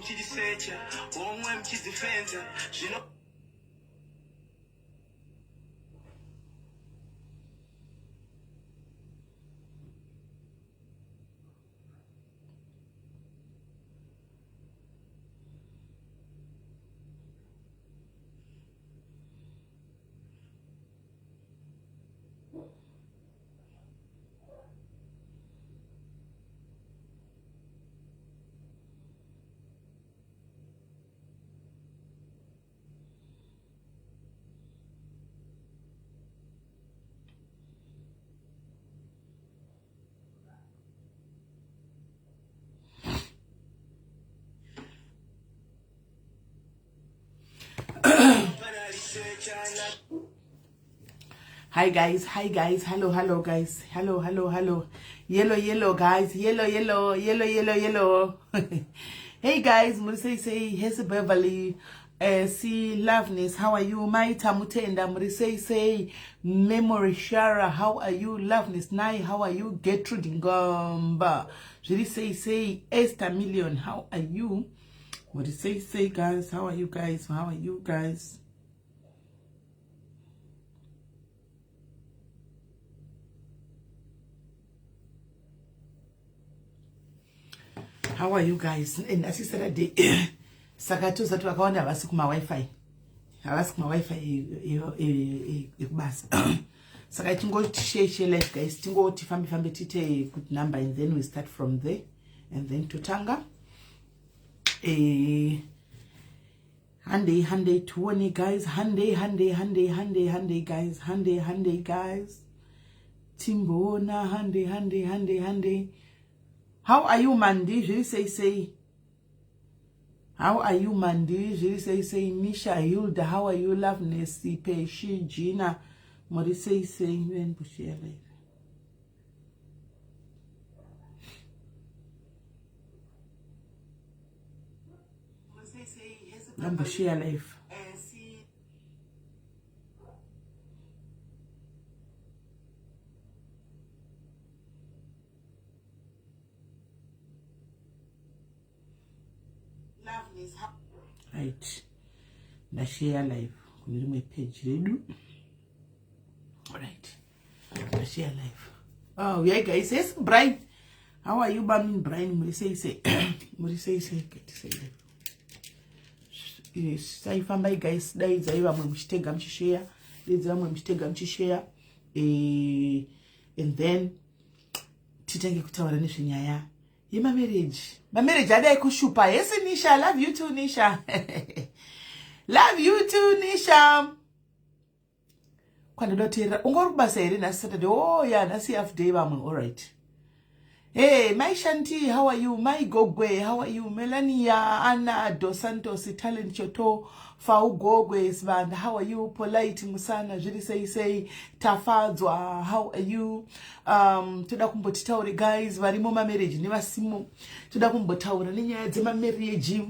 mchidisecha omwe mchidifenza zvino Hi guys, hello guys, hello, yellow guys, yellow. Hey guys, say, here's Beverly, see Loveness, how are you? Maita Mutenda, say, Memory Shara, how are you? Loveness, Nai, how are you? Gertrude Ngomba, say, Esther Million, how are you? What do you say guys, how are you guys? How are you guys? How are you guys? And as I said that day, Sakato Zatu account havasi kuma Wi-Fi. Havasi kuma Wi-Fi bus. Saka tingo share life guys. Tingo fambe tite good number and then we start from there and then to Tanga. Hande tuone guys. Hande guys. Timbona hande. How are you, Mandy? Je say. How are you, Mandy? Je say. Misha Hilda. How are you, Loveness? Peshi Gina. Mori say. When Bushia life. When Bushia life. Right. Na share live. Kuni my page redu. Alright. Na share live. Oh yeah guys, yes Brian. How are you, Bamin Brian? Muri say. Muri say get say live. Yes, sai famba guys, dai zaiwa mshitega mchishare. Dai mshitega mchishare. And then titenge kutawana nishinyaya. My marriage adai kushupa. Yes, Nisha, love you too, Nisha. Love you too, Nisha. Kwanda dotera ungoruba sairi na Saturday. Oh yeah, nasi half day bamu. All right. Hey, my Shanti, how are you? My Gogwe, how are you? Melania, Anna, Dos Santos, Talent Choto, Fau Gogwe, band. How are you? Polite Musana, Jiri say, Tafadzwa, how are you? Tudakumbotitauri guys, varimoma marriage, never simu. Tudakumbotitauri, ninya zema marriage.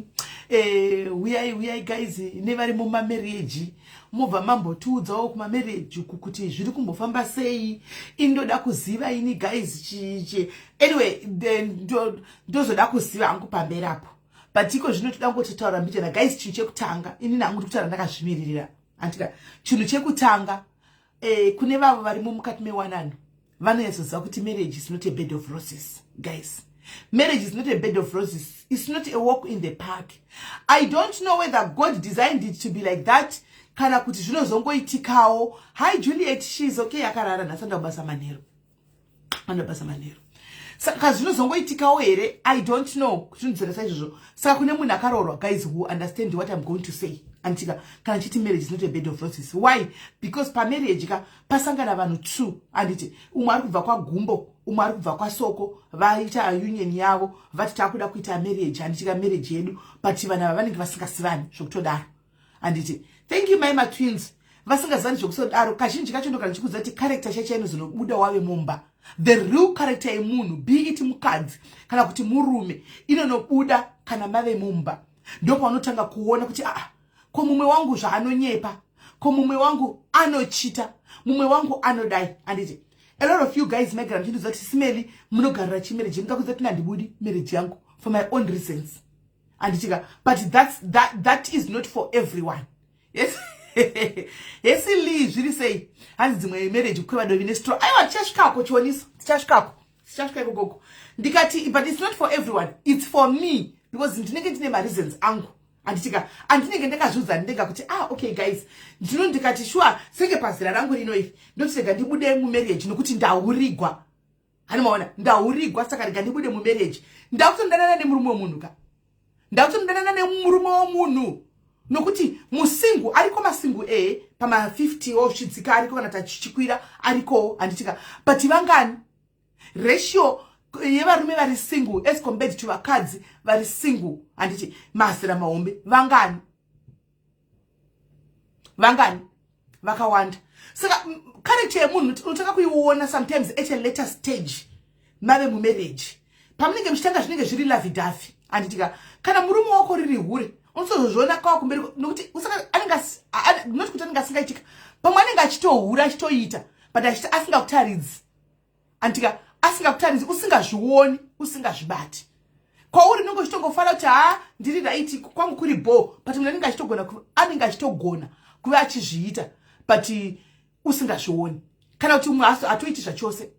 We are guys, never remember marriage. Mova mambo tuudza kuma marriage kukuti zviri kumbofamba sei indoda kuziva ini guys chiche anyway ndozoda kuziva hangu pamberapo but iko zvino toda ngototaura mbichana guys chinhu chekutanga ini nangu ndikutaura ndakazvimirira antika chinhu chekutanga kune vavo vari mukati mewanano vanoyazoziva kuti marriage is not a bed of roses guys. Marriage is not a bed of roses. It's not a walk in the park. I don't know whether God designed it to be like that. Kana kuti zvinozongoitikawo. Hi Juliet, she's okay yakarara nasanda basa manero. Ando basa manero. Saka zvinozongoitikawo here, I don't know. Zvinozeresa izvozvo. Saka kune munhu akarorwa guys who understand what I'm going to say. Antika kana chiti marriage is not a bed of roses. Why? Because pa marriage ka pasangana vanhu two anditi umwe ari kubva kwaGumbo umwe ari kubva kwaSoko vaita union yavo vati takuda kuita marriage anditika marriage yedu but vana vanenge vasingasivani zvokutodaro anditi thank you my twins vasingazani zvokutodaro kazhinji kacho ndokana chikuudza kuti character chacho inozobuda wave mumba the real character yemunhu be it mukadzi kana kuti murume inonobuda kana mave mumba ndipo vanotanga kuona kuti ko mumwe wangu zvaanonyepa ko mumwe wangu anochita mumwe wangu anodai anditi a lot of you guys make grand chinduzati simeli munogarira chimarriage ndikakuza kuti ndibudi marriage yangu for my own reasons anditika, but that is not for everyone. Yes. Yes, Lee, really say, and my marriage could have been strong. I want Chashkako, Chonis, Chashkako go. Dikati, but it's not for everyone. It's for me. Because in negative name reasons, uncle. Anditika, Antinega Zuza, and Dega, okay, guys. June Dikati, sure, second pastor, Rango, you know, if don't say that you would marriage, no kutin da urigua. Anamona, da urigua, Sakagani would marriage. Doubton Dana Murumo Munuka. Doubton Dana Murumo Munu. Nokuti musingu aliko masingu pama 50 or shitsika aliko kanata chikwira aliko anditika but vangani ratio yevarume vari single as compared to vakadzi vari single anditi masira maombe vangani vakawanda saka character yemunhu unotaka kuiona sometimes at a later stage mave mumarriage pamunenge muchitanga zvinenge zviri lavidafi anditika kana murume wako riri hure unosozozviona kwakumberi nokuti usaka not kuti anenge asingaitika pamwe anenge achitohura achitoita but asingakutaridzi anditika asingakutaridzi usingazvioni usingazvibati kwauri nongo chitongofara kuti ndiri right kwangu kuri bo but munhu anenge achitogona kuva achizviita but usingazvioni kana kuti mumwe atoiti zvachose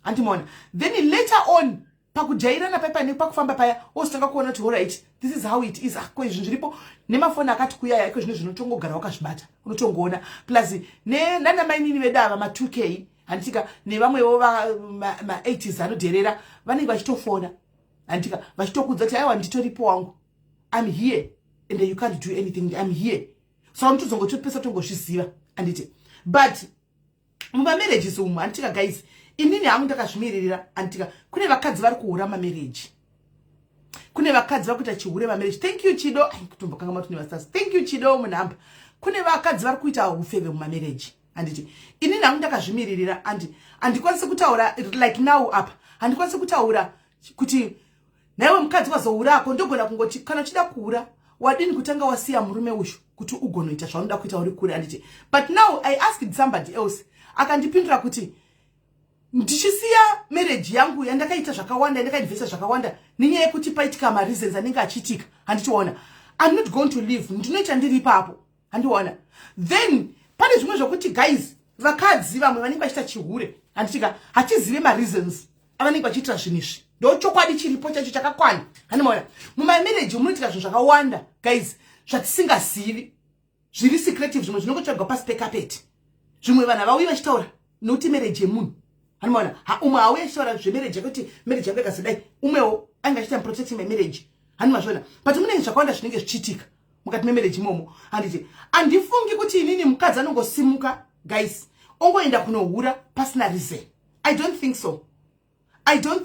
andimona then later on pakujairana pakufamba paya ositanga kuona kuti alright this is how it is ko izvi zviripo nemafoni akati kuyaya iko zvino zvinotongogara wakazvibata unotongoona plus nana mainini vedava ma 2K antika nevamwewo ma 80s anodherera vanenge vachitofona antika vachitokudza kuti aiwa nditoripo wangu I'm here and you can't do anything I'm here so unotozongotopesa tongozviziva anditi but mumamarriages umu antika guys inini hangu ndakazvimiririra antika kune vakadzi vari kuhura mamarriage kune vakadzi vari kuita chihure mamarriage thank you Chido kutombokanga matuni vasas thank you Chido munhamba kune vakadzi vari kuita ufeve mumamarriage anditi inini hangu ndakazvimiririra andikwanisi kutaura like now apa handikwanisi kutaura kuti naiwe mukadzi wazohurako ndogona kungoti kana uchida kuhura wadini kutanga wasiya murume uyu kuti ugonoita zvaunoda kuita uri kure anditi but now I asked somebody else akandipindura kuti ndichisiya marriage yangu yandakaita zvakawanda yandakainvesta zvakawanda nenyaya yekuti paitika ma reasons anenge achiitika handichiona I'm not going to leave ndinoita ndiri ipapo handiona then pane zvimwe zvokuti guys vakadzi vamwe vanenge vachiita chihure handitika hachizive ma reasons avanenge vachiita zvinhu izvi ndochokwadi chiripo chacho chakakwana handiona mumamarriage munoitika zvinhu zvakawanda guys zvatisingazivi zviri secretive zvimwe zvinongotsvagwa pasi pekapeti zvimwe vanhu havauyi vachitaura nokuti marriage yemunhu handiona umwe hauya achitaura zvemarriage yekuti marriage yangu yakazodai umwewo ainge achiita protecting my marriage handimazvona but munenge zvakawanda zvinenge zvichiitika mukati memarriage imomo handiti handifungi kuti inini mukadzi anongosimuka guys ongoenda kunohura pasina reason I don't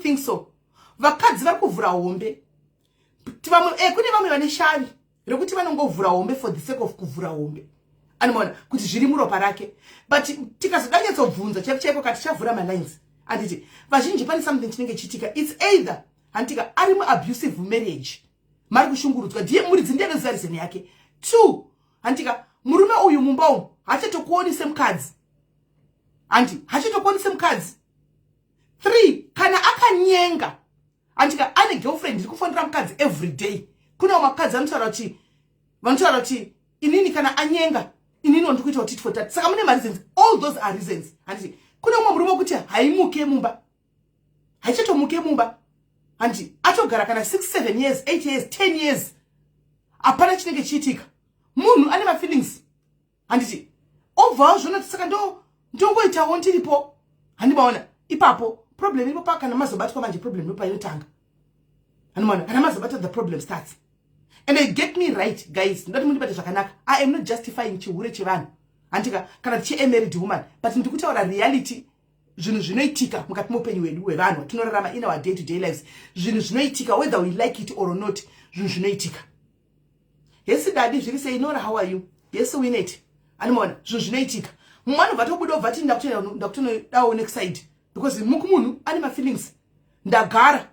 think so vakadzi vari kuvhura hombe kune vamwe vane shavi rekuti vanongovhura hombe for the sake of kuvhura hombe animona kuti zviri muropa rake but tikazodanyatsobvunza chaipo kati chavhura malines anditi vazhinji pane something chinenge chitika it's either antika ari muabusive marriage mari kushungurudzwa ndiye muridzi ndiye anoziva reason yake 2 antika murume uyu mumba umu hachatokuoni semukadzi andi hachatokuoni semukadzi 3 kana akanyenga antika ane girlfriend ndiri kufonera mukadzi every day kuna makadzi vanotaura kuti inini kana anyenga inini ndiri kuita kuti for that saka mune reasons all those are reasons anditi kuna umwe murume kuti haimuke mumba haichatomuke mumba andi atogara kana 6 7 years 8 years 10 years apana chinenge chiitika munhu ane ma feelings anditi obva zvona saka ndongoitawo ndiripo handimaona ipapo problem iripo pakana mazobatwa manje problem iripo inotanga handimaona kana mazobata the problem starts and they get me right guys ndoti mundibate zvakanaka I am not justifying chihure chevanhu andika kana tichi married woman but ndikutaura reality zvinhu zvinoitika mukati muupenyu hwedu hwevanhu tinorarama in our day to day lives zvinhu zvinoitika whether we like it or not zvinhu zvinoitika yes daddy zviri sei Nora how are you yes Winnet animona zvinhu zvinoitika mumwe anobva tobuda obva ti ndakutonodawo next side because munhu ane ma feelings ndagara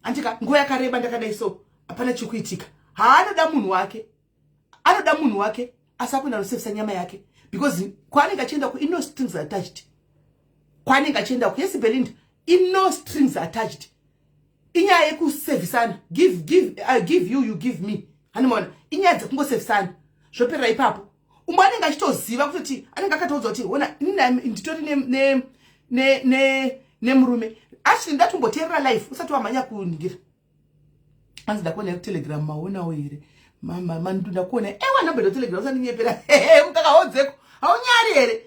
andika nguva yakareba ndakadai so hapana chikuitika haanoda munhu wake anoda munhu wake asi akuenda nosevisa nyama yake because kwaanenge achienda ku no strings attached kwaanenge achienda ku yes Belinda no strings attached inyaya yekuservisana, I give you, you give me. Hanimona, inyaya dzekungoservisana. Zvopera ipapo. Umwe anenge achitoziva kuti anenge akataudzwa kuti ona nditori nemurume. Actually ndatomboteerera live usati wamhanya kuningira. Anzi ndakuona Telegram maonawo here. Mama ndakuona ewa namba Telegram usaninyepera. Mukakahodzeko. Haunyari here.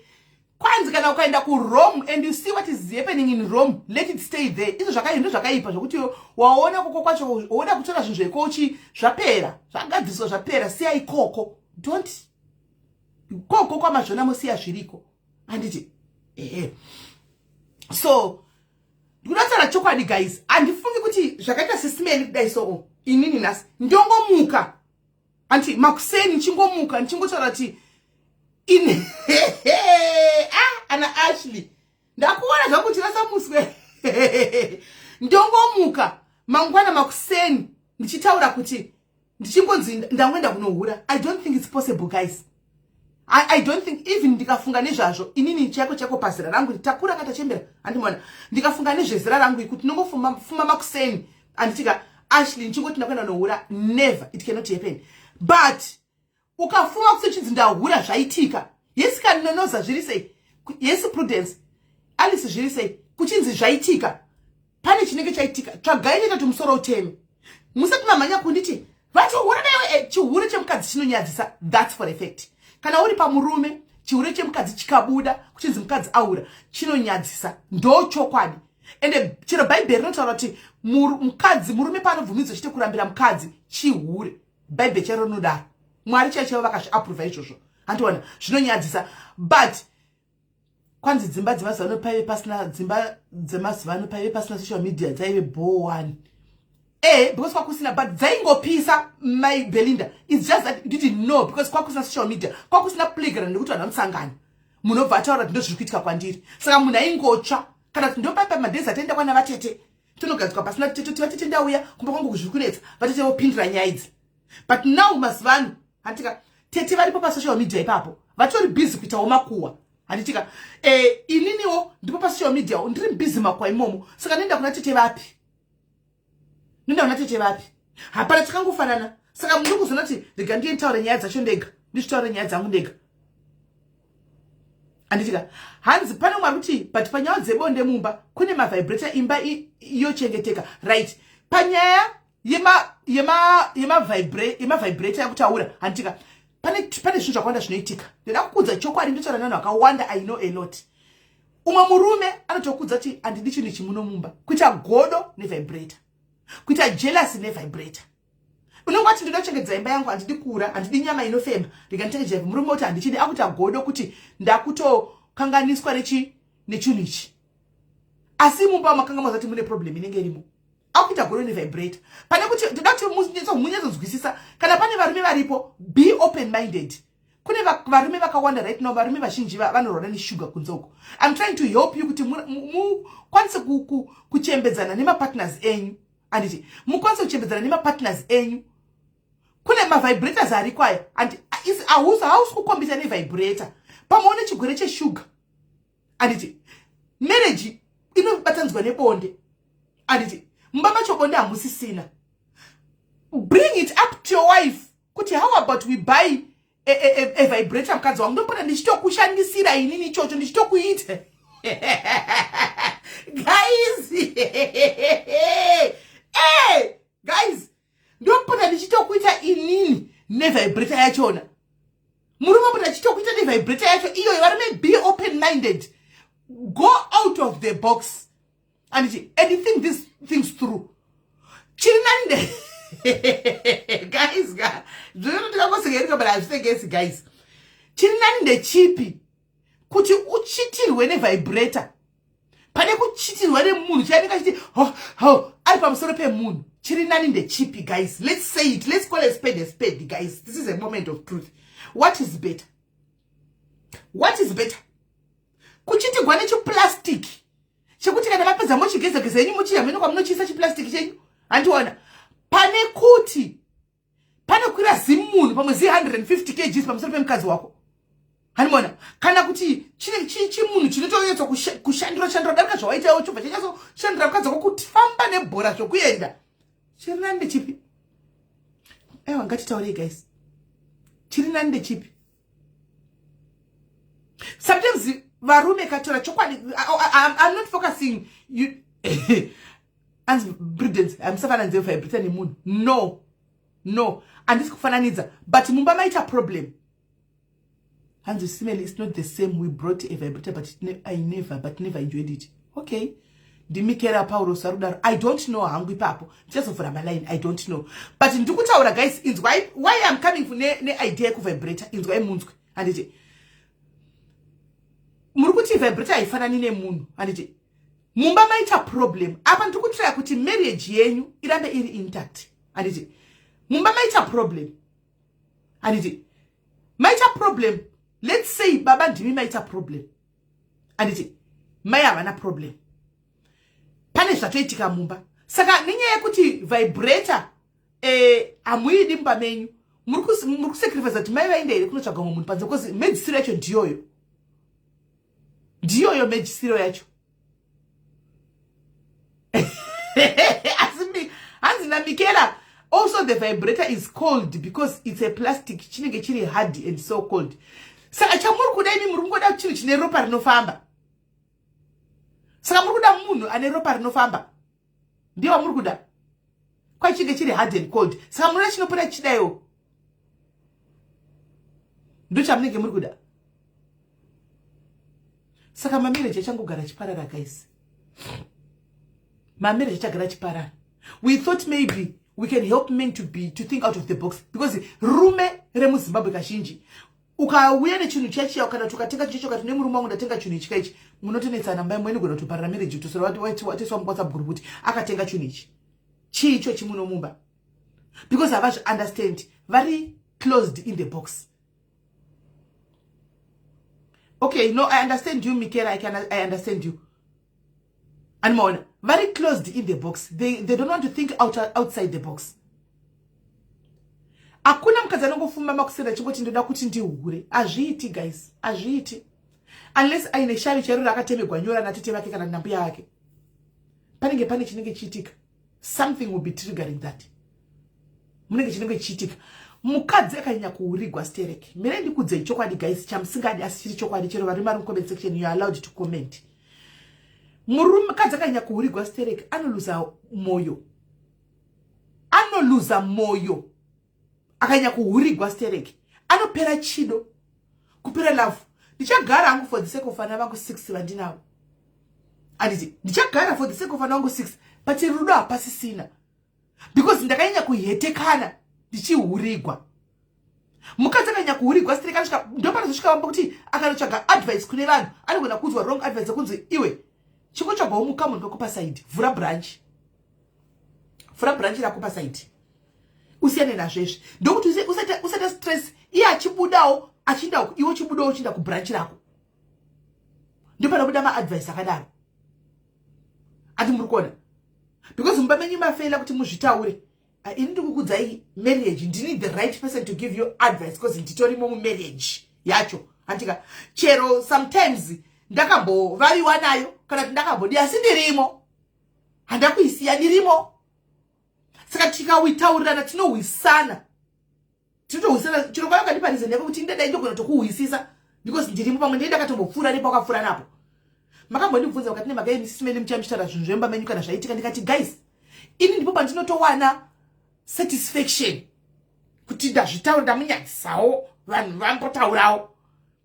Kwanzi kana ukaenda ku Rome and you see what is happening in Rome, let it stay there. Izvo zvakaipa zvokuti waona koko kwacho waona kutora zvinhu zvekochi zvapera. Zvagadziswa zvapera siya ikoko. Don't koko kwamazvona musiya zviriko. Anditi so ndinotaura chokwadi guys, andifungi kuti zvakaita sesimeni kudai so inini nasi ndongomuka anti makuseni chingomuka nchingotaura kuti in ana Ashley ndakuona zvakuti rasamuswe ndongomuka mangwana makuseni ndichitaura kuti ndichingonzi ndangwenda kunohura. I don't think it's possible guys. I don't think even ndikafunga nezvazvo inini chako pasira rangu takura katachembera andimona ndikafunga nezvezera rangu kuti nongofuma makuseni anditika Ashley nchingoti ndakwenda nohura, never, it cannot happen. But ukafuma kusichinzi ndahura zvaitika, yes kanonoza zviri sei, yes Prudence Alice zviri sei kuchinzi zvaitika, pane chinenge chaitika tsvagai kuti musoro uteme. Musati mamhanya kunditi vatohura nayo chihuro chemukadzi chinonyadzisa. That's for a fact. Kana uri pamurume chihuro chemukadzi chikabuda kuchinzi mukadzi aura chinonyadzisa, ndo chokwadi. Ende chero Bible rinotaura kuti mukadzi murume paanobvumidzwa chite kurambira mukadzi chihure. Bible chero nodaro. Mwari chaicho vakazviapprove izvozvo. Andiona zvinonyadzisa. But kwanzi dzimba dzemazuvano paive pasina dzimba dzemazuvano paive pasina social media dzaive bowani. Because kwakusina, but dzaingopisa my Belinda. It's just that you didn't know because kwakusina social media. Kwakusina playground nekuti vanhu vamusangana. Munobva taura ndo zviri kuitika kwandiri. Saka munhu aingotsva kana kuti ndopapa madezi atenda kwana vatete. Tinogadzikwa pasina tete vatete ndauya kumba kwangu kuzviri kunetsa. Vatete vopindura nyaya idzi. But now mazuvano antika tete varipo pa social media ipapo. Vatori busy kuitawo makuwa. Anditika ininiwo ndipo pa social media ndiri busy makuwa imomo. Saka nenda kuna tete vapi? Nenda kuna tete vapi? Hapana chikangofanana. Saka munhu kuzona kuti rega ndiye ntaure nyaya dzacho ndega. Nditaure nyaya dzangu ndega. Anditika hanzi pane mwari kuti but panyaya dzebonde mumba kune mavibrator imba yochengeteka, right? Panyaya yema vibrator yakutaura anditika pane zvinhu zvakawanda zvinoitika. Ndoda kukudza chokwadi ndotaura navanhu vakawanda, I know a lot. Umwe murume anotokudza kuti andidi chinhu chimuno mumba, kuita godo nevibrator, kuita jealousy nevibrator. Unongati ndoda kuchengetedza imba yangu, andidi kura, handidi nyama inofema, ndikanditekedza murume kuti handichidi akuita godo kuti ndakutokanganiswa nechinhu ichi. Asi mumba makanga mazati mune problem inenge irimo. Akuita godo nevibrator. Pane kuti ndoda kuti munyatsodzwisisa kana pane varume varipo, be open minded. Kune varume vakawanda right now, varume vazhinji vanorwara neshuga kunzoko. I'm trying to help you kuti mukwanise kuchembedzana nemapartners enyu. Anditi mukwanise kuchembedzana nemapartners enyu. Kune mavibrators ariko aya and hausi kukombisa nevibrator pamaone chigwere cheshuga. Anditi marriage inobatanzwa nebonde. Anditi mumba macho bonde hamusisina. Bring it up to your wife kuti how about we buy a vibrator mukadzi wangu ndopona ndichitokushandisira inini ichocho ndichitokuita. Guys guys ndopona ndichitokuita inini nevibrator yachona. Murume pona ndichitokuita nevibrator yacho iyo. Varume be open minded, go out of the box and think these things through. Chirinande guys guys chirinani ndechipi kuti uchitirwe nevibrator pane kuchitirwa nemunhu chaanenge achiti ari pamusoro pemunhu. Chirinani ndechipi guys? Let's say it, let's call a spade guys. This is a moment of truth. What is better? What is better? Kuchitirwa nechiplastic chekuti kana mapedza mochigezageza yenyu mochiyamenoka munochisa chiplastic chenyu andiona pane kuti pane kwira zimunhu pamwe zi 150 kg pamusoro pemukadzi wako. Hanimona kana kuti chimunhu chinotoyedza kushandira darika zvawaitawo chobva chanyazoshandira mukadzi wako kuti famba nebhora zvokuenda. Chiri nani ndechipi? Aiwa ngatitaurei guys. Chiri nani ndechipi? Sometimes varume katora chokwadi. I'm not focusing you as Bridens. I'm safana nzeo for Britain moon. No. And this kufananiza. But mumba maita problem. And the smell is not the same. We brought a vibrator, but I never enjoyed it. Okay. Dimikera Paulo Saruda. I don't know how we papo. Just for my line, I don't know. But in Dukuta, guys, is why I'm coming for ne idea of vibrator. Is why moon. And it Murukuti vibrator ifanani ne moon. And it mumba maita problem. Apa ndukutra kuti marriage yenyu irambe iri intact. And it mumba maita problem. And it maita problem. Let's say baba ndimi maita problem. And it maya wana problem. Pane zvatoitika mumba. Saka nenyaya yekuti vibrator amuidi mumba menyu. Muri sacrifice kuti mai vaenda ire kunotsvaga munhu panze because medzisiro yacho ndiyoyo. Ndiyoyo medzisiro yacho. Hanzina Mikela. Also the vibrator is cold because it's a plastic. Chinenge chiri hard and so cold. Saka chamuri kudai ni muri ngoda chiri chine ropa rinofamba. Saka muri kuda munhu ane ropa rinofamba. Ndiwa muri kuda. Kwa chinge chiri hard and cold. Saka muri chinopona chidayo. Ndocha munenge muri kuda. Saka mamarriage achangogara chiparara guys. Mamarriage achagara chiparara. We thought maybe we can help men to think out of the box because rume remuZimbabwe kazhinji ukauya nechinhu chachiya kana tukatenga chicho kati nemurume wangu ndatenga chinhu ichi kaichi munotonetsana mbai mweni gona kutoparara marriage tosora watiswa muWhatsApp group kuti akatenga chinhu ichi chicho chimunomumba because havazvi understand very closed in the box. Okay, no, I understand you Mikela, I understand you. And more, very closed in the box. They don't want to think outside the box. Akuna mkazi anongofuma makusera chingoti ndoda kuti ndihure. Azviiti guys, azviiti. Unless aine shavi chero rakatemegwa nyora na tete vake kana nambuya yake. Panenge pane chinenge chiitika. Something will be triggering that. Munenge chinenge chiitika. Mukadzi akanyanya kuurigwa stereke. Mere ndikudze chokwadi guys, chamsingadi asiri chokwadi chero vari mari comment section, you are allowed to comment. Murume kadzi akanyanya kuurigwa stereke anoluza moyo. Anoluza moyo. Akanyanya kuurigwa stereke. Anopera chido. Kupera love. Ndichagara hangu for the sake of vana vangu 6 vandinawo. Anditi, ndichagara for the sake of vana vangu 6. But rudo hapasisina. Because ndakanyanya kuhetekana. Ndichiurigwa. Mukadzi akanyanya kuurigwa stereke anosvika ndopano zvosvika pamba kuti akanotsvaga advice kune vanhu. Anogona kuudzwa wrong advice kunzi iwe chingotsvagawo mukamu ndinokupa side. Vhura branch. Vhura branch rakupa side. Usiyane nazvezvi. Ndokuti usata stress. Iye achibudawo achinda iwe chibudawo uchinda kubranch rako. Ndopano buda ma-advice akadaro. Ati muri kuona. Because mumba menyu mafela kuti muzvitaure. Ini ndikukudzai marriage. Ndini the right person to give you advice because nditorimo mumarriage yacho. Antika chero sometimes ndakambovariwa nayo kana kuti ndakambodi asi ndirimo. Handakuisiya ndirimo. Saka tikawitaurirana tinowisana. Tinowisana chiro kwayo kandiparize ndeko kuti ndadai ndogona tokuwisisa because ndirimo pamwe ndenda katombopfura nepo akafura napo. Makambondibvunza wakati nemagai misisimene muchamishitara zvinhu zvemba menyu kana zvaitika ndikati guys ini ndipo pandinotowana satisfaction kuti ndazvitaura ndamunyadzisawo vanhu vambotaurawo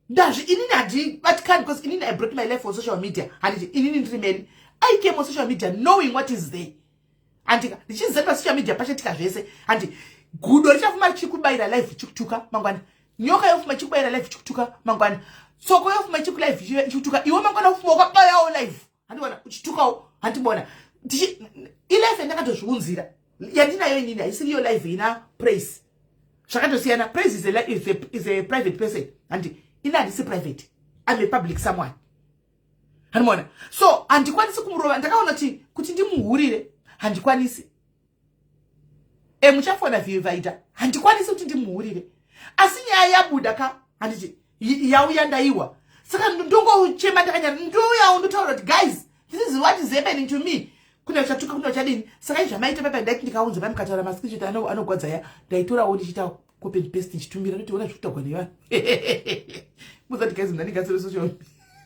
inini handibatikani because inini I brought my life on social media handiti inini ndiri meni I came on social media knowing what is there handika ndichiziva pasocial media pachatika zvese handi gudo richafuma richikubayira live chikutuka mangwana nyoka yofuma chikubayira live chikutuka mangwana soko yofuma chiku live chikutuka iwe mangwana ufuma ukabayawo live handiona uchitukawo handibona ilife ndakatozviunzira yandinayo inini haisiriyo live ina praise zvakatosiyana praise is a private person handi ini handisi private I'm a public someone handimona so handikwanisi kumurova ndakaona kuti ndimuhurire handikwanisi muchafona vhiyo vaita handikwanisi kuti ndimuhurire asi nyaya yabuda ka handiti yauya ndaiwa. Saka ndongochema ndakanya ndoya undotaura kuti guys, this is what is happening to me. Kuna chatuka kuna chadini. Saka zvamaita pepa ndaiti ndikaunza pamukataura mascreenshot anogwadza ya. Ndaitorawo ndichita copy and paste ndichitumira kuti ona zvikuitwa ne vanhu. Muzati guys mnani gatsiro social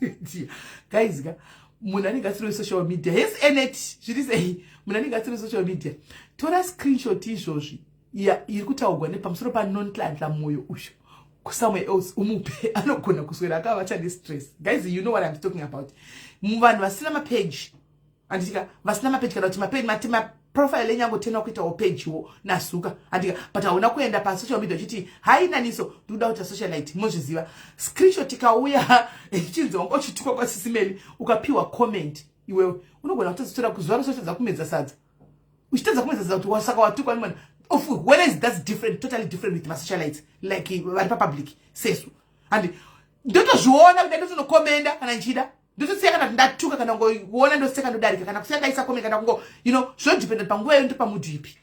media. Guys ga munani gatsiro social media. Yes enet zviri sei munani gatsiro social media. Tora screenshot izvozvi. Ya iri kutaurwa nepamusoro pa non-client moyo usho. Somewhere else umupe anogona kuswera akavacha ne stress. Guys, you know what I'm talking about. Vanhu vasina ma page. Andika vasina ma page kana kuti ma page matima profile lenyango tena kuita o page wo nasuka. Andika but auna kuenda pa social media chiti haina niso ndoda uta socialite mozviziva. Screenshot ikauya echinzi wangu chituka kwa sisimeli ukapiwa comment iwewe unogona kutotora kuzvara social dzakumedza sadza. Uchitadza kumedza sadza kuti wasaka watukwa nimana. Of whereas that's different, totally different with my socialites, like public says. And don't zviona kuti ndotonokomenda kana nchida ndototsiya kana ndatuka kana ngoona ndoseka ndodarika kana kusiya ndaisa komenda kana kungo zvinodependa panguva iyo ndiri pamood ipi.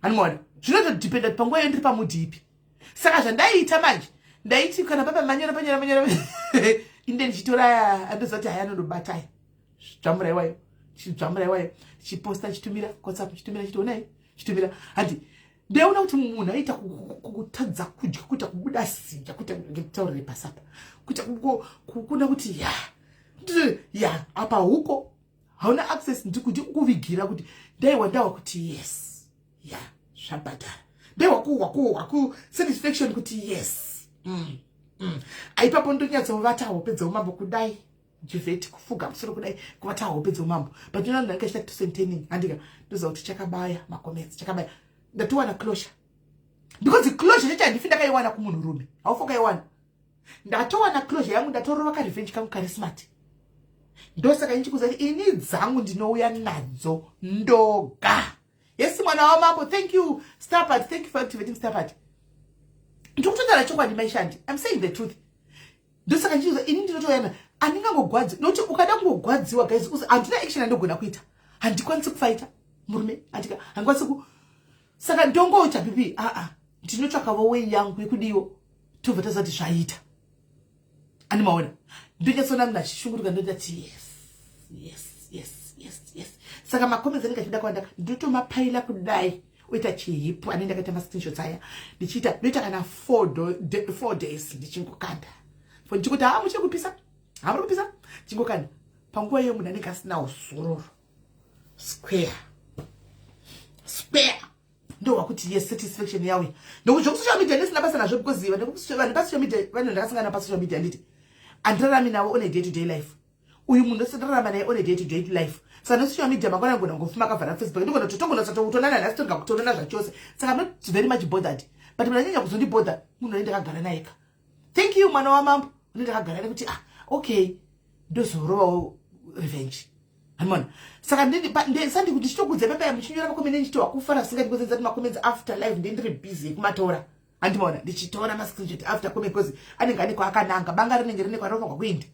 Animona zvinodependa panguva iyo ndiri pamood ipi. Saka zvandaita manje ndaiti kana papa manyora inde ndichitora andozati haya ndobatai zvamura iwayo chiposta chitumira WhatsApp chitumira chitoonai chitumira handi ndeona kuti munhu aita kutadza kudya kuita kubuda sinja kuita ngetaurire pasapa kuita kuna kuti ya apa huko hauna access ndikuti kuvigira kuti ndaiwa ndawa kuti yes ya zvabhadhara ndaiwa ku satisfaction kuti yes aipapo ndonyatsa pedza umambo kudai jiveti kufuga musoro kudai kuvata hope dzomambo but you know ndakashita to sentaining andika ndoza kuti chakabaya makoments chakabaya ndatowana closure because the closure chacha ndifinda kaiwana kumunhu rume aufoka iwana ndatowana closure yangu ndatorova ka revenge kangu kari smart ndosaka nchikuza ini dzangu ndinouya nadzo ndoga. Yes mwana wa mambo, thank you Starpad, thank you for activating Starpad. Ndikutondara chokwadi maishandi, I'm saying the truth. Ndosaka nchikuza ini ndinotoyana andingangogwadzi nokuti ukada kungogwadziwa guys handina action andogona kuita handikwanisi kufaita murume andika handikwanisi saka ndongocha pipi ndinotsvakawo way yangu yekudiwo tobva tazati zvaita animaona ndinyatsona munhu achishunguruka ndoti yes saka makoments andikachida kwanda ndotomapaila kudai oita chihipu ane ndakaita mascreenshots aya ndichiita ndoita kana 4 days ndichingokanda for ndichikuti muchiri kupisa hamurikupisa chingokana panguva iyo munhu anenge asina usororo square ndowakuti yes satisfaction yawe nokuti zvokusocial media ndisina basa nazvo because vanhu pasocial media vanhu ndakasangana pasocial media nditi andirarami navo on a day to day life uyu munhu ndosindararama naye on a day to day life saka nosocial media mangwana ngona ngofuma akavhara Facebook ndogona totogona kutonana nhasi toringa kutonana zvachose saka I'm not very much bothered but munhu anyanya kuzondibother munhu ndakagara naye. Thank you mwana wa mambo ndakagara naye kuti okay ndozorovawo revenge Hamona. Saka sandi kuti chitokudze pepa yamuchinyora makomenti ndichitowa kufara singa ndikozenza makomenti after live ndindiri busy kumatora. Andimona ndichitora mascreenshot after comment because anenge ane kwakananga banga rinenge rine kwarofa kwakuenda.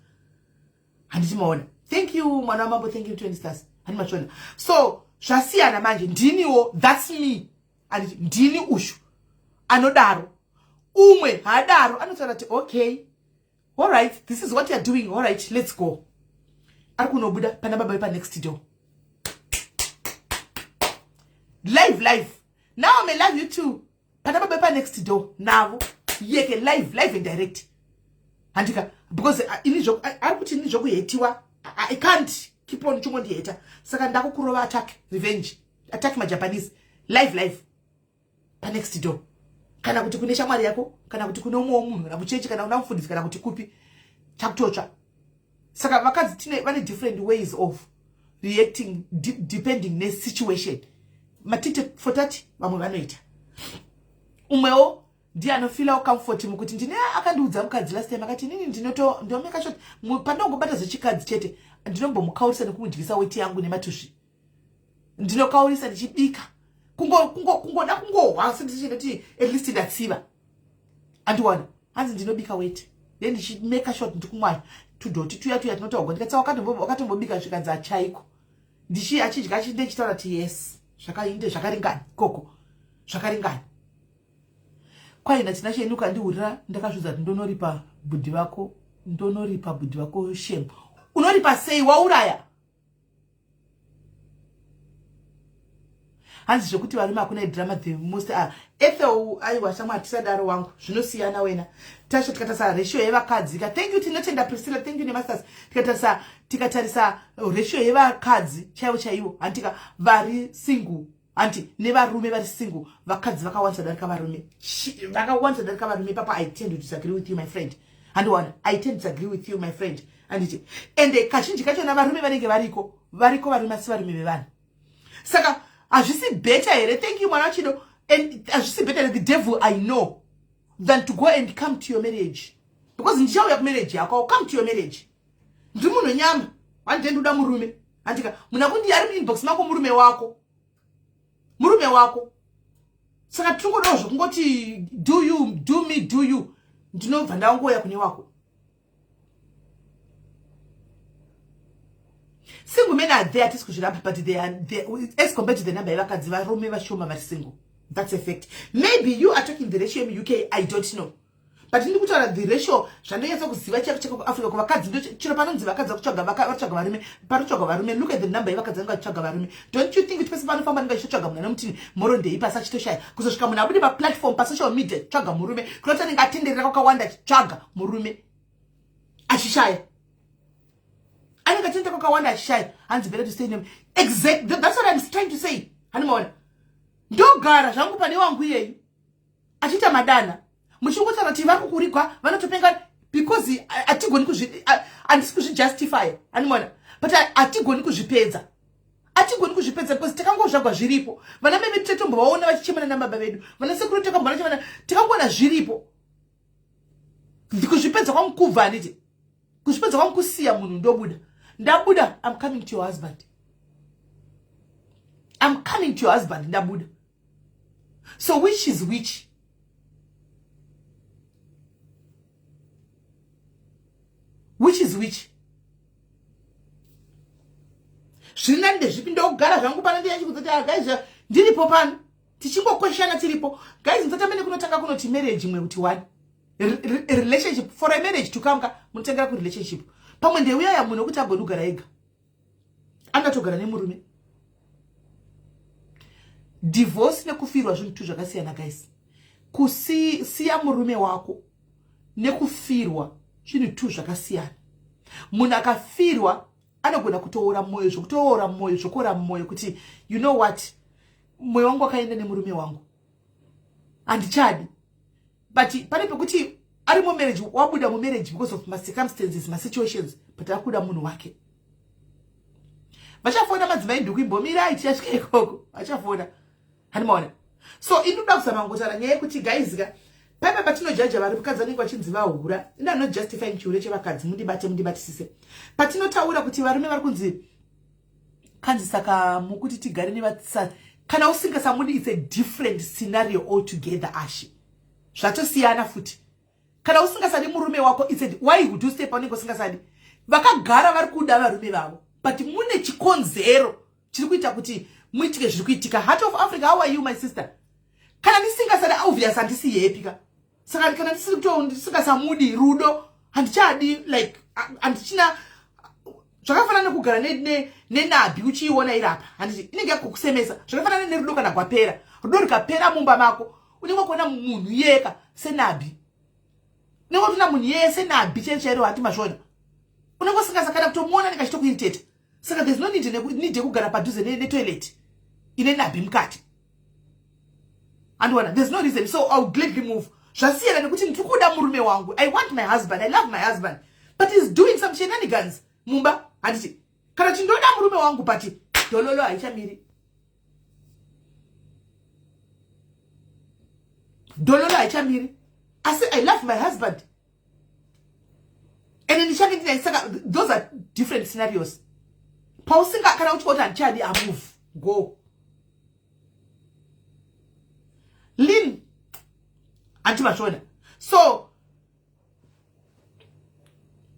Handimona. Thank you mwana mambo, thank you 20 stars. Handimachona. So zvasiyana manje ndiniwo, that's me. And ndini ushu anodaro. Umwe hadaro anotaura kuti okay. All right, this is what you are doing. All right, let's go. Arikunobuda pana baba pa next door. Live. Now I may love you too. Pana baba pa next door. Now, yeke live and direct. Andika because arikuti ini joku yetiwa. I can't keep on chungo ndi yeta. Saka ndako kurova attack revenge. Attack my Japanese live pa next door. Kana kuti kune shamwari yako, kana kuti kune umwe munhu, kana kuchechi, kana unamfundisi, kana kuti kupi chakutocha. Saka vakadzi tine vane different ways of reacting depending ne situation. Matite for that vamwe vanoita. Umwewo ndiye anofila comfort mukuti ndine akandiudza mukadzi last time akati nini ndomeka shot pandongobata zvechikadzi chete ndinombomukaurisa nekumudyisa weti yangu nematushi. Ndinokaurisa ndichibika. Kungoda kungohwa senditi at least ndatsiva. Andiwana hanzi ndinobika weti. Then ndichimeka shot ndikumwana tudoti tuya tinotogwa ndikatsa wakatombobika zvikanza chaiko. Ndichi achidya chinde chitaura ti yes. Zvakainde zvakaringana koko. Zvakaringana. kwaina tina chenuka ndiurira ndakazvidza kuti ndonoripa budhi vako ndonoripa budhi vako shame. Unoripa sei? Wauraya. Hanzi zvekuti varume hakuna drama the most Ethel aiwa shamwa atisadaro wangu zvinosiyana wena. Tasho tikatarisa ratio yevakadzi. Thank you tinotenda Priscilla, thank you nemasters. Tikatarisa ratio yevakadzi chaivo antika vari single anti nevarume vari single vakadzi vakawanza darika varume. Vakawanza darika varume papa. I tend to disagree with you my friend. And one, I tend to disagree with you my friend. And kazhinji kacho na varume vanenge variko varume asi varume vevanhu. Saka azvisi better here. Thank you Mwanachido. And azvisi better the devil I know than to go and come to your marriage. Because ndichauya kumarriage yako, come to your marriage. Ndi munhu nyama wandenduda murume. Andika munakundi ari inbox mako murume wako. Murume wako. Saka tingodozvo kungoti do you do me do you. Ndinobva ndaongoya kune wako. Single men are there but they are there as compared to the number of vakadzi varume vashoma vari single. That's a fact. Maybe you are talking the ratio in UK, I don't know. But in the ratio, Shandoya kuziva chako Africa vakadzi chiro panonzi vakadzi kutsvaga varume parutsvaga varume. Look at the number of vakadzi vatsvaga varume. Don't you think it was panofamba ndingatsvaga munhu anomutini moronde ipasa chitoshaya kuzosvika munhu abudi pa platform pa social media tsvaga murume kunoti anenge atenderera kwakawanda tsvaga murume achishaya anenge atendera kwakawanda achishaya hands better to stay in him. Exact, that's what I'm trying to say. Hanimona ndogara zvangu pane wangu iyeyu achita madana muchingotara kuti vakukurigwa vanotopenga because atigoni handisi kuzvijustify hanimona but atigoni kuzvipedza because takangozvagwa zviripo vana vedu tatombovaona vachichemana namababa vedu vana sekuru takambona chemana takangona zviripo kuzvipedza kwangu kubva handiti kuzvipedza kwangu kusiya munhu ndabuda I'm coming to your husband. I'm coming to your husband ndabuda. So which is which? Which is which? Zvinande zvipi ndogara zvangu pana ndiye chikudzati guys ndiripo pano tichingokweshana tiripo guys mutatamene kunotanga kunoti marriage imwe kuti one relationship for a marriage to come munotengera ku relationship pamwe ndeuya ya munhu kuti agodugara ega angatogara nemurume. Divorce nekufirwa zvintu zvakasiyana guys. Kusiya murume wako nekufirwa zvintu zvakasiyana. Munhu akafirwa anogona kutoora moyo zvokora moyo kuti you know what moyo wangu akaenda nemurume wangu andichadi but pane pekuti ari mu marriage wabuda mu marriage because of my circumstances my situations but akuda munhu wake vachafona madzimai ndikuimbomira ichasvika ikoko vachafona hanimona. So inoda kuzama ngotara nyaya yekuti guys paipa patinojaja vari vakadzi vanenge vachinzi vahura ina no justifying chiure chevakadzi mundibatisise patinotaura kuti varume vari kunzi kanzi saka mukuti tigare nevatsa kana usingasamudi it's a different scenario altogether ashi zvatosiyana futi kana usingasadi murume wako it's a why would you stay panenge usingasadi vakagara vari kuda varume vavo but mune chikonzero chiri kuita kuti muitike zviri kuitika. Heart of Africa, how are you my sister? Kana ndisingasadi obvious handisi happy saka kana ndisingasamudi rudo handichadi like handichina zvakafanana nekugara nenabi uchiiona irapa handiti inenge yakukusemesa zvakafanana nerudo kana kwapera rudo rikapera mumba mako unenge kuona munhu yeka senabi unenge kuona munhu yeye senabi chairo hati mashona unenge usingasakana kutomuona nekachitokuiteta saka there's no need yekugara padhuze netoilet ine nabi mukati andwana there's no reason so I'll gladly move. Zvasiyana nekuti ndikuda murume wangu I want my husband I love my husband but he's doing some shenanigans mumba handiti kana chindoda murume wangu pati dololo haichamiri I say I love my husband and then saka those are different scenarios. Pausinga kana uchikota nchadi I move go Lin antimashona. So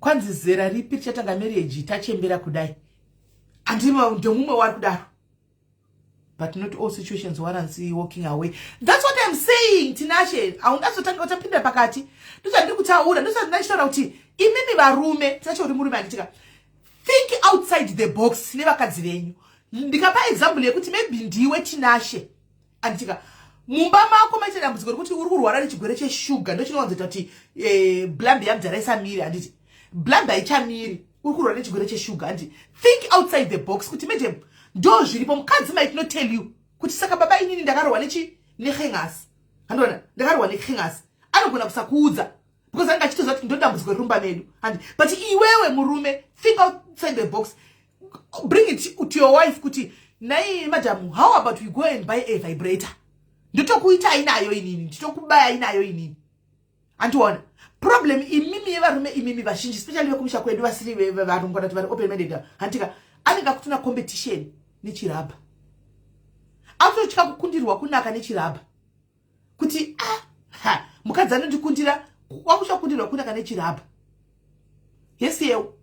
kwanzi zera ripi chatanga marriage tachembera kudai andima ndomumwe wari kudaro but not all situations warrants walking away. That's what I'm saying, Tinashe. Aundazotanga utapinda pakati. Ndozandiri kutaura, ndozandinashora kuti imimi varume, Tinashe uri murume anditika. Think outside the box nevakadzi venyu. Ndikapa example yekuti maybe ndiwe Tinashe. Anditika mumba mako maita dambudziko rekuti uri kurwara nechigwere cheshuga ndochinowanzota kuti blambe yamdzara isamiri anditi. Blambe haichamiri. Uri kurwara nechigwere cheshuga anditi. Think outside the box kuti madam ndo zviripo mukadzi might not tell you kuti saka baba inini ndakarwa nechengasi. Handona ndakarwa nechengasi. Anogona kusakuudza because anga chitoziva kuti ndodambudziko rumba medu. But iwewe murume, think outside the box. Bring it to your wife kuti nai madam, how about we go and buy a vibrator? Nditokuita inayo inini, nditokubaya inayo inini. Antuona problem imimi yevarume imimi vashinji especially vekumusha kwedu vasiri varungwana vari open minded antika anenge kutuna competition nechiraba. Autochika kukundirwa kunaka nechiraba. Kuti mukadzi anondikundira wakusha kukundirwa kunaka nechiraba. Yes yewo.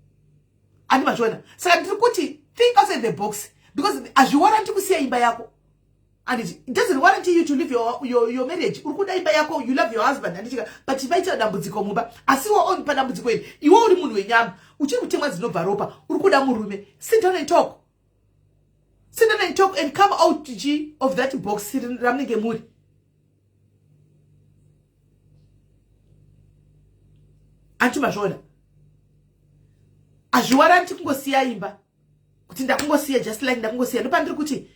Ani machona. Saka ndiri kuti think outside the box because azviwaranti kusiya imba yako. And it doesn't warrant you to live your marriage. Urukuda imba yako, you love your husband. But ibaita dambudziko mumba. Asiwa on pa dambudziko eni. Iwo uri munhu wenyama. Uchiri kutemwa dzinobva ropa. Urukuda murume. Sit down and talk. Sit down and talk and come out of that box. Ramnenge muri. Antu mashona. Azviwaranti kungosiya imba. Kuti ndakungosiya just like ndakungosiya. Ndopandiri kuti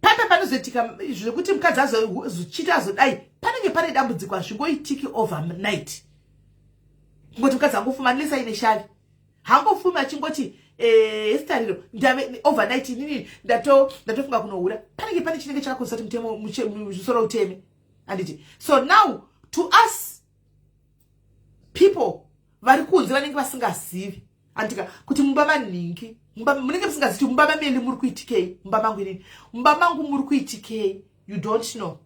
papa panozoitika zvekuti mukadzi azochita azodai panenge pane dambudziko azvingoitiki overnight. Ngoti mukadzi angofuma unless aine shari. Hangofuma achingoti esitariro ndave overnight nini ndatofunga kunohura. Panenge pane chinenge chakakonza kuti mutemo zvisoro uteme. Anditi. So now to us people vari kunze vanenge vasingazivi. Andika kuti mumba maningi munenge musingazivi mumba mameli muri kuitikei mumba mangu inini mumba mangu muri kuitikei you don't know.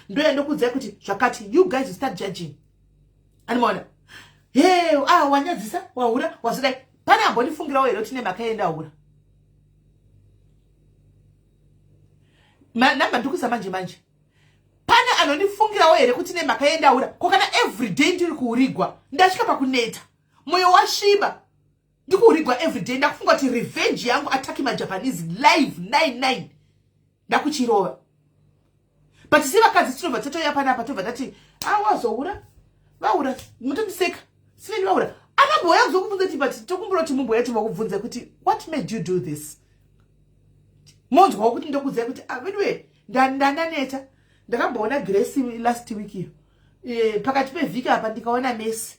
Ndoenda kudzai kuti zvakati you guys start judging. Animona hey wanyadzisa wahura wazodai pane ambonifungirawo here kuti nemakaenda hura. Namba ndikusa manje pane anonifungirawo here kuti nemakaenda hura kokana everyday ndiri kuurigwa ndasvika pakuneta moyo wasviba ndikuurigwa everyday ndakufunga kuti revenge yangu ataki majapanese live 99 ndakuchirova. But si vakadzi tinobva tatoya panapa tobva tati wazoura vaura mutondiseka siveni vaura akamboya kuzokubvunza kuti but tokumbura kuti mumboya timakubvunza kuti what made you do this. Monzwawo kuti ndokudzai kuti vedwe ndandaneta ndakamboona Grace last week iyo pakati pevhiki apa ndikaona Messi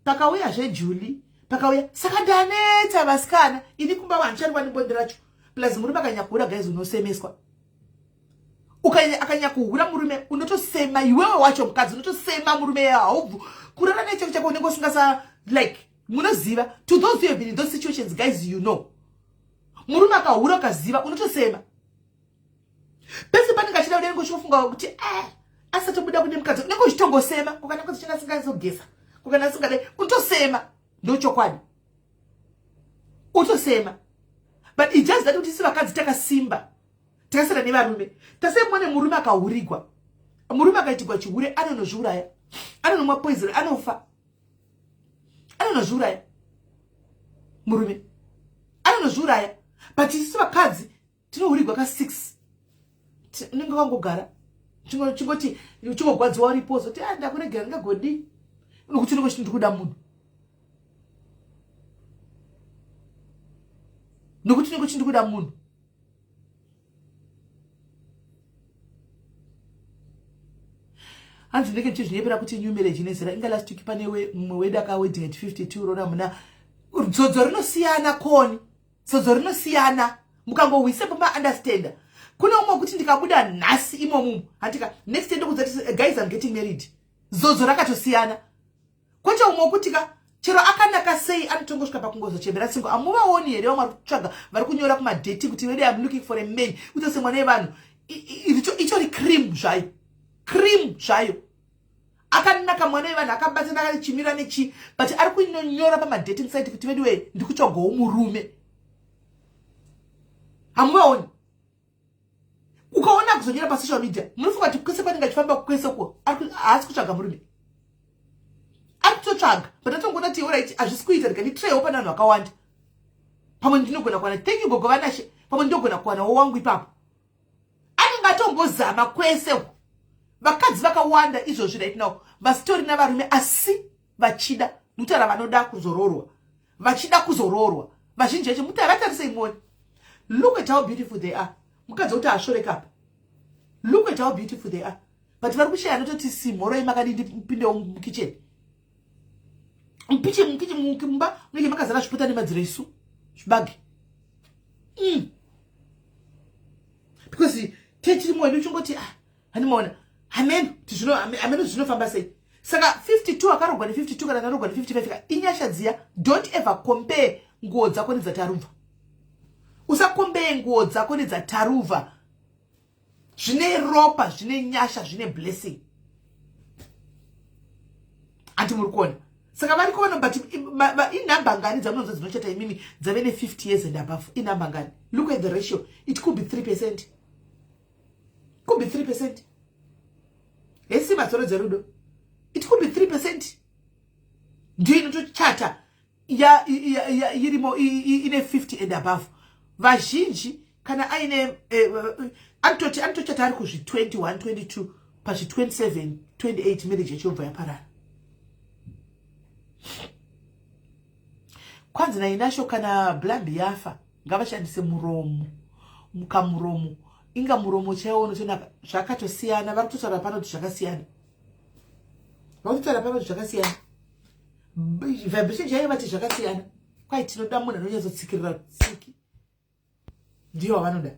pakauya zveJulie pakauya saka ndaneta vasikana ini kumba vancharwa nebondi racho plus murume akanyakura guys unosemeswa akanyakuhura murume unotosema iwewe wacho mukadzi unotosema murume haubvu kurara necheko chako unenge usingasa like munoziva to those who have been in those situations guys you know murume akahura ukaziva unotosema pese panenge achida udengo chofunga kuti asatobuda kune mukadzi unenge uchitongosema kukana kuti chinga singazogesa kukana singade utosema ndochokwadi utosema. But it just that kuti si vakadzi takasimba takasara nevarume tasemwane murume akahurigwa murume akaitigwa chihure anonozviuraya anonomwa poison anofa anonozviuraya murume anonozviuraya. But isi vakadzi tinohurigwa ka6 unenge wangogara chingoti chingogwadziwa uripo zoti ndakuregera ndingagodi nokuti ndinenge ndikuda munhu nokuti ndinenge ndikuda munhu. Hanzi ndenge ndizvinyepera kuti new marriage inezera inga last week pane mumwe wedu akawedding at 52 rona muna dzodzo rinosiyana koni dzodzo rinosiyana mukangohwise pamba understander. Kuna umwe kuti ndikabuda nhasi imomo hatika next day ndokuzati guys I'm getting married dzodzo rakatosiyana. Kocha umwe kuti chero akanaka sei anotongosvika pakungozochembera singo amuvaoni here vamwe varikutsvaga vari kunyora kumadate kuti wede I'm looking for a man utosemwana yevanhu ichori cream zvayo akanaka mwana wevanhu akabatana akachimira nechi but ari kunyora pamadating site kuti wede ndikutsvagawo murume hamuvaoni. mukaona kuzonyera pa social media munofunga kuti kwese kwanenge achifamba kwese ko haasi kutsvaga murume ari kutotsvaga but atongona kuti alright hazvisi kuita ndikanditrewo pana vanhu vakawanda pamwe ndinogona kuwana thank you gogo vanashe pamwe ndinogona kuwanawo wangu ipapo anenge atombozama kwese uko vakadzi vakawanda izvozvi right now vasitori navarume asi vachida nokutaura vanoda kuzororwa vachida kuzororwa vazhinji vacho muti havatarisei muone look at how beautiful they are mukadzi kuti ashoreka apa look at how beautiful they are but vari kushaya nototi simhoro yemakadindi mpindewo mukicheni mumba munenge makazara zvipota nemadziro isu zvibage because techiri mwedu chingoti handimaona ameno zvinofamba sei saka 52 akarogwa ne52 kana akarogwa ne55 inyasha dziya. Don't ever compare nguo dzako nedzataruvha. Usakombee nguo dzako nedzataruvha. Zvine ropa, zvine nyasha, zvine blessing. Anti muri kuona. Saka vari kuona but inamba ngani dzamunonzwa dzinochata imimi dzave ne 50 years and above. Inamba ngani. Look at the ratio. It could be 3%. Could be 3%. Esi matsoro dzerudo. It could be 3%. Ndiyo inotochata yirimo ine 50 and above. Vazhinji kana aine antochata ari kuzvi 21, 22 pazvi 27, 28 marriage yachobva yaparara. Kwanza nainasho kana blambi yafa ngavashandise muromo mukamuromo inga muromo chaiwo unotona zvakatosiyana vari kutotaura pano kuti zvakasiyana. Vakutaura pano kuti zvakasiyana. Vibration chaiwo vati zvakasiyana. Kwai tinoda munhu anonyatsotsikiririra tsiki. Ndiyo wavanoda.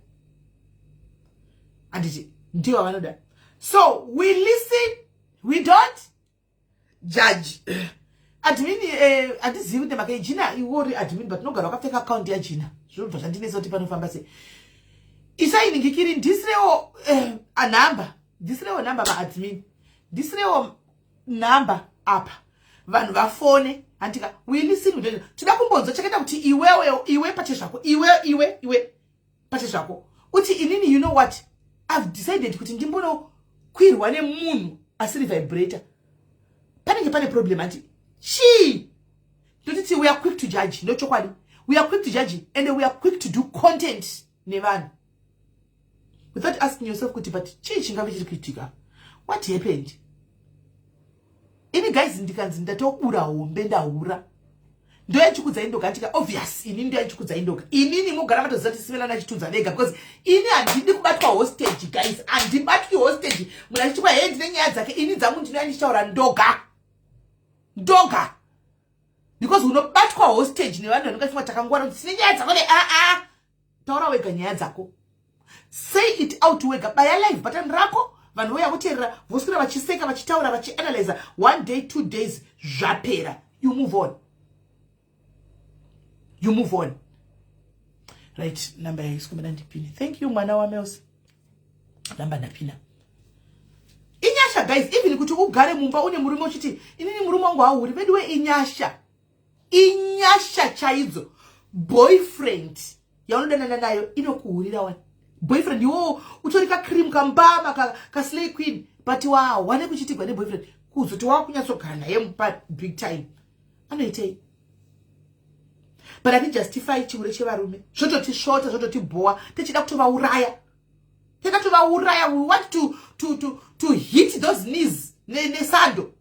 Anditi ndiyo wavanoda. So we listen, we don't judge. Admin atizivi kuti maka Gina iwori admin but nogara wakapfeka account ya Gina. Zvobva zvandinesa kuti panofamba sei. Isainingikiri ndisirewo number. Ndisirewo number ma admin. Ndisirewo number apa. Vanhu vafone antika we listen tida kumbonzo chakaita kuti iwe pache zvako iwe pache zvako uti inini you know what I've decided kuti ndimbono kwirwa nemunhu asiri vibrator panenge pane problem anti ndotiti we are quick to judge no chokwadi we are quick to judge and we are quick to do content nevanhu without asking yourself kuti but chingave chiri kuitika what happened. Ini guys ndikanzi ndatokura hombe ndahura. Ndo yachikudza indoka antika obvious ini ndo yachikudza indoka. Inini mugara matozati simelana chitunza vega because ini handidi kubatwa hostage guys. Andibatwi hostage. Muna chichikwa head nenyaya dzake ini dzangu ndinoyandichaura ndoga. Ndoga. Because unobatwa hostage nevanhu vanongafunga takangwara kuti sine nyaya dzako taura wega nyaya dzako. Say it out wega baya live button rako. Vanhu voya kuteerera voswera vachiseka vachitaura vachianalyze 1 day 2 days zvapera you move on right. Number yaisikumbana ndipini. Thank you mwana wamels. Number ndapina inyasha guys even kuti ugare mumba une murume uchiti inini murume wangu hauri veduwe inyasha chaidzo boyfriend yaunodanana nayo inokuhurira wani boyfriend yo utorika cream kambama ka slay queen but wow wane kuchitigwa ne boyfriend kuzoti wakunyatsogara naye mupa big time anoitei but ati justify chiure chevarume zvototi shota zvototi boa techida kutovauraya we want to hit those knees nesando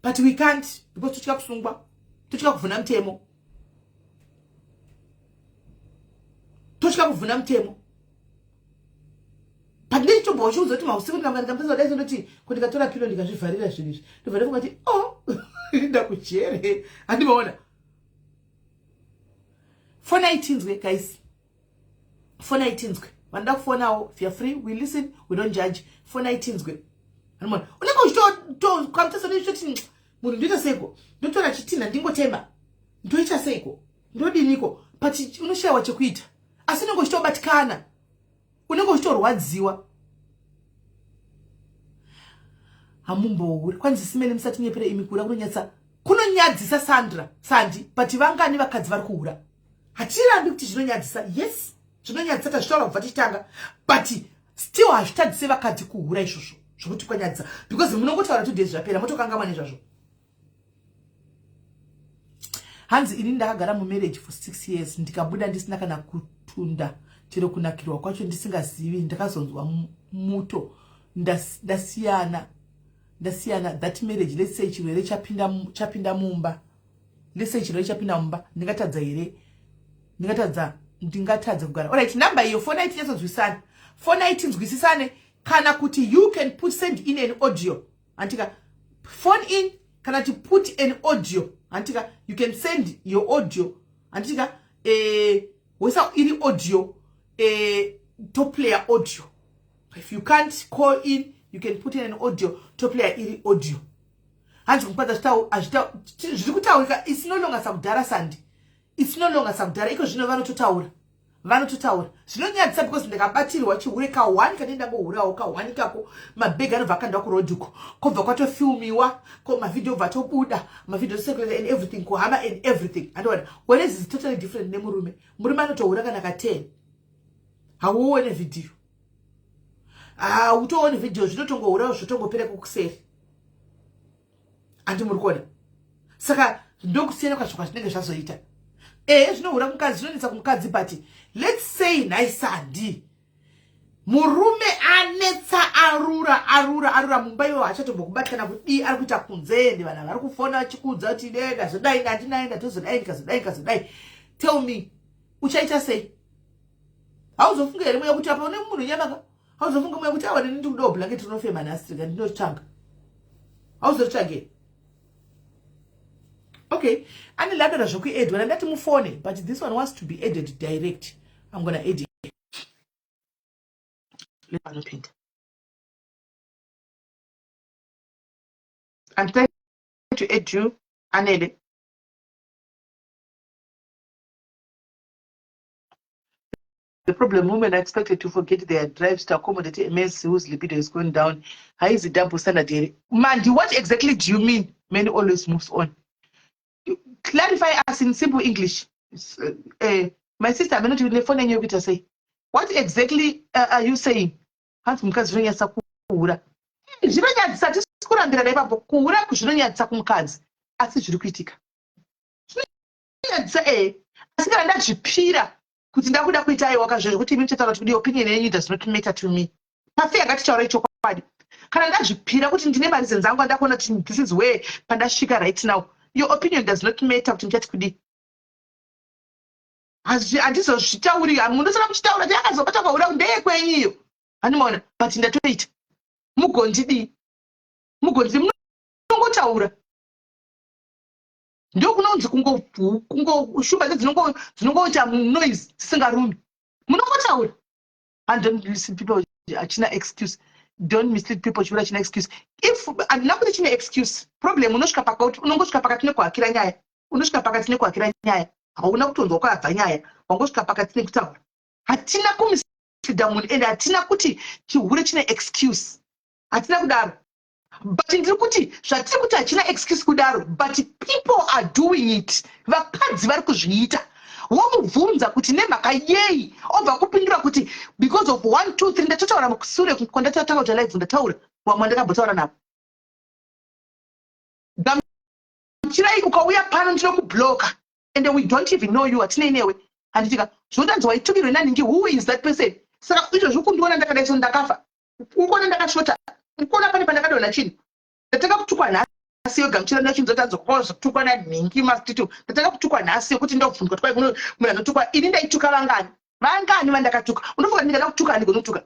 but we can't because tochika kusungwa tochika kuvhuna mutemo but ndicho bocho uzoti mausiku ndingamanikampezo dai ndoti kuti katora pilo ndikazvivharira zvinhu izvi ndobva ndafunga kuti ndakuchere handimaona fona itinzwe guys fona itinzwe vanoda kufonawo if you're free we listen we don't judge fona itinzwe handimaona unenge uchitokamutesa nechoti munhu ndoita seiko ndotora chitina ndingotema ndoita seiko ndodiniko but unoshayiwa chekuita asi unenge uchitobatikana unenge uchitorwadziwa hamumbouri kwanzi simene musati nyepere imikura kunonyadzisa Sandi but vangani vakadzi vari kuhura hatirambi kuti zvinonyadzisa yes zvinonyadzisa tazvitaura kubva tichitanga but still hashtag vakadzi kuhura izvozvo zvokuti kwanyadza because munongotaura 2 days zvapera motokangamwa nezvazvo. Hanzi ini ndakagara mumarriage for 6 years ndikabuda ndisina kana kutunda chero kunakirwa kwacho ndisingazivi, ndakazonzwa muto ndasiyana that marriage. Let's say chirwere chapinda mumba, let's say chirwere chapinda mumba, ndingatadza kugara. Alright, number hiyo 490 yazozwisana 490 nzwisisane kana kuti you can send in an audio antika phone in kana to put an audio antika you can send your audio antika wesa iri audio to player audio. If you can't call in, you can put in an audio to player iri audio. Hanzi kumpata zvitaurika, it's no longer sakudhara sandi, it's no longer sakudhara iko zvino vanototaura zvinonyadzisa because ndakabatirwa chihure ka1 kanenda bohurawo ka1 kako mabhegi anobva akanda kurodhuko kobva kwatofilmiwa ko mavideo vatobuda mavideo circulate and everything kuhama and everything andona whereas is totally different nemurume anotohura kana ka10 hauone video utoone video zvinotongohurawo zvotongopera kukuseri andi muri kuona. Saka ndokusiyana kwazvo zvinenge zvazoita zvinohura mukadzi zvinonetsa kumukadzi but let's say naisandi murume anetsa arura mumba iwo hachatombokubatikana kuti ari kuita kunze ende vanhu vari kufona vachikuudza kuti ndazodai ndandinaenda tozodai ndikazodai. Tell me uchaita sei? Hauzofunga here mweya kuti apa une munhu nyamaka? Hauzofunga mweya kuti awa nini ndikudawo blanket rinofema nasitrika ndinotsvanga? Hauzotsvage? Okay, ane ladora zvokuedwa ndati mufone, but this one wants to be added direct. I'm gonna add it. Let's open it. I'm trying to add you, Anele. The problem, women are expected to forget their drives to accommodate a male whose libido is going down. How is it double standard? Mandy, what exactly do you mean? Men always moves on. Clarify us in simple English. My sister, I'm not even phone you to say. What exactly are you saying? Hands mukadzi zvinonyatsa kuhura. Zvinonyatsa tikurambira dai papo kuhura kuzvinonyatsa kumukadzi asi zviri kuitika. Zvinonyatsa asi kana ndazvipira kuti ndakuda kuita aiwa kazvo kuti mimi chataura kuti opinion yenyu does not matter to me. Pasi yakatichaura chokwadi. Kana ndazvipira kuti ndine mari dzangu ndakuona kuti this is where pandasvika right now. Your opinion does not matter kuti ndichati kudi. Handizozvitauri, munosara muchitaura kuti akazobata kwaura ndeye kwenyu. Handimaona, but ndatoita. Mugondidi. Munongotaura. Ndio kunonzi shumba dzinongoita noise dzisingarumi. Munongotaura. And don't listen people achina excuse. Don't mislead people chivura china excuse. If nakuti chine excuse, problem unosvika pakati unongosvika pakati nekuhakira nyaya. Unosvika pakati nekuhakira nyaya. Hauna kutonzwa kwabva nyaya. Wangosvika pakati nekutaura. Hatina kumisleada munhu and hatina kuti chihure chine excuse. Hatina kudaro. But ndiri kuti zvatiri kuti hachina excuse kudaro, but people are doing it. Vakadzi vari kuzviita. Womubvunza kuti nemhaka yei obva kupindura kuti because of 1 2 3 ndatotaura musure kwandatotaura kuti live ndataura wamwe ndakabhotaura napo gamuchirai ukauya pano ndinokubloka and we don't even know you hatina inewe handitika zvodanzwa itukirwe naningi who is that person. Saka izvo zvokundiona ndakadai so ndakafa ukuona ndakashota ukuona pane pandakadona chinhu ndataka kutukwa nhasi yoga muchira ndachinzotanzwa kutukwa naningi mastito ndataka kutukwa nhasi yokuti ndobvunzwa twai munhu anotukwa ini ndaituka vangani vandakatuka unofunga ndingada kutuka handigona kutuka.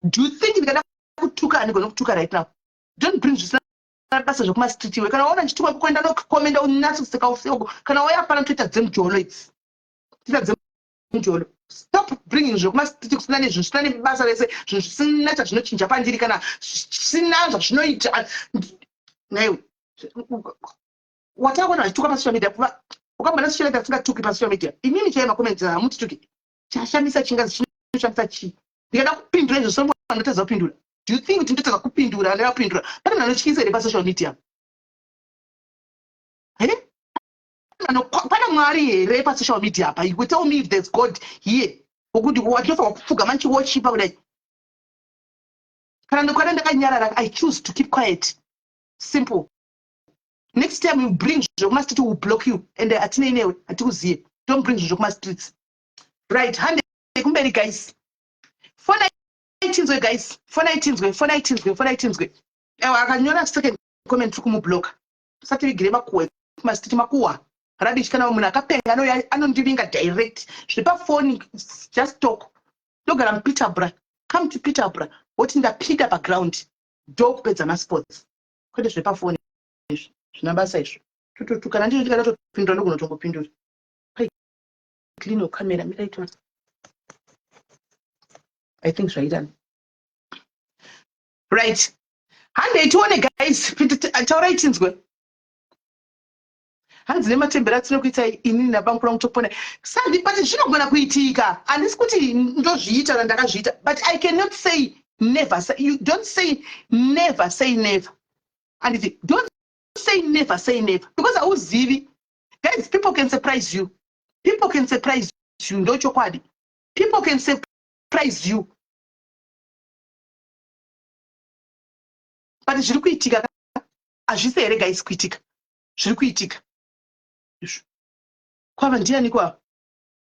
Do you think ndingada kutuka handigona kutuka right now? Don't bring zvisina basa zvokumastiti we kana waona nchitukwa kuenda nokomenda unatsi kuseka ufego kana waya pana toita dzemujolo idzi tita dzemujolo. Stop bringing zvokumastiti kusina nezvinhu zvisina nebasa rese zvinhu zvisina chazvinochinja pandiri kana zvisina zvazvinoita naiwe watakuona vachituka pasocial media ukambona social media tisingatuki pasocial media inini chai makomenti hamutituki chashamisa chingazi chinoshamisa chii ndingada kupindura izvo somo anotadza kupindura. Do you think kuti ndotadza kupindura andada kupindura pane munhu anotyisa here pasocial media here pana mwari here pasocial media apa you tell me if there's God here wokuti watinofanwa kupfugama nichiwochipa kudai Kana ndokwana ndakanyarara, I choose to keep quiet. Simple. Next time you bring Jokuma Street, will block you. And the don't bring Jokuma Streets. Right, hand kumberi guys. 419 guys. 419. Akanyora second comment kumublock. Sati girema kuwe kuma street makuwa. Radish kana munhu akapenga anondivinga direct. Zvipa phone, just talk. Dogara Peterborough. Come to Peterborough. What in the Peter background? Dog pets and sports. Kwete zvipa phone. Zvinabasa izvo. Kana ndiri ndikatopindura ndokunotongopindura. Clean your camera. I think zvaitani. Right. Hande tione guys. Taurai tinzwe. Hanzi nematembera atinokuita inini nabankura mutopona. Sandi but zvinogona kuitika. Handisi kuti ndozviita ndakazviita. But I cannot say never. You don't say never, say never. And if you don't say never, say never. Because I was zivi. Guys, people can surprise you. People can surprise you. Don't you quadi? People can surprise you. But zviri kuitika. Azvisi here guys kuitika. Zviri kuitika. Kwava ndiani kwa?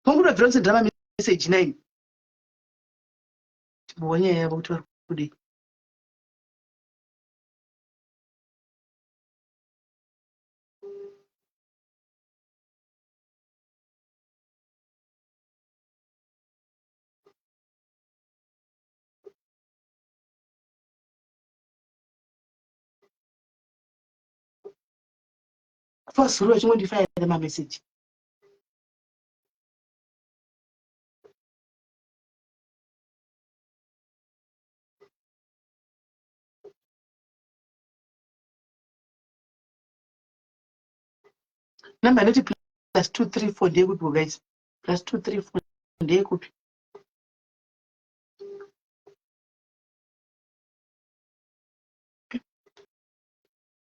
Pangura bronze drama message 9. Tibonye yabo kuti vari kudii. First, we're going to find my message. Number not plus 2 3 4 day good guys. Plus 2 3 4 day good.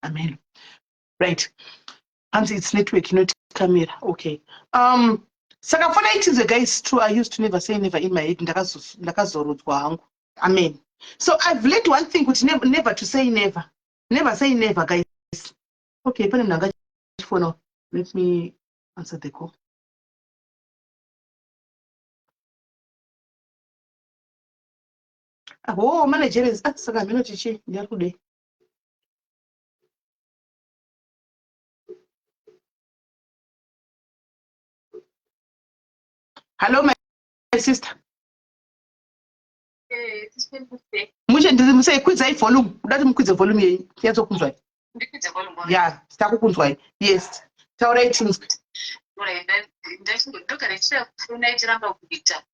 Amen. Right. And it's network, not camera. Okay. Saka 419 guys, true. I used to never say never in my head. Amen. So I've learned one thing, which never to say never. Never say never, guys. Okay, for now. Let me answer the call. Oh, manager is Saka Minochi. Hello, my sister. Mushe ndizimuse kwidza volume. Udati mukwidze volume yeyi. Yazokunzwa. Ndikwidze volume. Yeah, sitakukunzwa. Yes. Taurai tinzwe. Right, ndoka nechira kufuna ichiramba kuita.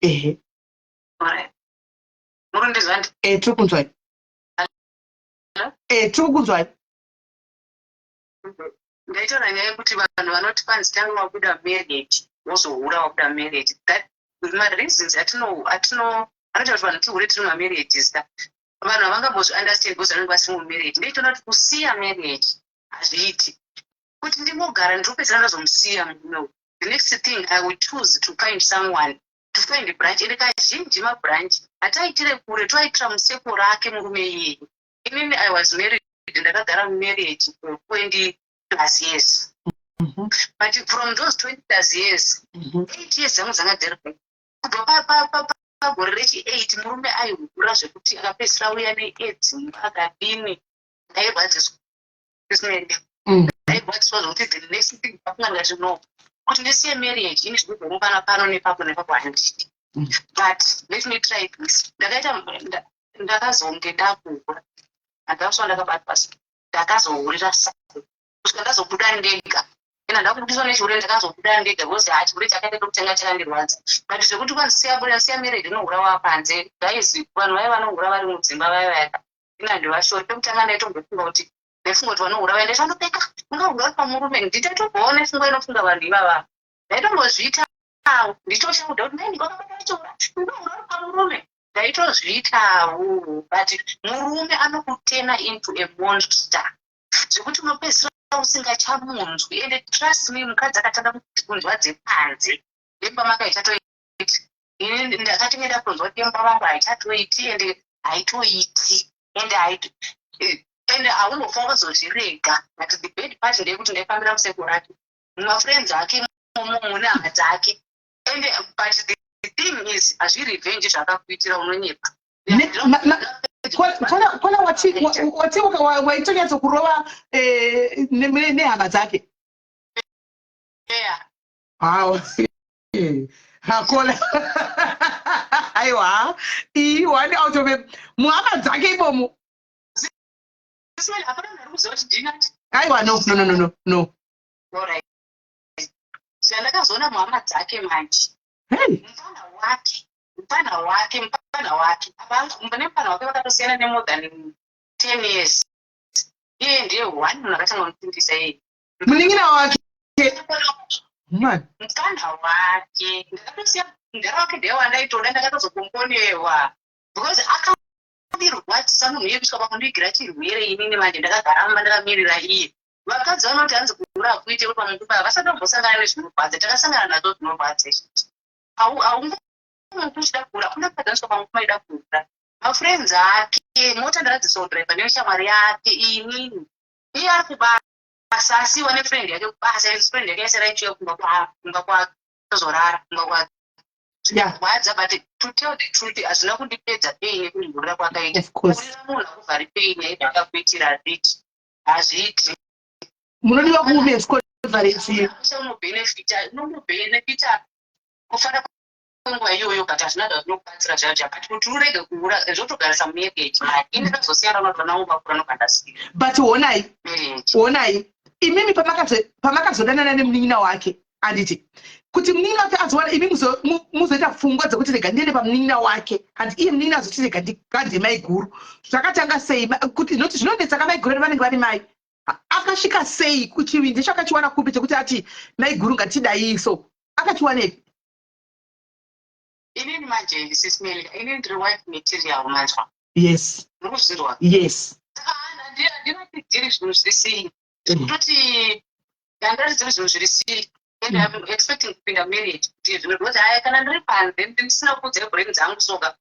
Ehe. Alright. Murundizwa ndi. Tiri kunzwa. Hello? Tiri kunzwa. Ndaitaura nyaya yekuti vanhu vanoti panzi tange wabuda marriage, wozohura wabuda marriage. That my reasons anoti kuti vanhu tihure tiri mamarriages ta. Vanhu havangambozvi understand because vanenge vasiri mumarriage. Ndaitoona kuti kusiya marriage hazviiti. Kuti ndingogara ndopedzera ndazomusiya no. The next thing I will choose to find someone, to find a branch. Ende kazhinji mabranch ataitire kure toaitira museko rake murume iyeye. Inini I was married, ndakagara mumarriage for 20 plus years. But from those 20 plus years, 8 years zangu dzangadhereka. Kubva pagore rechi8 murume aihura zvekuti akapedzisira uya neAIDS akadini. Ndairwadziswa. Ndairwadziswa zvokuti the next thing pakunganga zvino kuti ndisiye marriage ini zvinozoungana pano nepapo handiti. But let me try this. Ndakazonge ndakura. Andaswa ndakabatwa. Ndakazohurira sako. Kusvika ndazobuda ndega. Ena ndakubudiswa nechirwere ndakazobuda ndega because chirwere chakaenda kutenga chakandirwadza. But zvekuti kwanisiya marriage inohura wapanze. Guys, vanhu vaya vanohura vari mudzimba vaya ina ndivashori. Pekutanga ndaitombofunga kuti nefunga kuti vanohura vaenda chandopeka. Ungahura uri pamurume nditatogoona nefunga inofunga vanhu ivava. Ndaitombozviitawo. Ndichoshakuda kuti nai ndikwakabata chora. Ungahura uri pamurume. Ndaitozviitawo. But murume anokutena into a monster. Zvekuti unopedzisira usingachamunzwi. Ende trust me, mukadzi akatanga kunzwa dzepanze. Ndepamakaita toiti. Ini ndakati ngenda kunzwa kuti imba vangu haitatoiti ende haitoiti ende haunofa wakazozvirega ati the bad part ndeyekuti ndaifambira musekuru ake mumafriends ake mune hama dzake ende but the thing is hazvirevenge zvakakuitira unonyepa kona wati waitonyatsokurova nehama dzake hawa hakola aiwa one out of muhama dzake ibomo aiwa no sandakazoona muhama dzake manje mupana wake nemupana wake vakatosiyana nemore than 10 years iye ndiye one munhu akatanga kunofundisa iye munin'ina wake mukana wake ndakatosiya mundara wake ndiye wandaitoda ndakatozokombonewa because akamirwadzisa munhu iye kusvika pakundiigira chirwere inini manje ndakagaramba ndakamirira iye vakadzi vanoti hanzi kura akuite kuti pamukupa vasatombosangana nezvinorwadza takasangana nadzo zvinorwadza uchida kura kundakadzaniswa pamukupa ida kura mafriends ake mota ndakadzisodriva neshamwari yake inini iye ari kubasa asiwa nefriend yake kubasa friend yake yasaraichiya kumba kwake tozorara kumba kwake zvinorwadza but to tell the truth hazvina kundipedza pain yekundiburira kwakaita kurira munhu akuvhari pain yaiti akakuitira rich hazviiti munodiwa kuumeskovarechii unobhenefita kufana kwenguva iyoyo but hazvinada zvinokubatsira zvaja but kuti urege kuura zvotogarisa muyekeji ini ndakazosiyana notona umakura nokandasiya but honai imimi pamakazodanana nemunin'ina wake handiti kuti munin'ina wake azowana imi muzoita pfungwa dzekuti rega ndiende pamunin'ina wake handi iye munin'ina azoti rega ndigande mai guru zvakatanga sei kuti noti zvinodetsa kamai guru vanenge vari mai akasvika sei kuchivindi chakachiwana kupi chekuti ati mai guru ngatidaiso akachiwanepi inini manje sismeli inini ndiri wife material manzwa yes ndikuzvinzwa yes ndinoti dziri zvinhu zviri siri kutoti ndandati dziri zvinhu zviri siri and I'm expecting kupinda marriage kuti zvinhu kuti haya kana ndiri panze ndisina kukudzira brain dzangu soka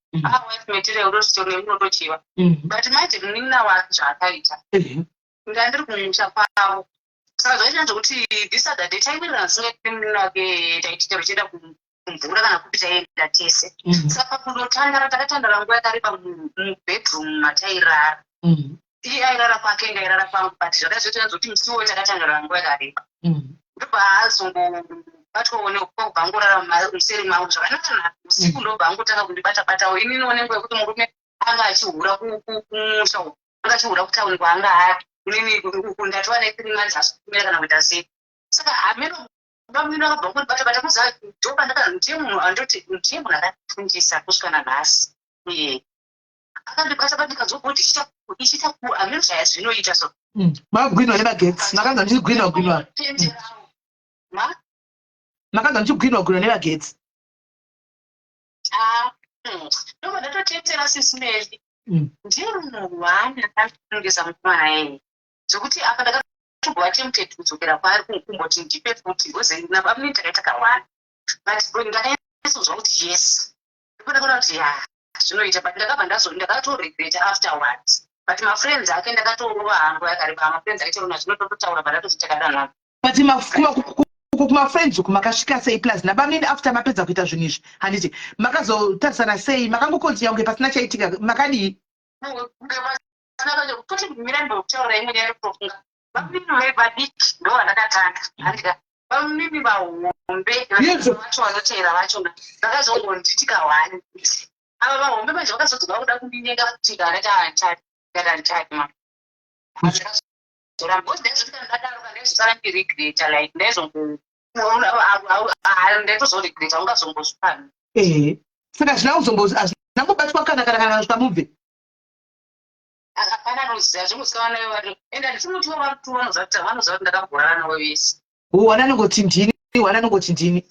wife material ndosito nemunotochiva but manje munin'ina wake zvaakaita ndandiri kumusha kwavo saka zvaita nzvokuti this other day taimirana singaiti munin'ina wake taititero chienda kumvura kana kupi taienda tese saka kundotandara takatandara nguva yakareba mubedroom matairara iye airara kwake ngairara kwangu but zvakazoita nzvokuti musiwo takatandara nguva yakareba ndobva azombobatwawo kubvangorara museri mangu zvakanaka usiku ndobva angotanga kundibata-batawo inini onenguva yekuti murume anga achihura kumusha anga achihura kutauni kwaanga ari inini ndatova ne3 months asikumira kana kuita sei saka hameno bamino akabva kundibata-bata kuza ndoba ndiye munhu andoti ndiye munhu akafundisa kusvika nanhasi akandibata-bata ndikazobva kuti ichita hameno zvaya zvinoita so magwinwa nemagetsi makanza ndichigwinwa makanza ndichigwinwa nemagetsi ndoba ndatotendera sismeli ndiye munhu waani akandifundisa mukomana yeye zvokuti apa ndakatobva tempted kudzokera kwaari kumboti ndipe futi goze nabamini takaita kawani but ndakanyatsoziva kuti yes ndakona kuti zvinoita but ndakatoregreta afterwards but mafriends ake ndakatorova hangu yakareba mafriends aitorona zvinotototaura badatozi takadanana but kumafriends uku makasvika sei plus nabamini after mapedza kuita zvinhu izvi handiti makazotarisana sei makangokontinya kunge pasina chaitika makadii kuti mira ndokutaura imwe yaitofunga vamimi vadiki ndo vandakatanga andika vamimi vahombe vacho vanoteera vachona vakazongonditi kawani ava vahombe manje vakazodzoka kuda kundinyenga kuti gararitadima ndadaro kandaizosara ndiregreta like ndaitozoregreta ungazongozvipani saka zvinangobatwa kana svika mubve hapana noziva zvingosika nayo vari ende handichinotiwo varituva vanoziva kuti ndakagorana navo vese wananongoti ndini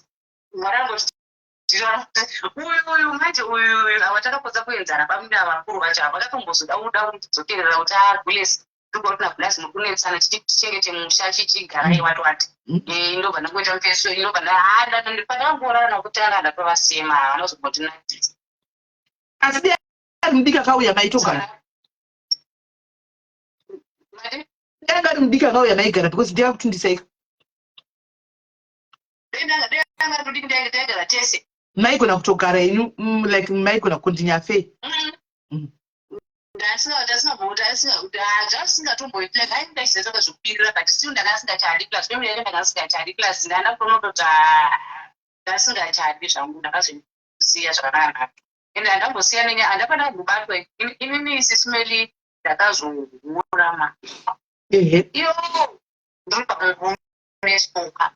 uyu manje uyu ava takapodza kuenzana pamina vakuru vacho ava vakatombozoda uda kutidzokerera kuti agulesi tikuona blasi nokunetsana tichengete musha chichigarai watwati ndobva ndangoita mufeso ndobva ndipandangorana nokutanga ndatova sema vanozombotinatisa asi mudiki akauya maitogara. Ndanga mudiki akauya maigara because ndava kuti ndisaika. Maigona kutogara inu like maigona continue fe. Ndasingatomboita like ndaisezaka zvokupirira but still ndakasingachadi class pemene ndakasingachadi class ndanapromotota ndasingachadi zvangu ndakazosiya zvakanaka ende handambosiya nenye handapana kubatwa inini isisimeli ndakazohura ma iyo ndiripakunespoka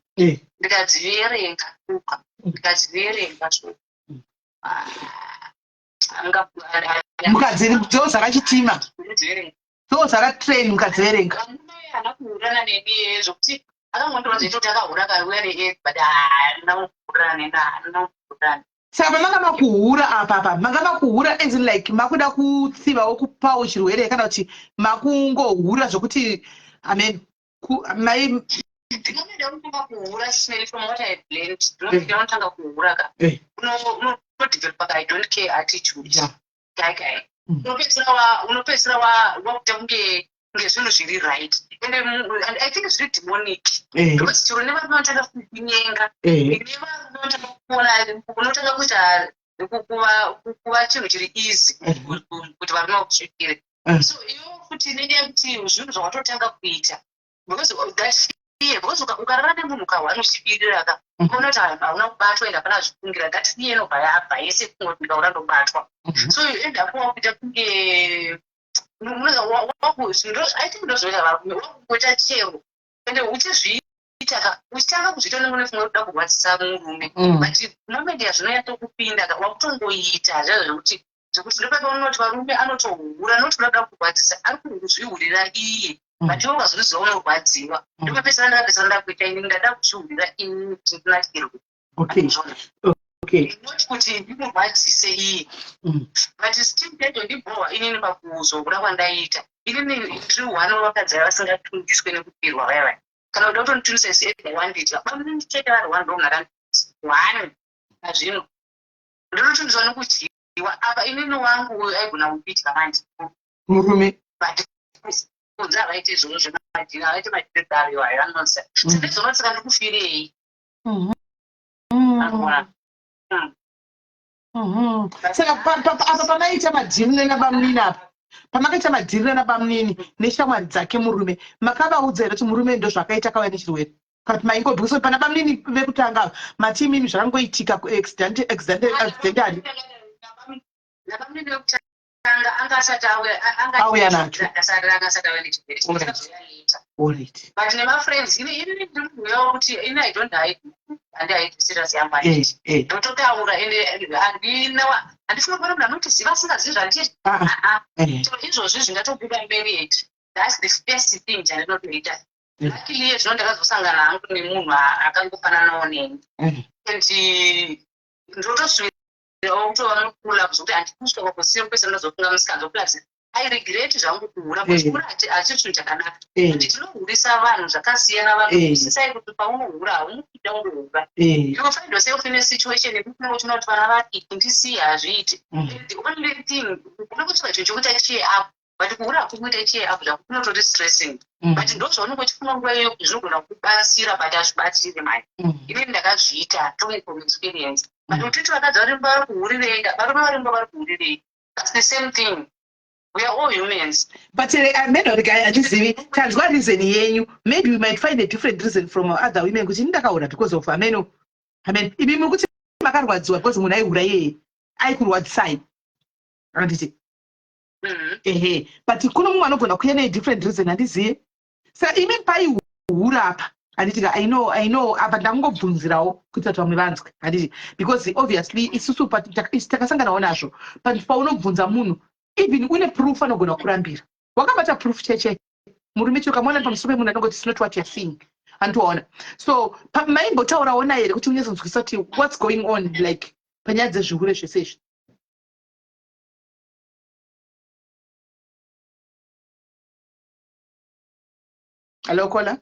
ndikadziverenga kuka ndikadziverenga so dzakachitima dzakatrain mukadziverenga haana kuurana neni zvokuti akangondoonza itoti akahura kauya need but haana kuurana saka pamanga makuhura apapa manga makuhura as in like makuda kutsivawo kupawo chirwere kana kuti makungohura zvokuti amen ndingameda kutanga kuhura smell from what I learned ndinotanga kuhura ka unodevelopa ka I don't care attitude kai unopedzisira wakuita kunge zvinhu zviri right and I think zviri demonic because chiro nevarume vanotanga kunyenga nevarume vanotanga kuona unotanga kuita kuva chinhu chiri easy kuti varume vakusvikire so iwo futi nenyaya yekuti zvinhu zvawatotanga kuita because that fear because ukarara nemunhu kahwanochipirira ka unoona kuti hauna kubatwa ende hapana zvikungira that fear inobva yabva yese kungoti ndikaura ndobatwa so endakuwa kuita kunge I think ndozvoita varume wakungoita chero ende uchizviita uchitanga kuzviita nefunga kuda kurwadzisa murume but moment yazvinonyatokupinda wakutongoita zvekuti ndopakaunoti varume anotohura noti unoda kurwadzisa ari kuzvihurira iye but iwo ukazviziva unorwadziwa ndopapesana ndakuita ini ndada kuzvihurira ini kuti ndinakirwe noti kuti ndimurwadzise iye but still ndaito ndibhohwa inini pakuzokura kwandaita inini ndiri one wevakadzi vasingatundiswe nekupirwa vaya kana kuda kutonditundisa seedha one nditi bamuninditete vari one ndomuna one nazvino ndinotundiswa nekudyiwa apa inini wangu aigona kupitya manje murume but kunza vaite izvozvo zvemadhina vaite madhirigariyo ayo anonsa sendezvonotsika ndikufirei saka apa pamaita madhirira nabamunini apa pamakaita madhirira nabamunini neshamwari dzake murume makavaudza here kuti murume ndo zvakaita kauya nechirwere kuti maingo because pana bamunini vekutanga matimu imi zvakangoitika accidentally auya nacho but nemafriends ini ndimubhuyawo kuti ini I don't hide handihaidi serious yangu ndototaura ende handifuna kuona munhu anotiziva asingazivi zvandichii izvozvi zvingatobuda mberi yetu thats the first thing chandinotoita luckily zvino ndakazosangana hangu nemunhu akangofananawo neni and ndotosvirawo kutova nokula zvokuti handikusvika pakusiyo kwese ndinozofunga musikanzo plus I regret zvangu kuhura kuchikura hachisi chinhu chakanaka kuti tinohurisa vanhu zvakasiyana vanhusisai kuti paunohura haumukuita ungohura you find yourself in a situation yekuti unoti vana vati ndisiye hazviiti the only thing kuda kutsva chinhu chokuita cheer up but kuhura hakungoita cheer up zvaku kunotori stressing but ndozvaunongochifunga nguva iyo zvinogona kubatsira but hazvibatsiri mani inini ndakazviita talking from experience but utiti vakadzi varimba vari kuhurirei varume varimba vari kuhurirei that's the same thing. We are all humans. But I tanzwa reason yenyu. Maybe we might find a different reason from other women kuti ndakaura because of ameno. Amen. Ibi mukuti makarwadziwa because munhu aihura yeye. Aikurwadzisai. Anditi. But kuno mumwe anogona kuuya ne-different reason handiziye. Saka imi paihura apa. Handiti I know apa ndangobvunzirawo kuti vatu vamwe vanzwe. Handiti because obviously isusu takasanganawo nazvo. But paunobvunza munhu even une proof anogona kurambira wakabata proof cheche murume chokamona pamusoro pemunhu anongoti it's not what you're seeing antoona so maimbotaurawo naye here kuti unyazonzwisa kuti what's going on like panyaya dzezvihure zvese izvi hello kola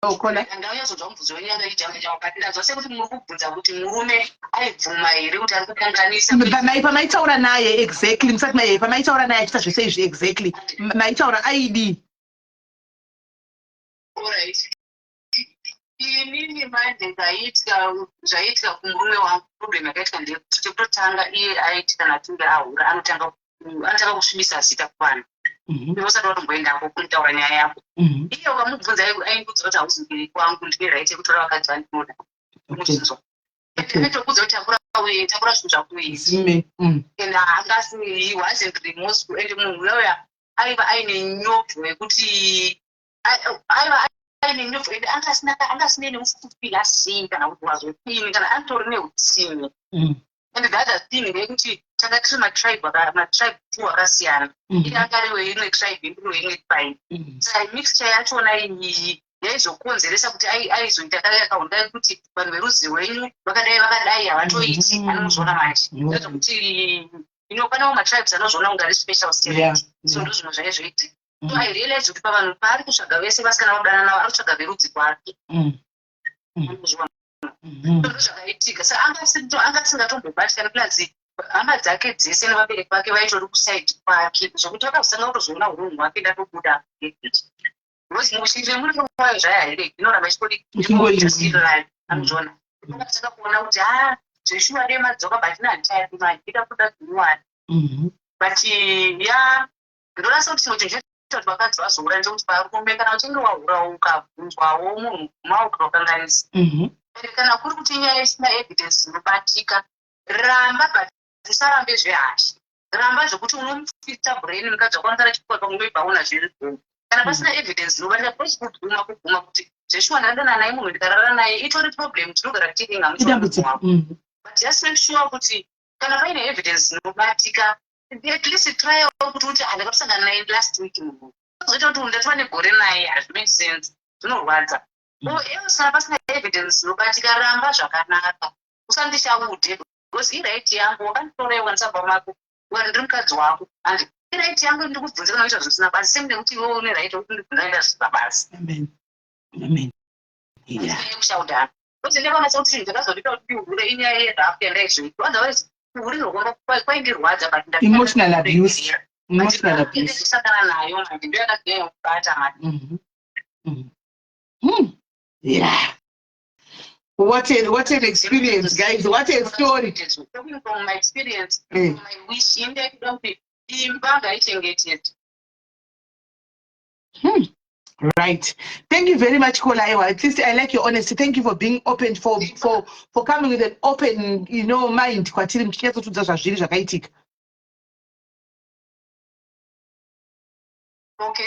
Kola. Andauya kuzwa mubvunzo wenyu yakaita but ndazwa sekuti muri kubvunza kuti murume aibvuma here kuti ari kukanganisa. Pamaitaura naye exactly musati mai pamaitaura naye achiita zvese izvi exactly maitaura aidi. Alright. Inini manje zvaitika kumurume wangu problem yakaitika ndekuti chekutotanga iye aiti kana achinge ahura anotanga kusvibisa zita kuvanhu. Usati watomboendako kunitaura nyaya yako. Iye ukamubvunza aindiudza kuti hauzongiri kwangu ndine right yekutora vakadzi vandinoda. Unozvinzwa. Ndinotokudza kuti takura zvinhu zvako izvi. And he wasn't remorseful and munhu uyoya aiva aine nyofo yekuti aine nyofo ende angasine neufupira sei kana kuti wazopini kana atori neutsinye. And the other thing ndeyekuti tanga tiri matribe akasiyana. Iye angari weimwe tribe indiri weimwe tribe. Saka mixture yachona iyi yaizokonzeresa kuti aizoita kare yakaonda yekuti vanhu verudzi rwenyu vakadai havatoiti anomuzoona manje. Kuti panao matribes anozviona kunge ari special state. So ndozvinhu zvaive zvoitika. So I realized kuti pavanhu paari kutsvaga vese vasikana kudana navo ari kutsvaga verudzi rwake. Zvakaitika saka anga asingatombobatikana plus hama dzake dzese nevabereki vake vaitori kusaidi kwake zvokuti vakazosanga kutozoona urunhu hwake ndatobuda. Mushiri muri kwayo zvaya here inoramba ichitodi anozviona akatanga kuona kuti zveshuwa dei madzoka but inhanditaipi manje ida kuda kunyuwani but ya ndorasa kuti chimwe chinhu kuti vakadzi vazoura ndechekuti parume kana uchinge wahura ukabvunzwawo munhu mauka wakanganisa kana kuri kuti nyaya isina evidence inobatika ramba but usarambe zvehashi ramba zvokuti unomufita brain mukadzi wakwanzara chikwa pamwe paona zviri goma kana pasina evidence inobatika pochikuguma kuti zveshuwa ndandana naye munhu ndikarara naye itori problem tinogara tiinga muchomuvako but just make sure kuti kana paine evidence inobatika at least try kuti handakatosangana naye last week munhu zoita kuti ndatova negore naye hazvimake sense zvinorwadza usana pasina evidence inobatika ramba zvakanaka usandishaude because iright yangu wakanditora wanisamba mako wari ndiri mukadzi wako and iright yangu ndiri kubvunza kana uita zvisina basi same nekuti iwe une right yekuti ndibvunzaenda zvisina basi. Amen. Kushaudana kuti ndakaona sekuti chinhu chakazodita kuti ndihure inyaya yerhafu yandaizvoita otherwise kuhurirwa kwaindirwadza but emotional abuse ndisakana nayo manje ndo yakagenya kubata manje. Yeah. What an experience, guys. What a story. Talking from my experience, my wish in that don't be Right. Thank you very much, Kolaiwa. At least I like your honesty. Thank you for being open, for coming with an open, mind. Okay.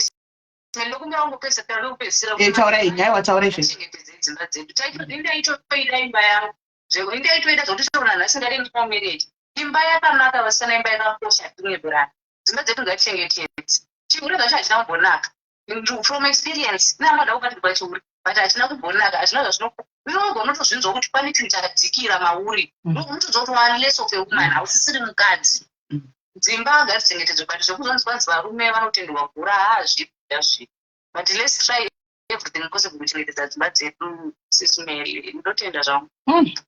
Imba yakanaka vasina imba yakakosha tinebrana dzimba dzedu ngatichengete chiuri zvacho hatina kumbonaka from experience neamada kubatirwa chiuri but hatina kumbonaka hatina zvinogona kuti pane chinhu chakadzikira mauri unotodza kuti waless of a woman hausisiri mukadzi dzimba ngadzichengetedzwe but zvekuzonzi varume vanotenderwa kura hazvipi but let's try everything possible kuchengetedza dzimba dzedu sisimeri ndotenda zvangu.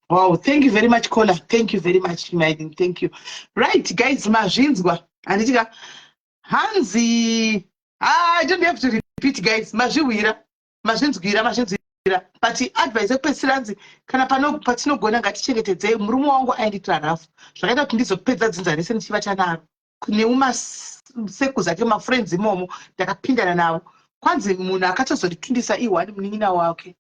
Wow, thank you very much, Kola. Thank you very much, Maiden. Thank you. Right, guys, mazvinzwa. Anditika Hanzi. I don't have to repeat, guys. Mazviwira. But advice yekupedzisira kana patinogona ngatichengetedze murume wangu ainditira rafu. Zvakaita kuti ndizopedza dzinza rese ndichiva chanaro. Neumaseku zake mafriends imomo ndakapindana navo. Kwanzi munhu akatozonditundisa iwani munin'ina wake.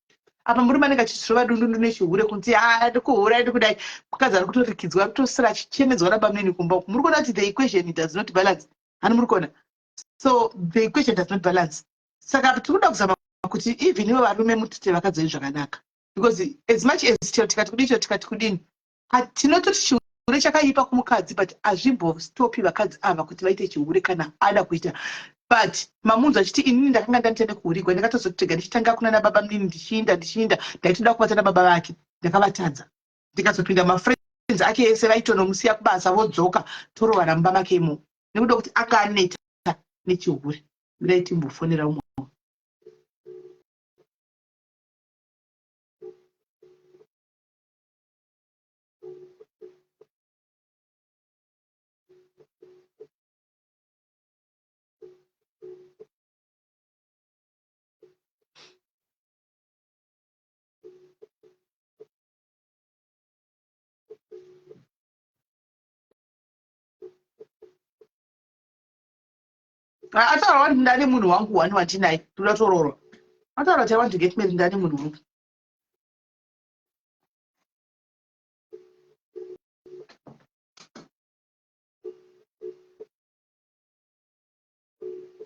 Apa murume anenge achizvirova dundundu nechihure kunzi ndikuhura ndikudai mukadzi ari kutorikidzwa kutosira achichemedzwa nabamneni kumba uku. Muri kuona kuti the equation does not balance. Hani muri kuona? So the equation does not balance. Saka tikuda kuzama kuti even iwe varume mutite vakadzi venyu zvakanaka. Because as much as tikati kudini tinototi chihure chakaipa kumukadzi but hazvimbostopi vakadzi ava kuti vaite chihure kana ada kuita. But mamunzu achiti inini ndakanga ndanditende kuhurigwa ndakatozotega ndichitanga kuna nababa mnini ndichinda ndaitoda kubata nababa vake ndakavatadza ndikazopinda mafriends ake ese vaitonomusiya kubasa vodzoka torovana mumba make imo nekuda kuti anga aneta nechihure. Ndai timbofonera umwe Ataura kuti ndani munhu wangu wani watinaye toda tororwa. Ataura kuti I want to get married ndani munhu wangu.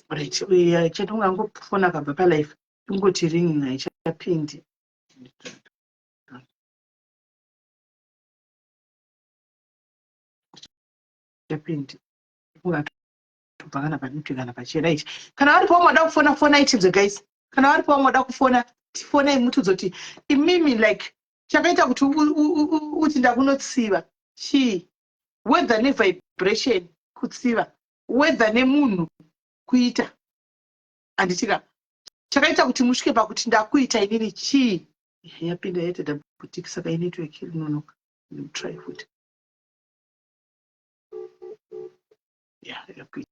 Right, we chatungangofona kabva palife. Tungoti ring haichapindi. Chapindi. Tubva kana pachera ichi. Kana vari pamwe wada kufona fona itibve guys. Kana vari pamwe wada kufona tifona imutuzoti imimi like chakaita kuti uti ndakunotsiva chii whether nevibration kutsiva whether nemunhu kuita anditika chakaita kuti musvike pakuti ndakuita inini chii yapinda yete dabutiki saka inetwork inonoka try futi yakuita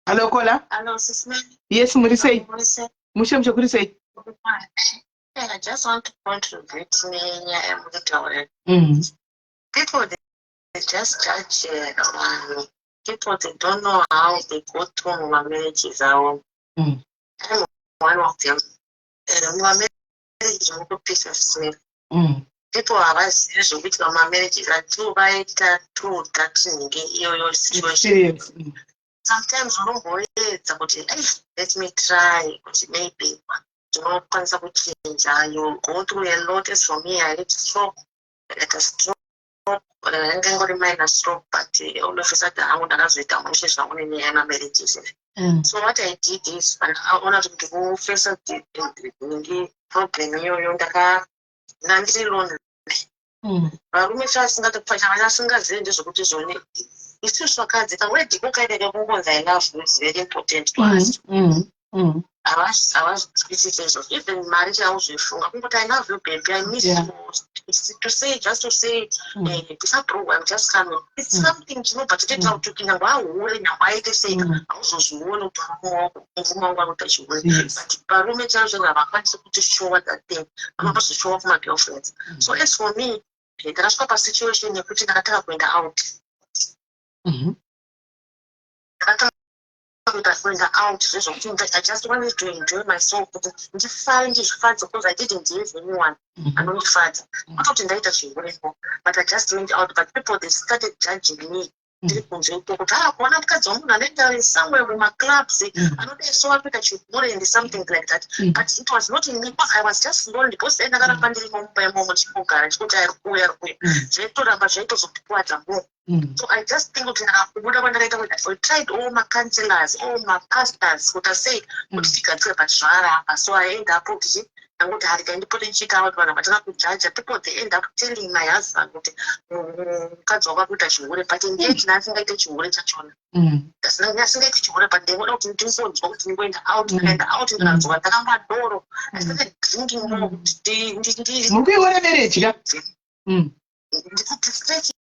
Hello, Kola. Hello, sister. Yes, Murisei. Mushem Chokurisei. I just want to contribute to people, they just judge people, they don't know how they go through my marriages. I'm one of them. My marriage is a piece of slave. People are serious with my marriages. I do right to that your situation. Sometimes we don't worry about it. Let me try, maybe. You know, change. You go through a lot. As for me, I had stroke, like a stroke, but I can go to minor stroke. But all of a sudden, I want to have it. I'm only in my marriages. So what I did is, I wanted to go face up the problem. You know, varume vasingazivi zvokuti isusu vakadzi tangoti kukaita kungonza enough is very important to us. Havazwisisi izvozvo. Even mari chauzvifunga kungoti I love you baby, I miss you. To say, just to say, I'm just coming. It's something chinobva chitoita kuti kunyange ahure nyangwe aite sei hauzozvioni kuti mvumo wangu anoita chihure. But varume chaizvo havakwanisi kuti show that thing. Vanobva kuma girlfriends. So as for me, ndakasvika pasituation yekuti ndakataka kuenda out. I just wanted to enjoy myself. Because I didn't give anyone. I don't fight. I thought but I just went out. But people, they started judging me. Somewhere with my clubs, I know they saw that you more in something like that, but it was not in me because I was just lonely. Because I so I just think I tried all my counselors, all my pastors, what I said, so I end up and what I can put in Chicago, but not to judge people, they end up telling my husband cuts over with a shoe, but in the nothing like that you would touch on. There's nothing like you would, but they were not do so, went out and out in the door. I started drinking more.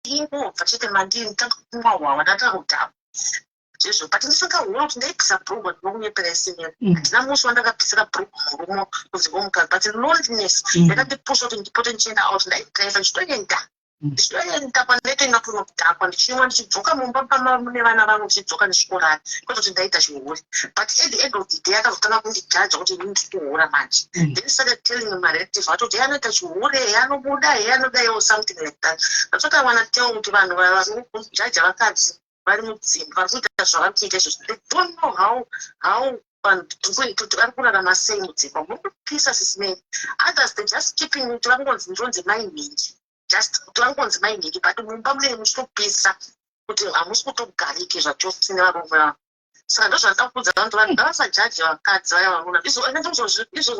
Vachite mandini tangu wanataka kutapa jesu but nisaka world next approval nomwe presine namusi wandakapisira program kuzivomka but loneliness yakati push out important chenda out like driver nditoenda panete nakunokutapa ndichimwa ndichidzoka mumba pamune vana vangu ndichidzoka ndichikorani kwete ndaita chihure but at the end of the day akazotanga kundijaja kuti ndikuhura manje then started telling my relative atoti anoita chihure anobuda anoda something like that. That's what I want to tell kuti vanhu vanojaja vakadzi vari mudzimba vari kuita zvavanoita izvozvo, they don't know how kuti vari kurarama sei mudzimba. Munopisa sisimei others they just keeping kuti vangonzi ndonzi mainhingi just kuti vangonzi mainhingi but mumba mune muchitopisa kuti hamusi kutogariki zvatosine varume vavo. Saka ndozvandakudza vantu vanhu ngavasajaji vakadzi vaya vanona izvo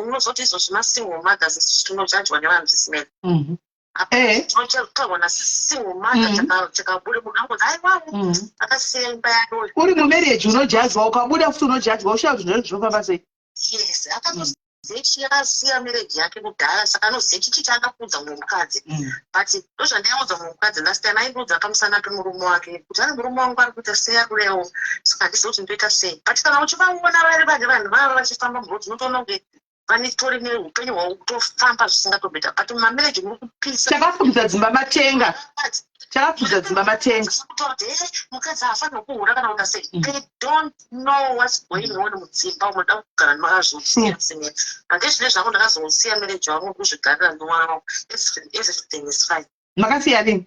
munozoti izvo zvimasingle mothers isusu tinojajwa nevanhu zvisimei chakabona single mother chakabuda munhu angonzi aiwawo akasiya imba yake uri mumarriage unojajwa ukabuda futi unojajwa ushauri zvinofamba sei. Yes, zechi yakasiya marriage yake kudhara saka anoziva chichi chaakakudza mumwe mukadzi but ndozvandayaudza mumwe mukadzi last time aibudza pamusana pemurume wake kuti ari murume wangu ari kuita sei akurewo saka handizivi kuti ndoita sei but kana uchivaona vari vanhu vava vachifamba murodi unotoona kunge vanitori neupenyu hwavo kutofamba zvisingatobeta but mumamarriage muri kupisa chakafudza dzimba matenga mukadzi haafanira kuhura kana kuita sei they don't know what's going on mudzimba unoda kugara makazosiya semere handezvine zvangu ndakazosiya marriage wangu kuzvigarira nomwana wangu everything is fine. Makasiya rini?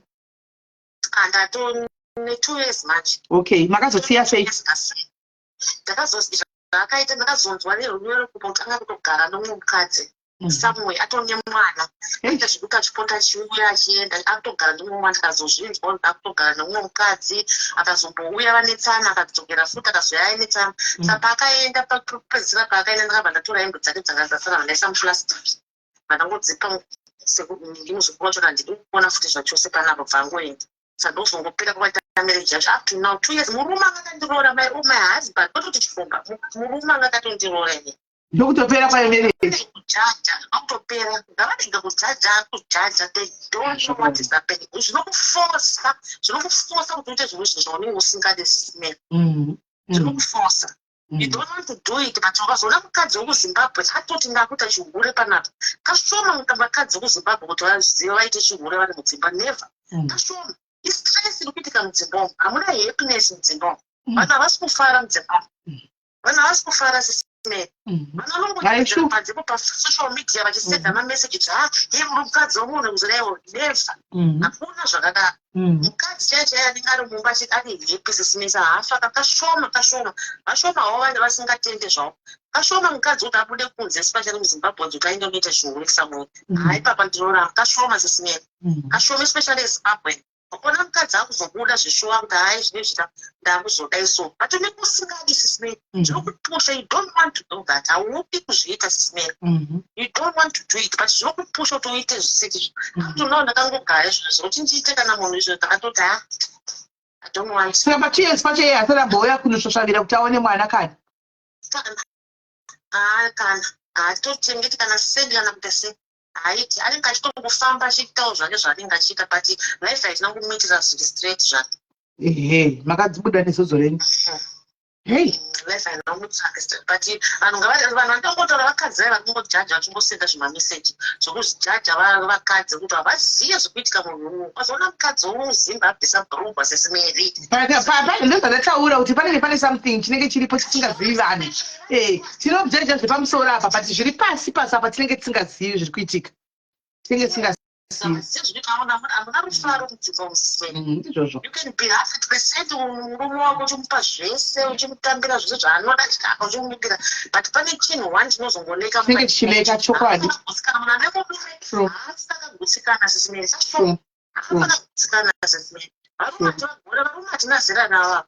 Ndato ne2 years manje. Okay, makazosiya sei? Ndakaita ndakazonzwa nerunyoro kupotanga kutogara nomumwe mukadzi somewhere atone mwana aita zvekuti achipota achiuya achienda akutogara nomumwe mwana akazozvinzwa kuti akutogara nomumwe mukadzi akazombouya vanetsana akadzokera futi akazoya ainetsana saka paakaenda papedzisira paakaenda ndakabva ndatora hembe dzake dzanga dzasara ndaisa muplastic vandangodzipa sekuti muzvikuru chona ndiri kuona futi zvachose panapa bvangoenda saka ndozongopera kuvaita marriage yacho up to now 2 years murume akatondiroora my husband tototi chifumba murume akatondiroora ine ndokutopera kwayo marriage kujaja akutopera ngavadenga kujaja they don't know what is happening zvinokuforsa kuti uite zvimwe zvinhu zvaunenge usingade sisimera zvinokuforsa you don't want to do it but ukazoona mukadzi wekuzimbabwe atoti ndakuita chihure panapa kashoma vakadzi wekuzimbabwe kuti vaziva vaite chihure vari mudzimba never kashoma istress iri kuitika mudzimba umu hamuna happiness mudzimba umu vanhu havasi kufara mudzimba umu vanhu havasi kufara sisimera vanhu vanongoita panzepo pasocial media vachisenda mameseji kuti muri mukadzi womunhu kuziraiwo never hakuna zvakadaro mukadzi chaichai anenge ari mumba ane happy sisimesa haafa kashoma vashomawo vange vasingatende zvavo kashoma mukadzi kuti abude kunze especially muzimbabwe kuti aende kunoita chihure samwe haipapa ndinoramba kashoma sisimera kashoma especially ezimbabwe ukona mukadzi akuzobuda zvishowa kuti hai zvinezvita ndakuzodai so but unenge usingadi sisimera zvinokupusha you don't want to do that haupi kuzviita sisimera you don't want to do it but zvinokupusha kuti uite zvisiti kuti unao ndakangogara izvozvo kuti ndiite kana munhu izvo takatoti I don't want saka pachiyesi pache asati ambouya kunosvosvavira kuti aone mwana kana kana haatochengeti kana sendi kana kuita sei haiti anenge achitongofamba achiitawo zvake zvaanenge achiita but life haisina kumuitira zviri straight zvake makadzibuda nezozo reni life haina kumuitira but vanhu vanongotora vakadzi vai vakungojaja vachingosenda zvimameseji zvokuzjaja vakadzi kuti havazive zvekuitika munhu ukazoona mukadzi womuzimbabwe sabhurugwa sesimeri ndozandataura kuti panenge pane something chinenge chiripo tisingazivi vanhu tinojaja zvepamusoro apa but zviri pasi apa tinenge tisingazivi zviri kuitika tinenge tisingazivi hamuna rufaro mudzimba musimeri you can be 100% murume wako uchimupa zvese uchimutambira zvese zvaanoda chitaka uchimunyukira but pane chinhu one chinozongoneka chinenge chichineka chokwadi munhu ane murume haasi akagutsikana sisimeri sashoma haafana kugutsikana sisimeri varume hatina zera navo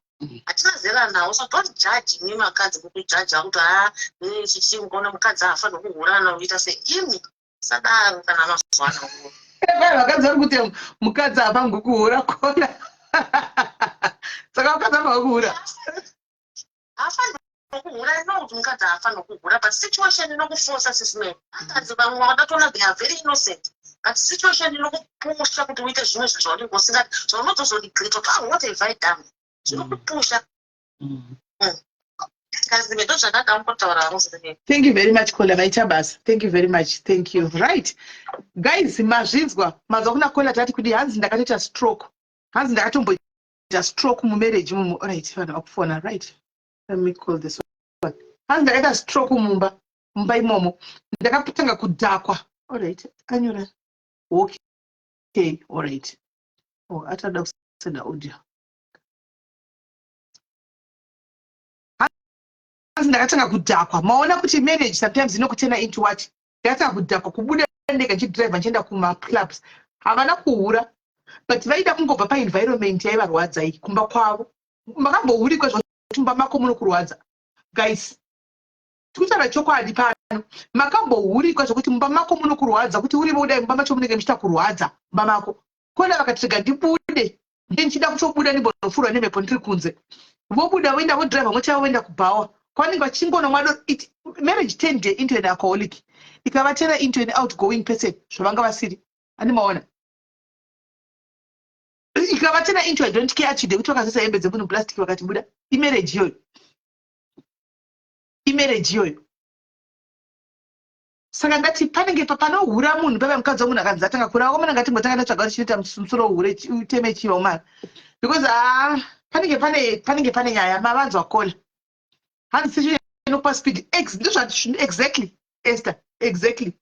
hatina zera nawo so don't judge imi makadzi kukujaja kuti chichingoona mukadzi haafanira kuhurana uita seimi sadaro kana mazuva ano vakadzi vari kuti mukadzi hafanirwi kuhura kona saka mukadzi hafanirwi kuhura haafanirwi kuhura ino kuti mukadzi haafanirwi kuhura but situation inokuforsa sisimeni akadzi vamwe vakatoona they are very innocent but situation inokupusha kuti uite zvimwe zvaunenge usingati zvaunotozorigreta kuti what have I done zvinokupusha Thank you very much Kola Maitabas. Thank you very much. Thank you. Right. Guys, mazvinzwa. Mazwa kuna Kola tati kuti hanzi ndakatoita stroke. Hanzi ndakatomboita stroke mu marriage mu. Right, vanhu vakufona, right. Let me call this one. Hanzi ndakaita stroke mumba imomo. Ndakatanga kudhakwa. All right. Anyora. Okay. All right. Oh, atada kusenda audio. Ndakatanga kudhakwa maona kuti marriage sometimes inokutena into what ndakatanga kudhakwa kubuda ndega chidrive nchienda kuma clubs havana kuhura but vaida kungobva pa environment yaivarwadza iyi kumba kwavo makambohuri kwezvo tumba mako munokurwadza guys tikutaura chokwadi pano makambohuri kwezvo kuti mumba mako munokurwadza kuti uri boda mumba macho munenge muchita kurwadza mumba mako kona vakatrega ndibude ndichida kutobuda ndimbonofurwa nemhepo ndiri kunze vobuda voenda vodrive mochava voenda kubhawa pavanenge vachingoona mwado marriage turned into an alcoholic ikavatera into an outgoing person zvavanga vasiri ani maona ikavatera into I don't care chide kuti vakazisa hembe dzemunhu plastic vakati buda imarriage iyoyo saka ngati panenge panohura munhu pava mukadzi wamunhu akanzi atanga kura akomana ngati mbotanga ndatsvaga kuti chinoita musoro hure uteme chiva mari because panenge pane nyaya mavanzwa kola handisi inopa speed exactly Esther exactly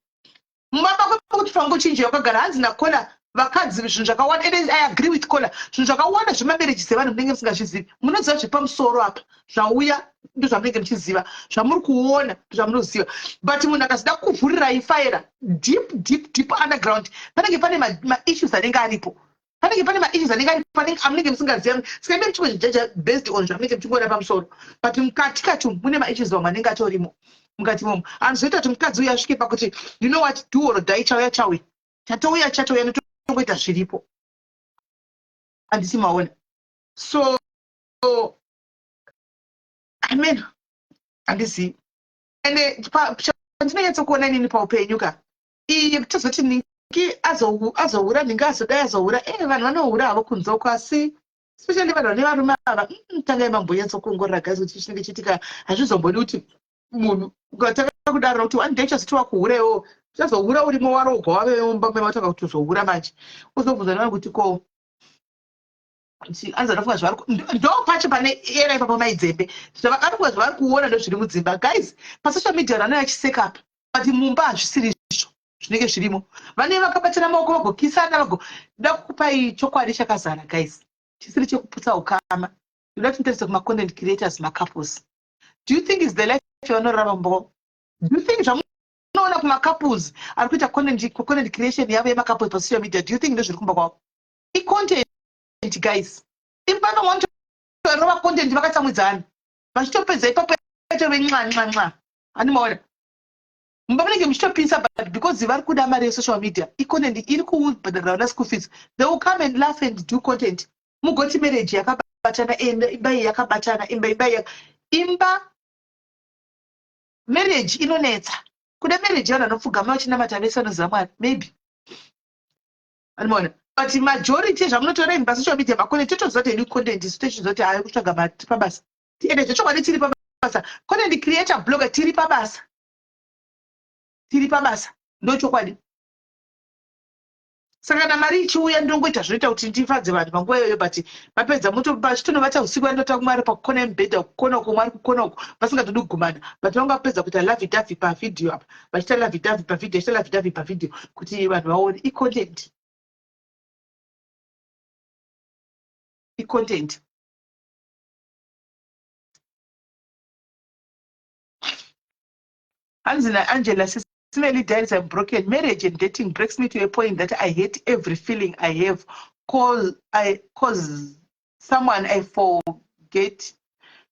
mumba kuti pangochinja wakagara hanzi nakola vakadzi zvinhu zvakawanda and I agree with kola zvinhu zvakawanda zvemamarriage sevanhu munenge musingazvizivi munoziva zvepamusoro apa zvauya ndozvamunenge muchiziva zvamuri kuona ndozvamunoziva but munhu akazida kuvhurirai faira deep underground panenge pane maissues anenge aripo amunenge musingaziva sikaende muchingozvijaja based on zvamunenge muchingoona pamusoro but mukati kati mune maissues vamwe anenge atorimo mukati momo anozoita kuti mukadzi uya asvike pakuti you know what do or die chauya chatouya notongoita zviripo handisi maona so amen handisi ende chandinonyatsokuona inini paupenyu ka iyi tozoti ningi azohura ningi azodai azohura vanhu vanohura havo kunzoko asi especially vanhu vane varume ava tangai mambonyatsokuongorora gazi kuti chinenge chiitika hazvizombodi kuti munhu ukatanga kudaro kuti one day chazoti wakuhura iwo chazohura urimo warogwa wavemba mematanga kuti uzohura manje uzobvunza nevanhu kuti ko anza ndafunga zvavari ndo pacho pane era ipapo maidzembe zvavakafunga zvavari kuona ndozviri mudzimba guys pasocial media rano yachiseka apa but mumba hazvisiri izvo zvinenge zvirimo vane vakabatana maoko vagokisana vagoda kukupai chokwadi chakazara guys chisiri chekuputsa ukama inoda tinterese kuma-content creators macouples do you think is the life yavanorarama mbo do you think zvamunoona kuma-couples ari kuita content creation yavo yemacouples pasocial media do you think ndozviri kumba kwavo icontent guys impano rova content vakatsamwidzana vachitopedza ipapo venxa ani maona mumba munenge muchitopinisa but because vari kuda mari yesocial media icontent iri kubhadharira school fees they will come and laugh and do content mugoti marriage yakabatana imba yakabatana imba marriage inonetsa kuda marriage yavanhu vanopfugama vachinamata vese vanoziva mwari maybe ani maona but majority zvamunotora imba social media makone totozoti any content totozoti hayi kutsvaga mati pabasa tiende zvechokwadi tiri pabasa content creator blogger tiri pabasa ndochokwadi saka kana mari ichiuya ndongoita zvinoita kuti ndifadze vanhu panguva iyoyo but mapedza chitonovata usiku vandota kumwari pakukona mubhedha kukona uko mwari kukona uko vasingatodi kugumana but vangapedza kuita lavidhavi pavhidhiyo apa vachiita lavidhavi pavhidhiyo kuti vanhu vaone icontent content Anzina Angela says similarly dies I'm broken marriage and dating breaks me to a point that I hate every feeling I have cause someone I forget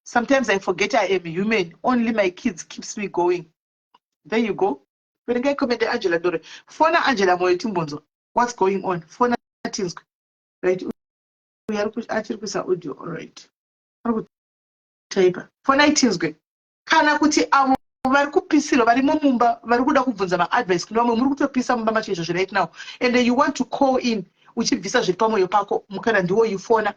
sometimes I forget I am human only my kids keeps me going there you go when I comment Angela Dore Fona Angela Moetimbonzo what's going on Fona things right we are achiri kuisa audio all right type for 19 gwe kana kuti avo vari kupisira vari mumba vari kuda kubvunza maadvice kuna vamwe muri kutopisa mumba macho izvo right now and you want to call in uchibvisa zviri pamwoyo pako mukana ndiwo yufona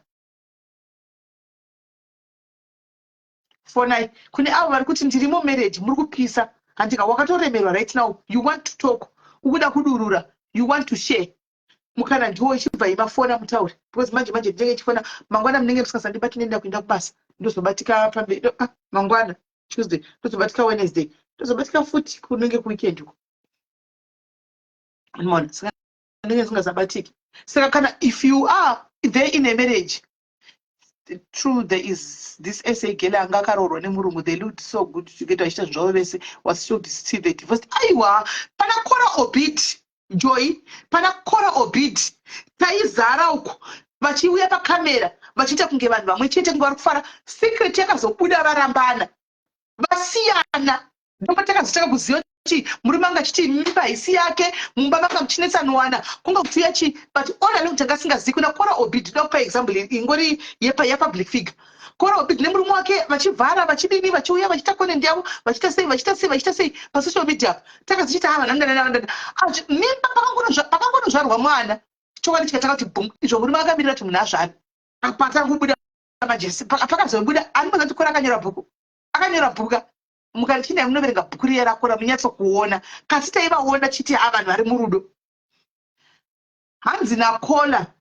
fona kune avo vari kuti ndiri mumarriage muri kupisa handika wakatoremerwa right now you want to talk ukuda kudurura you want to share mukana ndiwo ichibva imafona mutauri because manje ndinenge chifona mangwana munenge musingasandibati nenda kuenda kubasa ndozobatika pamberi mangwana Tuesday ndozobatika Wednesday ndozobatika futi kunenge kuweekend uko mona saka ndinenge singasabatiki saka kana if you are there in a marriage true there is this essay girl angakarorwa nemurungu they looked so good together achita zvavo vese was so to see the divorce aiwa pana kora obit Joy pana kora obid taizara uko vachiuya pakamera vachiita kunge vanhu vamwe chete kunge vari kufara secret yakazobuda varambana vasiyana ndomba takazotanga kuziva kuti murume anga achiti mimba haisi yake mumba manga muchinetsanuwana kunga kutuya chi but all along tanga singazivi kuna kora obid ndokupa example ingori yepublic figure Kora big nemurume wake vachivhara vachidini vachiuya vachita content yavo vachita sei pasocial media takazichita mimba pakangonozvarwa mwana chokwadi chikataka kuti bhum izvo murume akamirira kuti munhu azvare patangobuda majesi pakazobuda anobaza kuti kora akanyora bhuku mukati chinai munoverenga bhuku riya rakora munyatsokuona kasi taivaona chiti vanhu vari murudo hanzi nakola.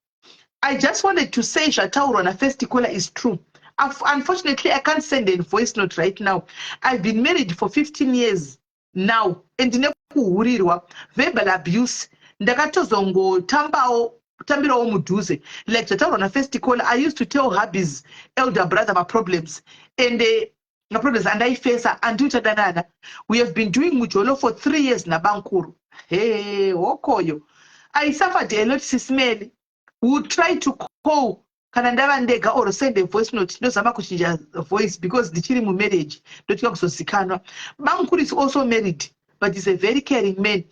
I just wanted to say zvataurwa naFirst Caller is true. Unfortunately, I can't send a voice note right now. I've been married for 15 years now. And ndinekuhurirwa verbal abuse. Ndakatozongotambirawo mudhuze. Like zvataurwa naFirst Caller, I used to tell hubby's elder brother my problems. And my problems and I face her. We have been doing mujolo for 3 years nabankuru. Hey, okoyo. I suffered a lot, sisimeli. Would try to call Kanandava Ndega or send a voice note. No Zama kuchinja voice because the chiri mu marriage. Don't you so sikana. Bankuru is also married, but he's a very caring man.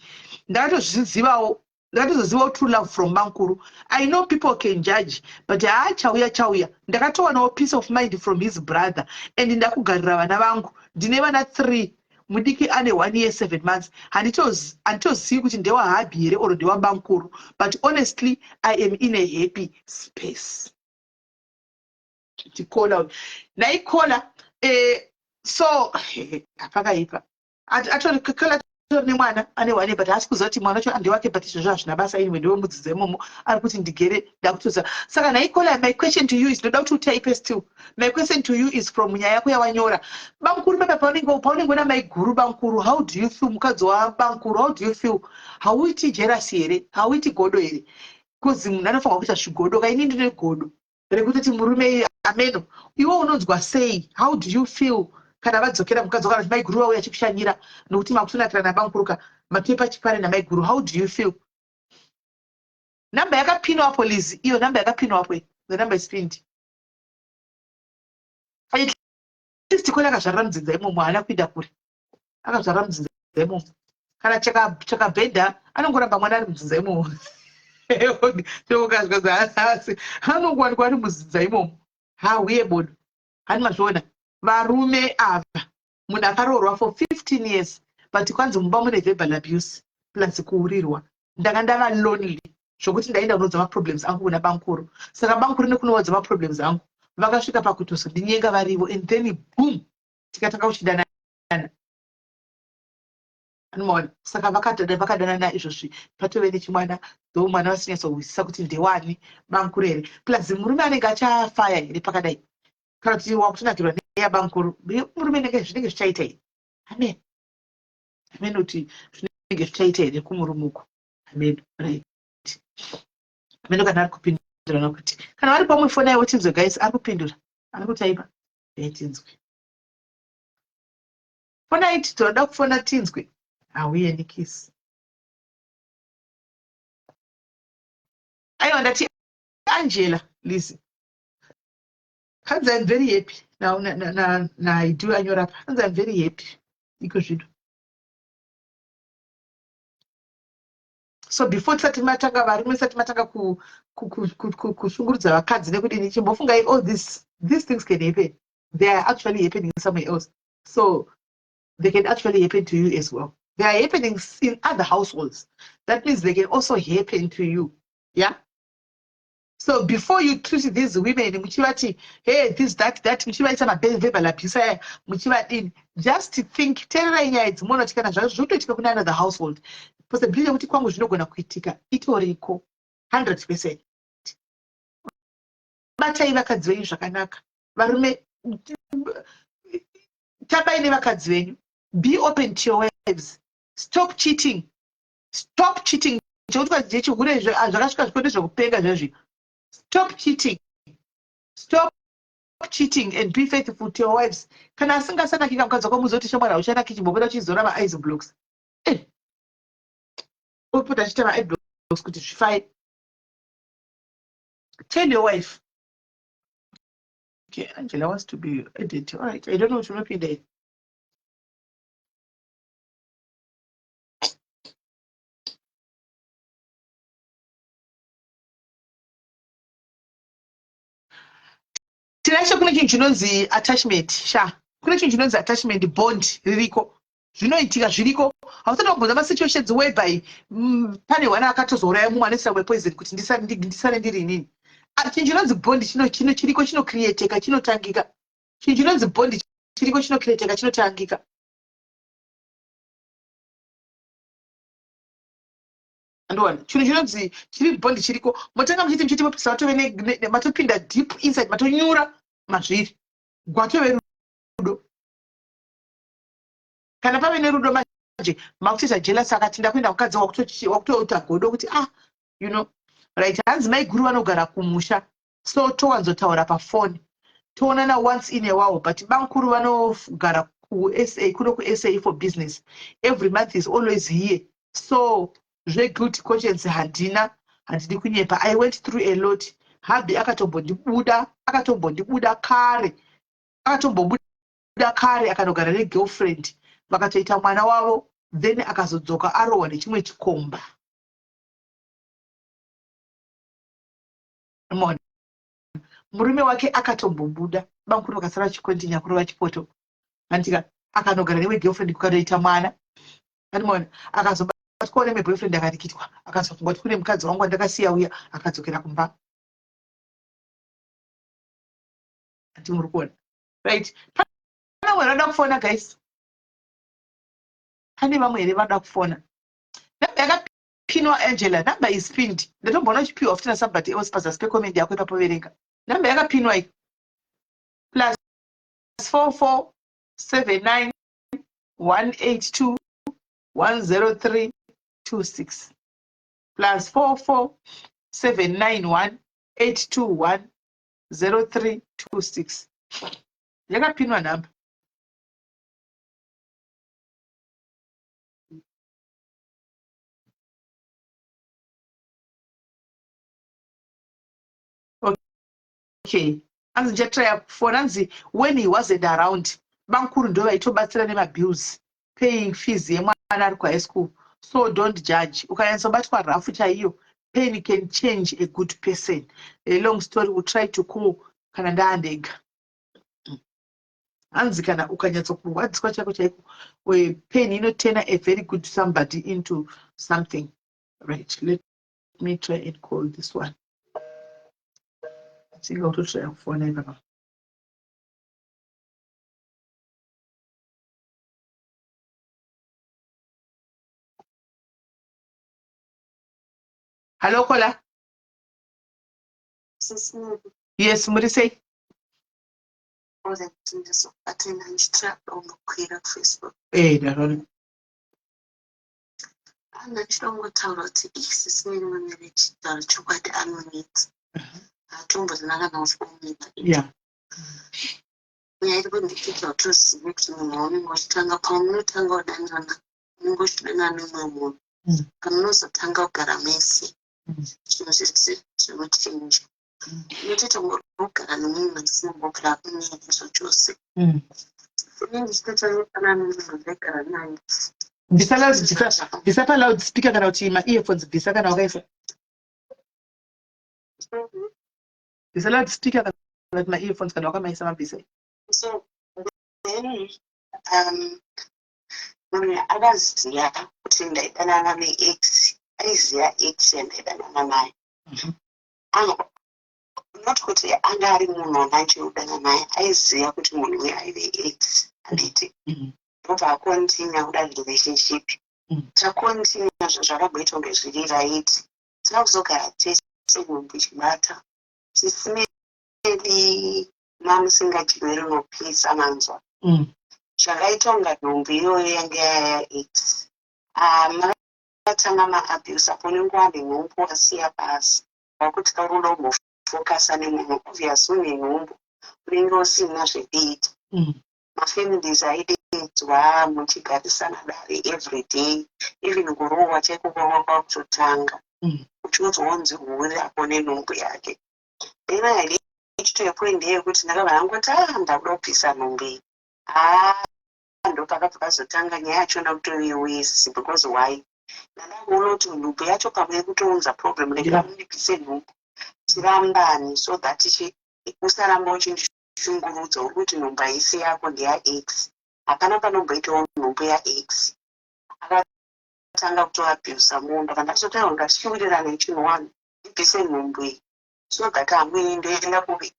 That is true love from Bankuru. I know people can judge, but chawia. Ndakatoa no peace of mind from his brother. And ndakugarira vana vangu. Dineva na 3. Mudiki ane 1 year 7 months. And it was until see kuti ndewa happy or ndewa Bankuru. But honestly, I am in a happy space. To call out. Na ikola so apakaipa. Actually kukala ni mwana ane wane but asikuzoti mwana cho andi wake but izvo zvinabasa inwe ndiwe mudzidze momo ari kuti ndigere ndakutoza saka na ikola. My question to you is ndoda kuti type still. My question to you is from nyaya yako yawanyora Bankuru pepa pauningo na maiguru Bankuru. How do you feel mukadzi wa Bankuru? How do you feel? Hauiti jealousy here? Hauiti godo here? Because munhu anofanira kuita zvigodo kaini ndine godo rekutoti murume ameno iwe unonzwa sei? How do you feel kana vadzokera mukadzi wakati maiguru wauya achikushanyira nokuti makutonakira naBankuruka mapepa chipare namaiguru? How do you feel? Namba yakapinwa hapo Liz, iyo namba yakapinwa hapo, the number is pinned. At least kola akazvarira mudzidza imomo haana kuenda kure, akazvarira mudzidza imomo kana chakabhedha anongoramba mwana ari mudzidza imomo asi anongwanikwa ari mudzidza imomo hauye bodo hani mazviona varume ava munhu akaroorwa for 15 years but kwanzi mumba mune verbal abuse plus kuurirwa. Ndanga ndava lonely zvokuti ndaenda kunodza maproblems angu kuna Bankuru. Saka Bankuru nekunodza maproblems angu vakasvika pakutozondinyenga varivo and then boom tikatanga kuchidanana. Anomaona saka vakadanana izvozvi patove nechimwana though mwana vasinyatsowisisa kuti ndewani Bankuru here plus murume anenge achafaya here pakadai kana kuti wakutonakirwa neyaBankuru murume zvinenge zvichaita here. Amen kuti zvinenge zvichaita here kumurumuko. Amen right. Amen kana ari kupindura nokuti kana vari pamwe fona iwo tinzwe guys ari kupindura ari kutaipa tinzwe fona iti toda kufona tinzwe auye nikisi. Aiwa ndati Angela Lizzie. Hanzi I'm very happy. Now I do anyora. Hanzi I'm very happy. Iko zvido. So before tisati matanga varume tisati matanga kushungurudza vakadzi nekudini chimbofunga all these things can happen. They are actually happening somewhere else. So they can actually happen to you as well. They are happening in other households. That means they can also happen to you. Yeah. So before you treat these women, muchivati, hey, this, that, muchivaita verbal abuse, muchivati, just think, terera it's more chikana zvotoitika kuna another household. Possibility kuti kwangu zvinogona kuitika itoriko 100%. Batai vakadzi venyu zvakanaka. Varume tabai nevakadzi venyu. Be open to your wives. Stop cheating. Stop cheating. Zvakasvika zvikoti zvokupenga zvezvi. Stop cheating. Stop cheating and be faithful to your wives. Kana asingasanakika mukadzi wako muzoti shamwari uchanaki chimbobuda uchizora ma-ice blocks. Put achita ma-ice blocks kuti zvifai. Tell your wife. Okay, Angela wants to be added. All right, I don't know what you're looking at. yacho kune chinhu chinonzi attachment sha. Kune chinhu chinonzi attachment bond ririko. Zvinoitika zviriko. Hausati wambonza masituations whereby pane wana akatozouraya mumwe anosisa wepoison kuti ndisare ndiri inini. Chinhu chinonzi bond chiriko chinocreateka chinotangika. Chinhu chinonzi bond chiriko chinocreateka chinotangika. Andona chinhu chinonzi chiri bond chiriko motanga muchiti mopisa matove matopinda deep inside matonyura mazviri gwatove rudo kana pave nerudo manje makutoita jealous akati ndakuenda mukadzi wakutouta godo kuti you know right hanzi maiguru vanogara kumusha so towanzotaura pafoni toonana once in a while but bankuru vanogara kuSA kuno kuSA for business every month is always here so guilty conscience handidi kunyepa. I went through a lot. Habi akatombobuda kare akanogara negirlfriend vakatoita mwana wavo then akazodzoka arohwa nechimwe chikomba. Murume wake akatombobuda bankuru vakasara chikontinya kurova chipoto andika akanogara newe girlfriend kukatoita mwana akazoba Kone me boyfriend akarikitwa akazofunga kuti kune mukadzi wangu ndakasiya uya akadzokera kumba. Ati muri kuona right pana vamwe vanoda kufona guys pane vamwe here vanoda kufona namba yakapinwa Angela namba is pinned ndatomboona uchipiwa after somebody else pazasi pecomment yako ipapo verenga namba yakapinwa plus 4479 182 103 26 plus 4479 821 0326 yakapinwa namba. Okay, anzi ndichatraya kufona anzi when he wasn't around bankuru ndo vaitobatsira nemabills paying fees yemwana ari kuhigh school. So don't judge. Ukanyatsobatwa rafu chaiyo, pain can change a good person. A long story, we'll try to call kana ndaandega. Anzi kana ukanyatsokurwadziswa chako chaiko, where pain turn a very good somebody into something. Right, let me try and call this one. I think I'll try to phone him. Hello, Kola. Yes, what do you say? Hey, darling. Yeah. Pamunozotanga kugara mese chinhu chinochinja inotoita kugara nemunhu asinambogara kunyezo chose inenge chitotafanana nemunhu ndaigara naye. Bvisa loudspeaker kana kuti ma-earphones bvisa kana wakaisa. Bvisa loudspeaker kana kuti ma-earphones kana wakamaisa mabvisa. So then munhu akaziya kuti ndaidanana nex aiziya x yandaidanana naye not kuti anga ari munhu anandiudana naye aiziya kuti munhu uyu aive x anditi ndobva akontinya kuda relationship takontinya zvazvakabhoita kunge zviri right tinakuzogara tese nhumbi chibata tisinei mamusingadyiri nopisa manzwa zvakaita kunga nhumbi iyoyo yange yaya x makatanga maabuse apo nenguva nenhumbu wasiya basi wakuti karuda umbofokasa nemunhu obvious une nhumbu unenge usina zvedeita mafamilies aidedzwa muchigarisana dare every day even kurohwa chaiko kwava kwakutotanga uchiudzwaonzi huri apo nenhumbu yake then ichitoyepoint yekuti ndakabva nangoti ndakuda kupisa nhumbu iyi ndo pakabva pazotanga nyaya yacho ndakutoiwisi because why ndandakuona kuti nhumbu yacho pamwe kutounza problem ndikamunipise nhumbu tirambani so that usaramba uchindishupa shungurudza uri kuti nhombo haisi yako ndeyax, hapana panomboitawo nhombo yax. Akatanga kutoabhusa munhu, ndakandatotaura ngatichiwirirana echinhu ibvise nhombo iyi, so that amweni ndoenda kuve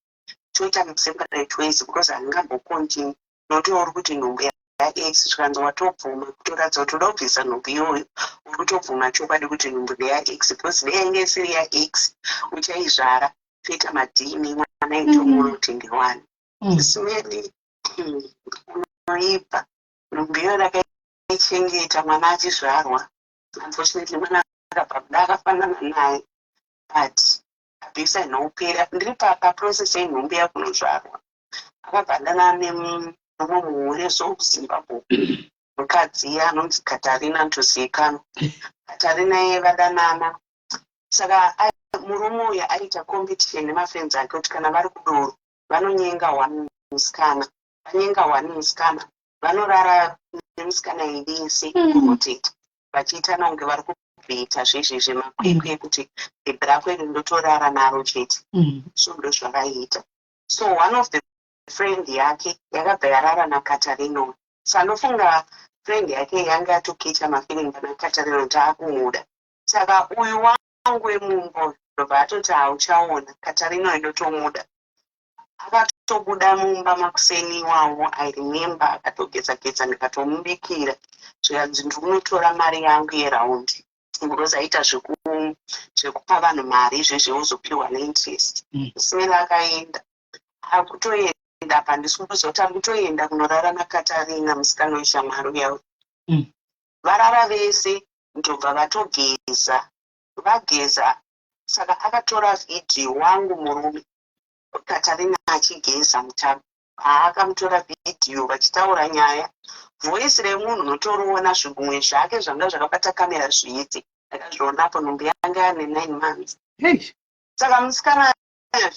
toita separate ways because handingambokontinue nokuti uri kuti nhombo yax zvikanzi watobvuma kutoratidza kuti toda kubvisa nhombo iyoyo uri kutobvuma chokwadi kuti nhombo ndeyax because dei yange isiri yax uchaizvara toita madhini mwana itomuro kuti 1 zvisimeni unoipa nhombo iyo ndakaichengeta mwana achizvarwa. Unfortunately mwana akabva akafanana naye but abhisa inopera ndiri paprocess yenhombo yakunozvarwa akabva danana nemumwe muhure zvokuzimbabwe mukadzi anonzi Katarina Ntozikanwa. Katarina iye vadanana, saka murume uyu aita competition nemafriends ake kuti kana vari kudoro vanonyenga 1 musikana, vanyenga 1 musikana vanorara nemusikana idese kurotate vachiitana kunge vari kubhita zvezvezve makwekwe ekuti bhebhi rako iri ndotorara naro chete. So ndo zvavaiita. So one of the friend yake yakabva yarara naKatarina. Sanofunga friend yake yanga atokecha mafeeling kana Katarina kuti akumuda. Saka uyu wangu wemumbo ndobva atoti hauchaona Katarina indotomuda. Akatobuda mumba makuseni iwawo, I remember, akatogeza ndikatomubikira zvikanzi ndikunotora mari yangu yeraundi because aita zvekupa vanhu mari izvezve uzopiwa neinterest. Simeni akaenda akutoenda pandisi kuzota kutoenda kunorara naKatarina musikana weshamwari yawo. Varara vese ndobva vatogeza, vageza. Saka akatora vhidhiyo wangu murume Katarina achigeza mutabo, akamutora vhidhiyo vachitaura nyaya. Voice remunhu unotoriona zvigumwe zvake zvanga zvakabata kamera zviite. Ndakazvionapo nhombo yanga yane 9 months. Saka musikana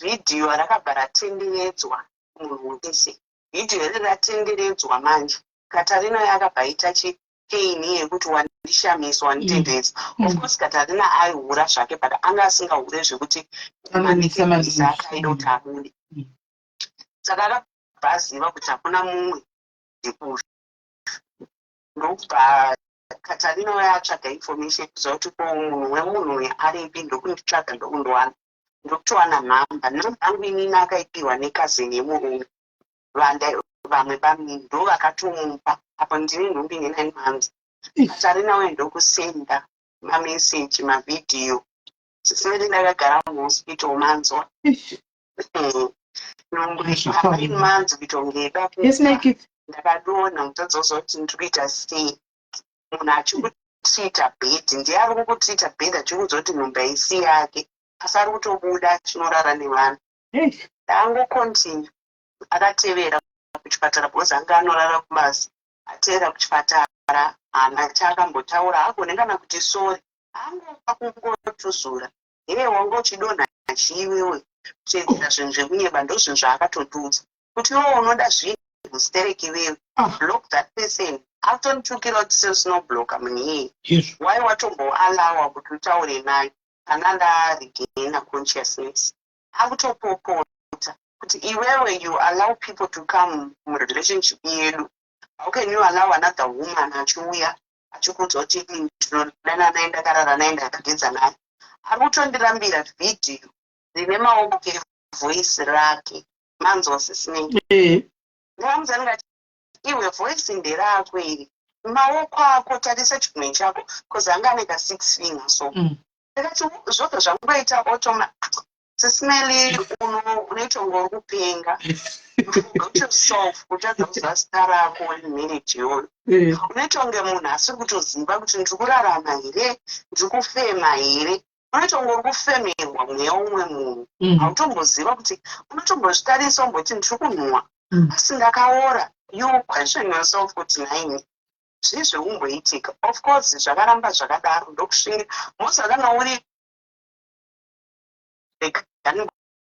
vhidhiyo rakabva ratenderedzwa munhu wese. Vhidhiyo iri ratenderedzwa manje. Katarina yakabva aita chipeini yekuti wandishamiswa wanditendedza. Of course Katarina aihura zvake but anga asingahure zvekuti manikisa akaida kuti abude. Saka akabva aziva kuti hakuna mumwe ndikuzvo. Ndokubva Katarina waya atsvaga information kuziva kuti munhu wemunhu uyu aripi, ndokunditsvaga ndokundowana. Ndokutowana nhamba. Nhamba yangu inini akaipiwa nekazini yemurume. Vamwe vamwe ndo vakatomupa. Apo ndine nhumbi ine9 months. Katarina waya ndokusenda mameseji, mavhidhiyo. Sisiri ndakagara muhospital manzwa. Nhumbi 9 months kuitongeda kufa. Ndakadona mutadzoza kuti ndikuita sei. Munhu achikutrita bhedhi, ndiye ari kukutrita bhedhi achikuudza kuti nhombo haisi yake, asi ari kutobuda achinorara nevanhu. Ndangokontinua. Akatevera kuchipatara because anga anorara kubasa. Atevera kuchipatara hana chaakambotaura, haagone kana kuti sori. Angopa kungotuzura. Wanga uchidonha chiiwewe kuteedzera zvinhu zvekunyeba ndozvinhu zvaakatodudza. Kuti iwewe unoda zvinhu mustereki wewe. Block that person. Atonitsvukira kuti sinoblocka munhu iyeye. Why watomboalawa kuti utaure naye kana ndaregaina consciousness. Akutopopota kuti iwewe you allow people to come murelationship yedu. How can you allow another woman achiuya achikuudza kuti ndinodana naye ndakarara naye ndakageza naye. Ari kutondirambira vhidhiyo rine maoko evoice rake. Manzwa Sisinei? Ndamuudza ndikati iwe voice nderako iri, maoko ako tarisa chigumwe chako because anga ane ka6 fingers so. Ndakati zvoga zvangoita otoma Sisinei unoitonga uri kupenga. Go to solve kutadza kuziva zita rako marriage iyoyo. Unoitonge munhu asiri kutoziva kuti ndiri kurarama here, ndiri kufema here. Unoitonga uri kufemerwa mweya umwe munhu. Hautomboziva kuti unotombozvitarisa umboti ndiri kunhuhwa asi ndakaora. You question yourself kuti naini zvii zveumboitika. Of course zvakaramba zvakadaro ndokusvingira mose akanga uri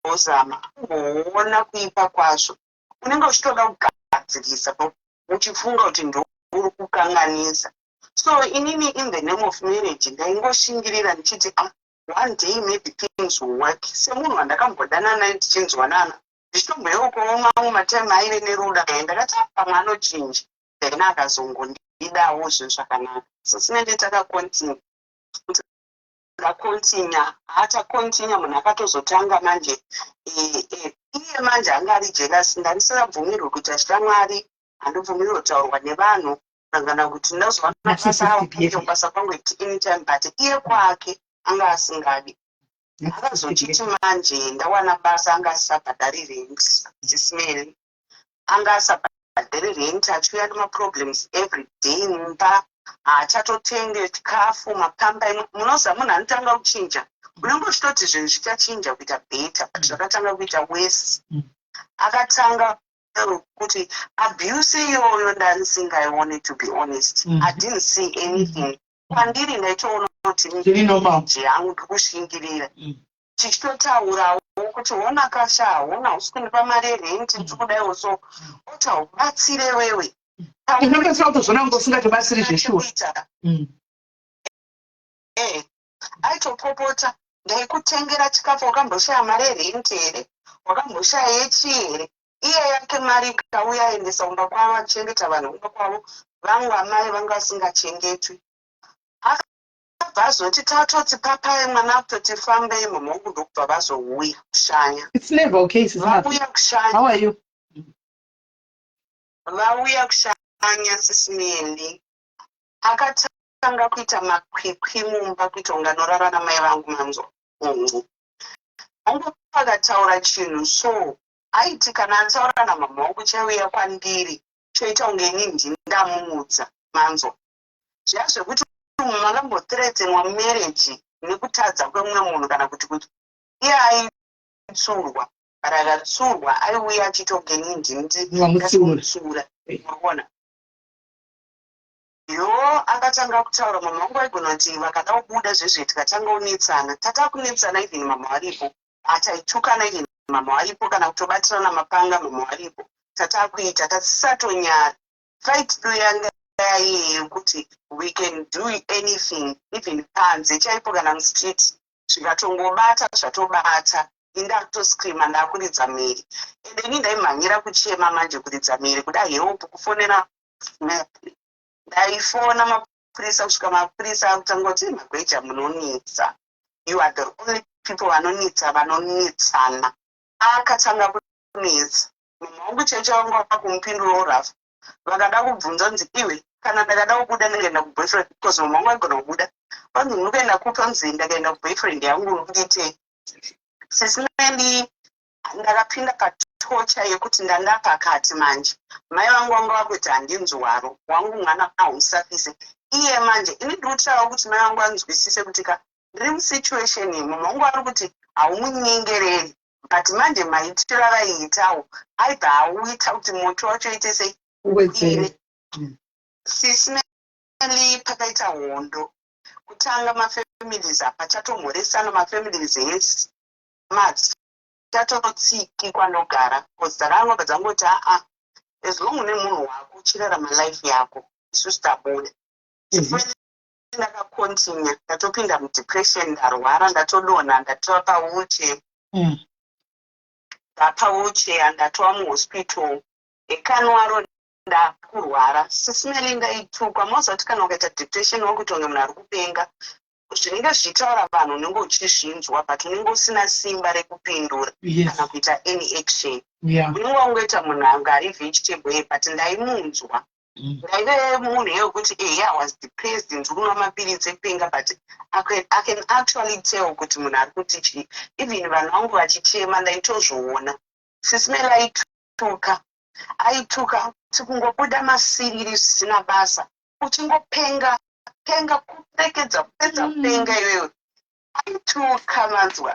ozama kumboona kuipa kwazvo. Unenge uchitoda kugadzirisa uchifunga kuti ndo uri kukanganisa. So inini in the name of marriage ndaingoshingirira ndichiti one day maybe things will work. Semunhu wandakambodana naye tichinzwanana ndichitomboyokowo mamwe matime aive neruda ndakati pamwe anochinja then akazongondidawo zvinhu zvakanaka so sinende takakontinua tikakontinya hatakontinya munhu akatozotanga manje iye manje anga ari jealous ndandisingabvumirwi kuti achida Mwari handibvumirwi kutaurwa nevanhu kana kuti ndazowana basa kwangu anytime but iye kwake anga asingadi akazochiti manje ndawana basa anga asabhadhari rent dzisimeni anga asabhadhari rent achiuya nemaproblems every day mumba haachatotenge chikafu mapamba munoziva munhu anotanga kuchinja unenge uchitoti zvinhu zvichachinja kuita better but zvakatanga kuita worse akatanga kuti abuse iyoyo ndandisingaione to be honest I didn't see anything kwandiri ndaitoona kuti miji yangu ndikushingirira tichitotaurawo kuti hona kasha hona usikundipa mari yerenti ndikudaiwo so ota ubatsire wewe inopesera kutozvona ngo usingatibatsiri zveshuwa aitopopota ndaikutengera chikafu wakamboshaya mari yerenti here wakamboshaya yechi here iye yake mari ikauya aendesa umba kwavo achengeta vanhu umba kwavo vangu amai vanga vasingachengetwi akabva azoti tatoti papai mwana kutoti fambei mumhongu ndokubva vazouya kushanya vauya kushanya How are you? vauya kushanya sisimiendi akatanga kuita makwikwi mumba kuita unga norara namai vangu manzo ongo pakataura chinhu so aiti kana ataura namama wangu chaiuya kwandiri choita unge inini ndamumudza manzo zviya zvekuti munhu makambothreatenwa marriage nekutadza kwemumwe munhu kana kuti iye aitsurwa kana akatsurwa aiuya achiita unge inini ndindamutsura maona yo akatanga kutaura mama wangu aigona kuti vakada kubuda zvezve tikatanga kunetsana tatakunetsana even mama varipo ataitukana even mama varipo kana kutobatirana mapanga mama varipo tatakuita tatisatonyara fight doyanga yekuti we can do anything even panze chaipo kana mustreet zvikatongobata zvatobata indakutoscreama ndakuridza miri ende ini ndaimhanyira kuchema manje kuridza miri kuda help kufonera ndaifona mapurisa kusvika mapurisa akutanga kuti magweja munonitsa you are the only people vanonitsa vanonitsana akatanga kunitsa mama wangu checha wangu akakumupindurawo rafu vakada kubvunza nzi iwe kana ndakada kubuda ndakaenda kuboyfriend because mama wangu aigona kubuda vanzi unokuenda kupa nzi ndakaenda kuboyfriend yangu urikuite sisimendi ndakapinda patocha yekuti ndanga pakati manje mai vangu vanga vakuti handinzwi hwaro wangu mwana aumsafise iye manje ini ndikutaura kuti mai vangu anzwisise kuti ka ndiri musituation iyi mama wangu ari kuti haumunyengereri but manje maitiro avaiitawo aibva auita kuti moto wacho ite sei ukwire sisimeli pakaita hondo kutanga mafamilies apa chatomhoresana mafamilies ese madzi chatotsiki kwanogara kodzaranga kadzangoti as long une munhu wako uchirarama life yako isusu tabuda ndakakontinya ndatopinda mudepression ndarwara ndatodonha ndatova pawheelchair ndapawheelchair ndatova muhospital ekanwaro ndakurwara sisimeli ndaitukwa mozoti kana ukaita depression wakutonge munhu ari kupenga zvinenge zvichitaura vanhu unenge uchizvinzwa but unenge usina simba rekupindura kana kuita any action unenge wangoita munhu anga ari vegetable but ndaimunzwa ndaive munhu yekuti I was depressed ndiri kunwa mapiritsi ekupenga but I can actually tell kuti munhu ari kuti chii even vanhu vangu vachichema ndaitozviona sisimeli aituka kuti kungobuda masiriri zvisina basa uchingopenga kupekedza kupedza kupenga iwewe aituka manzwa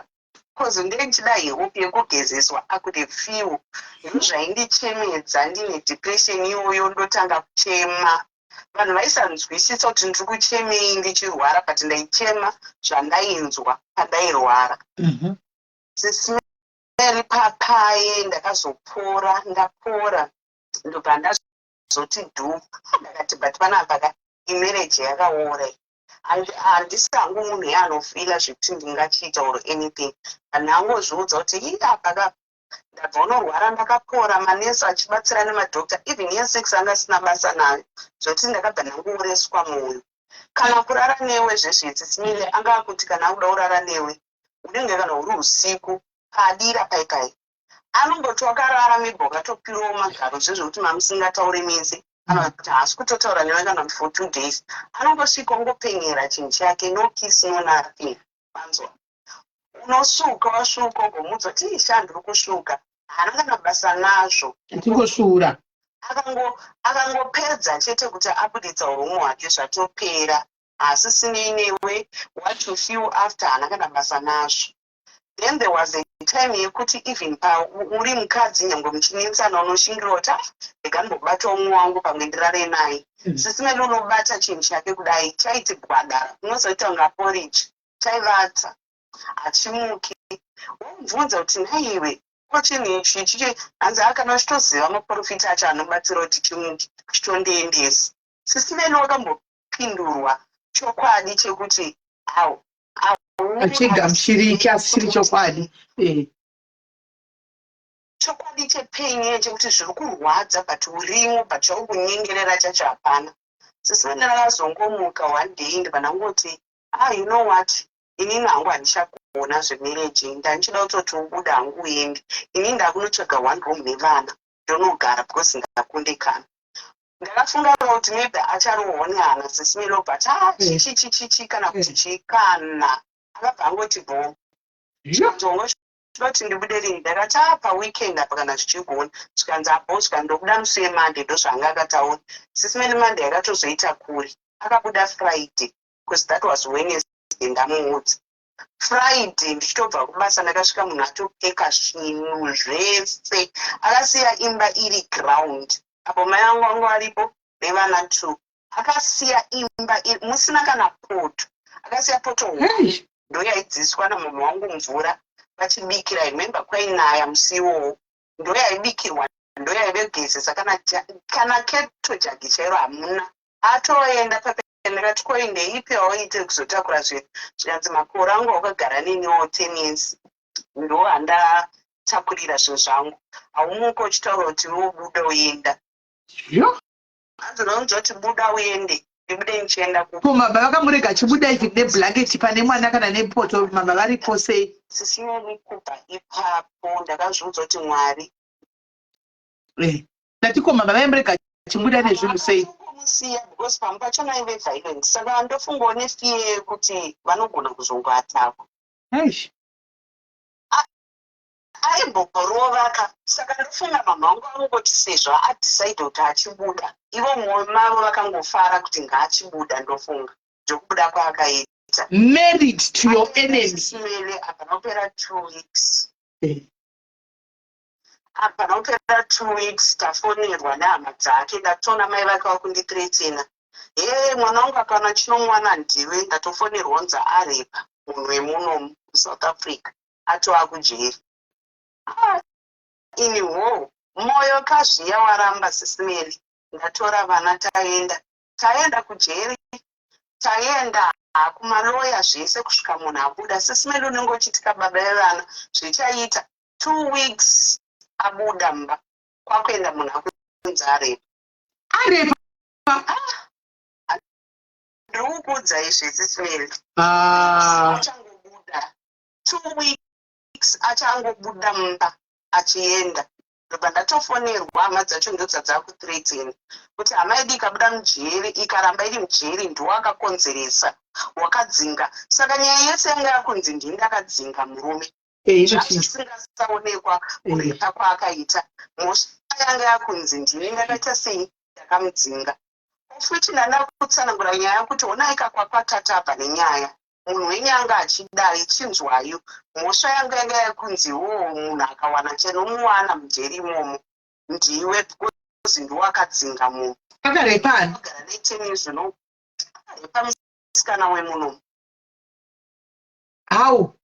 kozi ndechida hope yekugezeswa akude few zvinhu zvaindichemedza ndine depression iyoyo ndotanga kuchema vanhu vaisanzwisisa kuti ndiri kuchemei ndichirwara but ndaichema zvandainzwa pandairwara sisimeli papaye ndakazopora ndapora ndobva ndazoti dhu ndakati but panapa imarriage yakaora handisi hangu munhu yaanofila zvekuti ndingachiita or anything vanhu angozviudza kuti apa ndabva unorwara ndakapora manesi achibatsira nemadhokta even ye6 anga asina basa nayo zvokuti ndakabva ndanguureswa mwoyo kana kurara newe zvezvetsitsimile anga akuti kana akuda urara newe unenge kana uri usiku padira paipai anongoti wakarara mibva wakatopirawo magaro zvezvokuti mamusingataure mese kana kuti haasi kutotaura newe kana for 2 days anongosvika ungopenyera chinhu chake no kiss no nothing manzwa unosvuka wasvuka ugomudza kuti ishandi uri kusvuka haana kana basa nazvo tingosvura akangopedza chete kuti abuditsa urumu hwake zvatopera asi sinei newe what you feel after haana kana basa nazvo. Then there was a time yekuti even uri mukadzi nyangwe muchinetsana unoshingira kuti ndikambobata umwe wangu pamwe ndirare naye sisimeli unobata chinhu chake kudai chaiti gwadara unozoita kunga porridge chaivata hachimuki womubvunza kuti naiwe ko chinhu ichi chichi hanzi akana chitoziva maprofita acho anobatsira kuti chimuki chitondiendesa sisimeli wakambopindurwa chokwadi chekuti achigamuchiriki asi chiri chokwadi chokwadi chepenye chekuti zviri kurwadza but urimo but chauri kunyengerera chacho hapana. Sisimeli akazongomuka one day ndibva ndangoti you know what inini hangu handichakuona zvemarriage ndanchida kutoti ubuda hangu uende inini ndakunotsvaga one room nevana ndonogara because ndakundikana ndakafunga kuti maybe acharohonyana sisimeli but chichi kana kuti chikana akabva angoti bo ndoti ndibuderini ndakati paweekend apa kana zvichigona zvikanzi apo zvikandobuda musi wemande ndozvaanga akataura sisimeli mande yakatozoita kuri akabuda friday because that was Wednesday ndamuudza friday ndichitobva kubasa ndakasvika munhu atopeka zvinhu zvese akasiya imba iri ground apo mai angu vangu varipo nevana 2 akasiya imba musina kana poto akasiya poto ndoyaidziswa namama wangu mvura vachibikira remember kwainaya musiwo ndoyaibikirwa ndoyaive gezi kana keto jagi chairo hamuna atoenda ndakati koinde ipiwa oite kuzotakura zvinhu zvikanzi makore angu wakagara neniwo 10 years ndo handatakurira zvinhu zvangu haumuko uchitaura kuti wobuda uenda hanzi ndaunzwa kuti buda uende ndibude nichienda ko mababa vakamurega achibuda ivi neblanketi pane mwana kana nepoto mama varipo sei sisimeli kubva ipapo ndakazviudza kuti mwari ndatiko mama vaimurega achibuda nezvinhu sei musiya because pamwe pacho naive violent saka vandofungawo nefiye yekuti vanogona kuzongoatakwa aimborovaka saka ndofunga mama vangu angoti sezvo adecide kuti achibuda ivo mwoyo mavo vakangofara kuti ngaachibuda ndofunga zvokubuda kwaakaita married to your enemies apa naupera 2 weeks apa naupera 2 weeks tafonerwa nehama dzake ndatoona mai vake vakunditretena mwana wangu akana chinomwana ndiwe ndatofonerwa unza arepa munhu wemunomu South Africa atova kujeri iniwo moyo kazviya waramba sisimeli ndatora vana taenda kujeri taenda kumaloya zvese kusvika munhu abuda sisimeli unenge uchitika baba vevana zvichaita 2 weeks abuda mba kwakuenda munhu akunzi arepa ndikuudza izvi sisimeli achangobuda 2 weeks achangobuda mba achienda ndobva ndatofonerwa hama dzacho ndodzadzakutreteni kuti hama yedu ikabuda mujeri ikaramba iri mujeri ndoakakonzeresa wakadzinga saka nyaya yese yanga yakunzi ndini ndakadzinga murume zvisingasaonekwa kurepa kwaakaita mhosva yanga yakunzi ndini ndakaita sei ndakamudzinga futi ndanda kutsanangura nyaya yekuti ona ikakwakwatata nenyaya munhu wenyanga achidai chinzwayo mhosva yanga yanga yakunzi munhu akawana chenomuwana mujeri imomo ndiwe because ndiwakadzinga munhu akarepani agara ne10 zvino akarepa musikana wemunomu how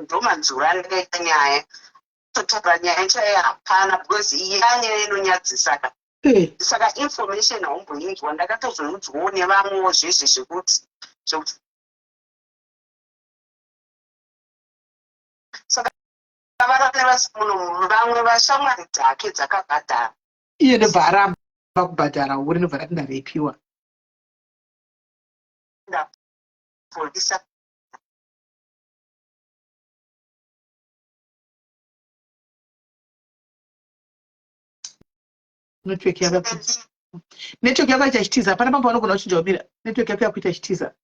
ndomanzura ndikaita nyaya totaura nyaya chaiyo hapana because iyi yanyaya inonyadzisa ka saka information haumbonyinzwa ndakatozoudzwawo nevamwewo zveshe zvekuti saka varane vasi muno vamwe vashamwari dzake dzakabhadhara iye ndobva aramba kubhadhara uri ndobva rati ndareipiwa polisa network yako ichachitiza hapana pamba unogona kuchinja umira network yako yakuita chitiza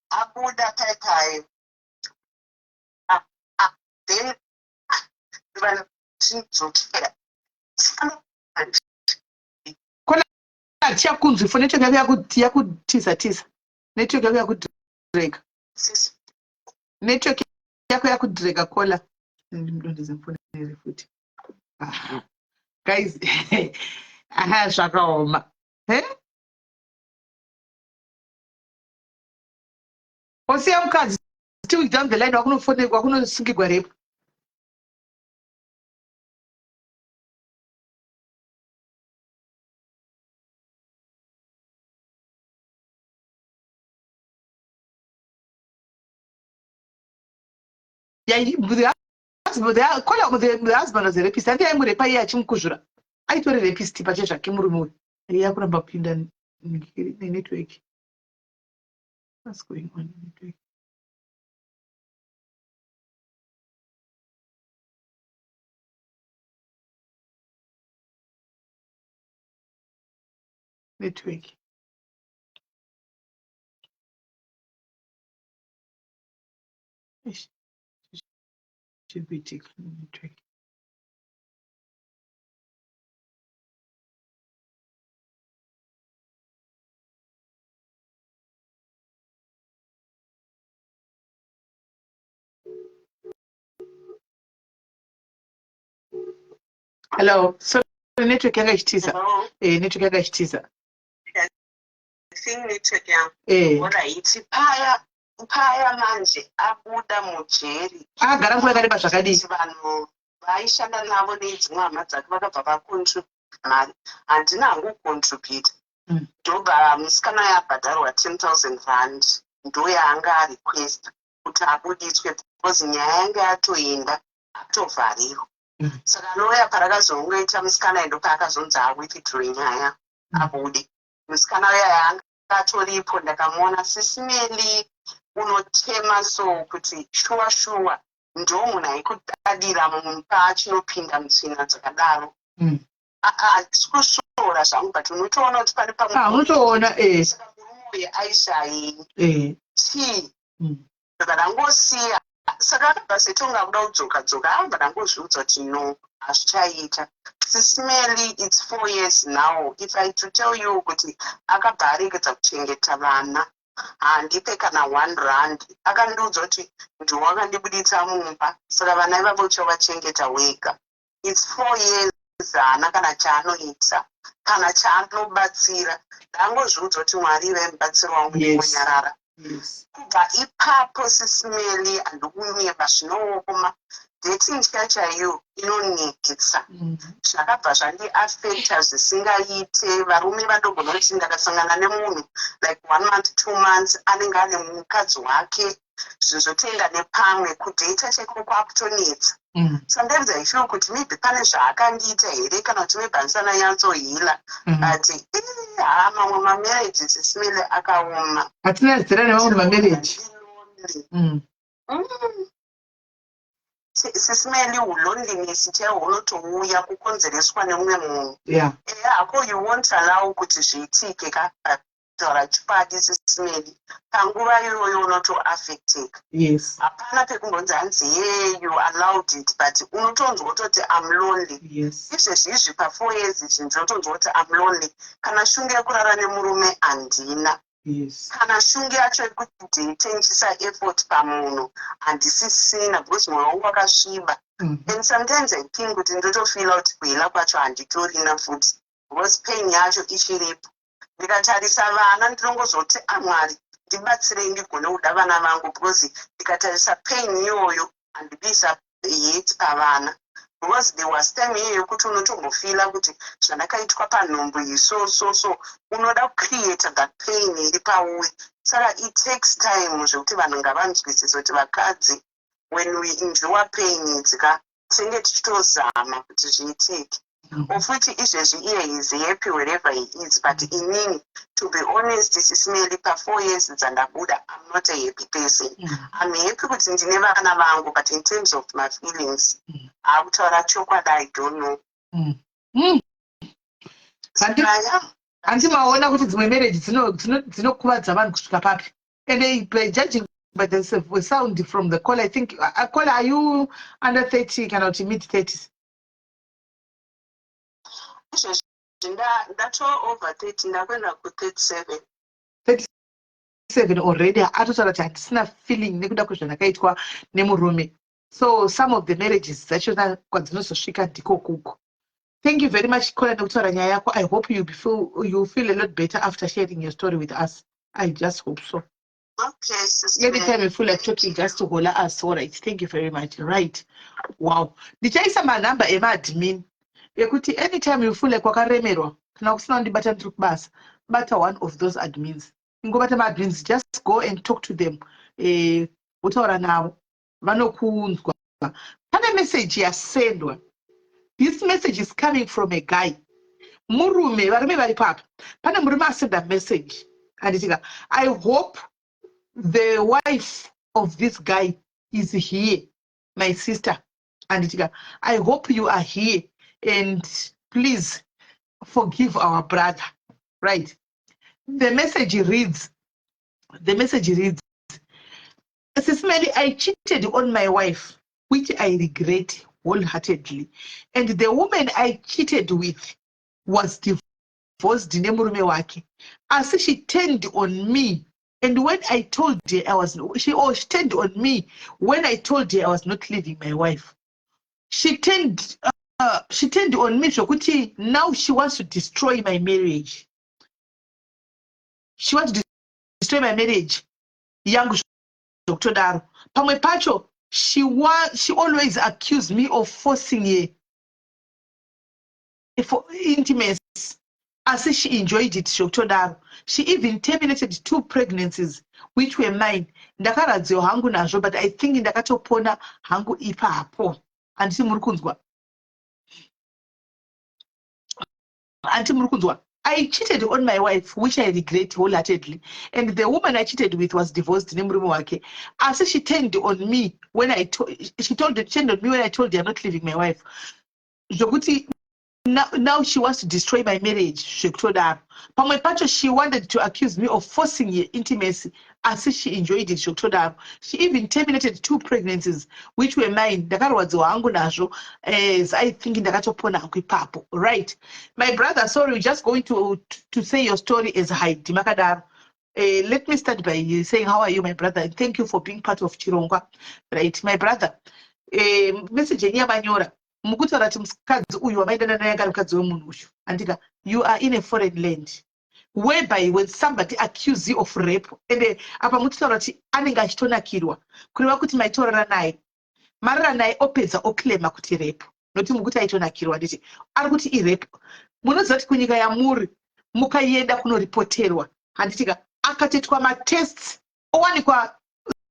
abuda paipai then vanochizokera kona tichakunzwi fo network yako yakutiza network yako yakudhirega network yako yakudhirega kola ndimudondeze mfonere futi guys aha zvakaoma osiya mukadzi still down the line wakunofonekwa wakunosungirwa repo the husband was a rapist ati aimurepa iye achimukuzvura aitori rapist pache zvake murume uyu iye akuramba kupinda nenetwork. What's going on in network? Network. Should be taken network. Hello. So network yanga ichitiza. Network yanga ichitiza. Network yanga. Alright. Paya manje abuda mujeri. Agara nguva yakareba zvakadii? Vanhu vaishanda navo nedzimwe hama dzake vakabva vacontribute mari. Handina hangu contribute. Ndobva musikana yabhadharwa 10,000 rand. Ndo yaanga arequest kuti abuditswe because nyaya yanga yatoenda atovhariwa. Saka loya parakazongoita musikana ndo paakazonzi awithdraw nyaya abude. Musikana uya yanga atoripo ndakamuona sisimeli unotema so kuti shuwa ndo munhu aikudadira mumpa achinopinda mutsvina dzakadaro. Sikushoora zvangu but unotoona kuti pane pamwe unotoona saka murume uyu aishayei saka ndangosiya saka akabva setonga kuda kudzoka abva ndangozviudza kuti no hazvichaita. Sisimeli it's 4 years now. If I to tell you kuti akabva aregedza kuchengeta vana handipe kana 1 rand. Akandiudza kuti ndiwo akandibuditsa mumba saka vana ivavo uchavachengeta wega. It's 4 years haana kana chaanoita kana chaanobatsira. Ndangozviudza kuti Mwari vemubatsiro wangu ndingonyarara. Kubva ipapo sisimeli handikunyeba zvinooma. Dating chaiyo inonetsa. Zvakabva zvandiafecta zvisingaite. Varume vanogona kuti ndakasangana nemunhu like 1 month 2 months anenge ane mukadzi wake zvizotoenda nepamwe kudheta cheko kwakutonetsa. Sometimes I feel kuti maybe pane zvaakandiita here kana kuti maybe handisana nyatsohila but mamwe mamarriages sisimeli akaoma. Hatina zera nemamwe mamarriage. Sisimeli loneliness chaiwo unotouya kukonzereswa nemumwe munhu. Hako you won't allow kuti zviitike kataura chipadi sisimeli. Panguva iyoyo unotoaffecteka. Hapana pekumbonzi hanzi you allowed it but unotonzwa kutoti I'm lonely. Izvezvizvi pa4 years izvi ndinotonzwa kuti I'm lonely. Kana shungu yekurara nemurume handina. Kana shungu yacho yekuti nditenchisa effort pamunhu handisisina because mwoyo wangu wakasviba. And sometimes I think kuti ndotofila kuti kuhila kwacho handitorina futi because pain yacho ichiripo. Ndikatarisa vana ndinongozoti Mwari ndibatsirei ndigone kuda vana vangu because ndikatarisa pain iyoyo handibisa hate pavana because there was time iyoyo yekuti unotombofila kuti zvandakaitwa panhombo iyi so unoda kucreate that pain iri pauri saka it takes time zvekuti vanhu ngavanzwisise kuti vakadzi when we endure pain dzika tinge tichitozama kuti zviitike ofuti izvezvi iye is happy wherever he is but inini to be honest sisineli pa4 years dzandabuda I'm not a happy person. I'm happy kuti ndine vana vangu but in terms of my feelings akutaura chokwadi I don't know. Handimaona kuti dzimwe marriage dzinokuvadza vanhu kusvika papi. And judging by the sound from the call, I think, call, are you under 30, cannot mid 30s? That's all over 30, ndakwenda ku 37. 37 already. Atotaura kuti handisina feeling nekuda kwezvandakaitwa nemurume. So some of the marriages dzachona kwadzinozosvika ndiko kuko. Thank you very much, Kola, nekutaura nyaya yako. I hope you feel a lot better after sharing your story with us. I just hope so. Okay, sister. Anytime you feel like talking, just to holler us. All right. Thank you very much. Right. Wow. Ndichaisa manamba ema-admin. Yekuti anytime you feel like wakaremerwa, kana kusina ndibata ndiri kubasa, bata one of those admins. Ingobata ma-admins, just go and talk to them. Utaura navo. Vanokunzwa. Pane message yasendwa. This message is coming from a guy. Murume, varume vari papa. Pane murume asenda message. Anditika, I hope the wife of this guy is here, my sister. Anditika, I hope you are here and please forgive our brother. Right. The message reads, Sismeli, I cheated on my wife, which I regret wholeheartedly. And the woman I cheated with was divorced nemurume wake. As she turned on me, and when I told her she turned on me when I told her I was not leaving my wife. She turned on me, Shokuti. Now she wants to destroy my marriage. She wants to destroy my marriage. Young Dr. Pamwe Pacho, she always accused me of forcing her for intimacy. As she enjoyed it, Dr. She even terminated 2 pregnancies, which were mine. Ndakaradziwa hangu nazvo, but I think ndakatopona hangu ipapo. Anti murukunzwa. I cheated on my wife, which I regret wholeheartedly. And the woman I cheated with was divorced. As she turned on me when I told her I'm not leaving my wife. Now she wants to destroy my marriage. She told her. Pamwe Pacho, she wanted to accuse me of forcing her intimacy as she enjoyed it. She told her. She even terminated 2 pregnancies, which were mine. As I think papo. Right. My brother, sorry, we're just going to say your story as high. Let me start by saying, how are you, my brother? And thank you for being part of Chirongwa. Right, my brother. Message Nyamanyora. Mukutaura kuti mukadzi uyu wamaidana naye agari mukadzi wemunhu uyu. Andika, you are in a foreign land whereby when somebody accuses you of rape, and apa mukutaura kuti anenge achitonakirwa kureva kuti maitaurira naye marara naye opedza oclaima kuti rape, nokuti mukuti aitonakirwa nditi ari kuti irape. Munoziva kuti kunyika yamuri mukaenda kunoripoterwa, handitika akatoitwa matests owanikwa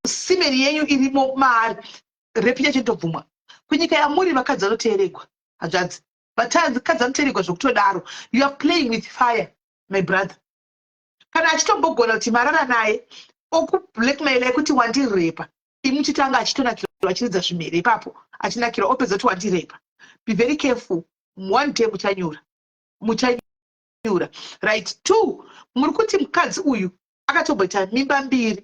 simeni yenyu irimo maari, rape yacho ndobvumwa. Kunyika yamuri vakadzi vanoteeregwa hanzvadzi vakadzi vanoteeregwa zvokutodaro. You are playing with fire, my brother. Kana achitombogona kuti marara naye okublackmaila kuti wandirepa, imi muchitanga achitonakirwa achiridza zvimhere ipapo achinakirwa opedza kuti wandirepa. Be very careful. One day muchanyura. Right. 2, muri kuti mukadzi uyu akatomboita mimba 2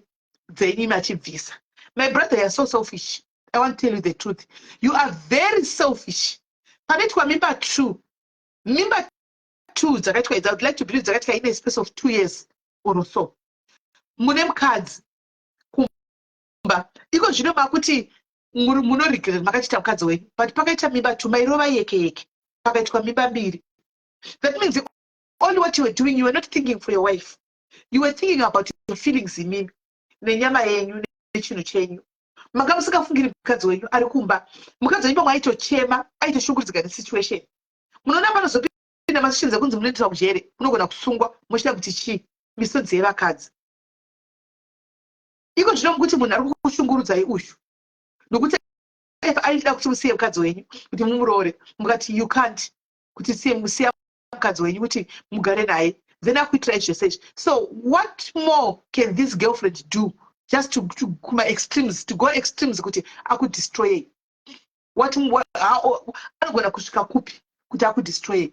dzenyu achibvisa. My brother, you are so selfish. I want to tell you the truth. You are very selfish. Panoitwa mimba 2. Mimba 2 dzakaitwa idzi, I would like to believe dzakaitwa in a space of 2 years or so. Mune mukadzi kumba. Iko zvino makuti munoregret makachita mukadzi wenyu. But pakaita mimba 2 mairova yeke. Pakaitwa mimba 2. That means all what you were doing, you were not thinking for your wife. You were thinking about feelings imimi nenyama yenyu nechino chenyu. Manga musingafungiri mukadzi wenyu ari kumba, mukadzi wenyu pamwe aitochema aitoshungurudzika nesituation, munoona panozopinda masichinzi ekunzi munoendeswa kujere, munogona kusungwa mochida kuti chii, misodzi yevakadzi. Iko zvino kuti munhu ari kukushungurudzai uyu nokuti aida kuti musiye mukadzi wenyu kuti mumuroore, mukati you can't, kuti musiya mukadzi wenyu kuti mugare naye, then akuitirai zvese. So what more can this girlfriend do just to kuma extremes, to go extremes kuti akudestroy? What anogona kusvika kupi kuti akudestroy?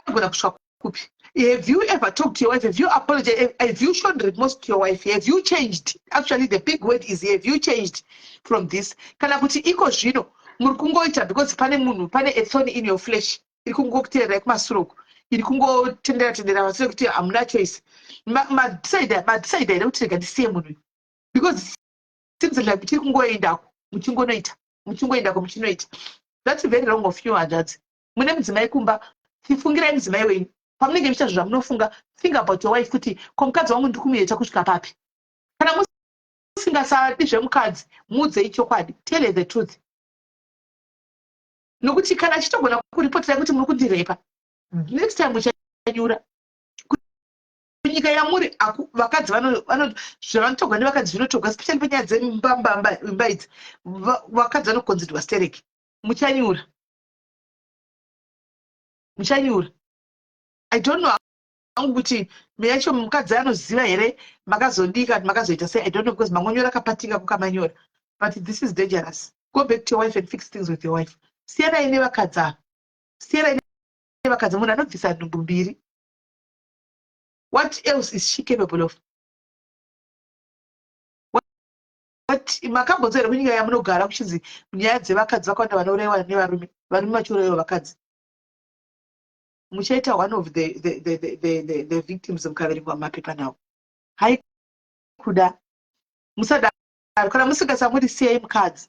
Anogona kusvika kupi? Have you ever talked to your wife? Have you apologized? Have you shown remorse to your wife? Have you changed? Actually, the big word is, have you changed from this? Kana kuti iko zvino muri kungoita because pane munhu, pane a thorn in your flesh iri kungokuteerera kumasuro, iri kungotendera vasiri kuti hamuna choice. Madecide ida kuti rega ndisiye munhu because it seems like tiri kungoendako muchingoita. That's very wrong of you, handadzi. Mune mudzimai kumba, fungirai mudzimai wenyu. Pamunenge muchiita zvamunofunga, think about your wife kuti ko mukadzi wangu ndikumuita kusvika papi. Kana musingasadi zvemukadzi, muudzei chokwadi, tell her the truth. Nokuti kana achitogona kuripotera kuti muri kundirepa, next time muchanyura. Kunyika yamuri vakadzi zvavanotogwa nevakadzi zvinotogwa, especially panyaya dzemba idzi, vakadzi vanokonzerwa stereki. Muchanyura. I don't know kuti meyacho mukadzi anoziva here makazodika kuti makazoita sei. I don't know because mangonyora kapatika kukamanyora. But this is dangerous. Go back to your wife and fix things with your wife. Siyanai nevakadzi ava. Munhu anobvisa nhumbu mbiri. What else is she capable of? Makambonzwa here kunyika yamunogara kuchinzi nyaya dzevakadzi vakawanda vanouraiwa nevarume, varume vachiuraiwa vakadzi. Muchaita one of the victims mukaverengwa mumapepa nawo. Haikuda musadaro, kana musingasamuri siyai mukadzi,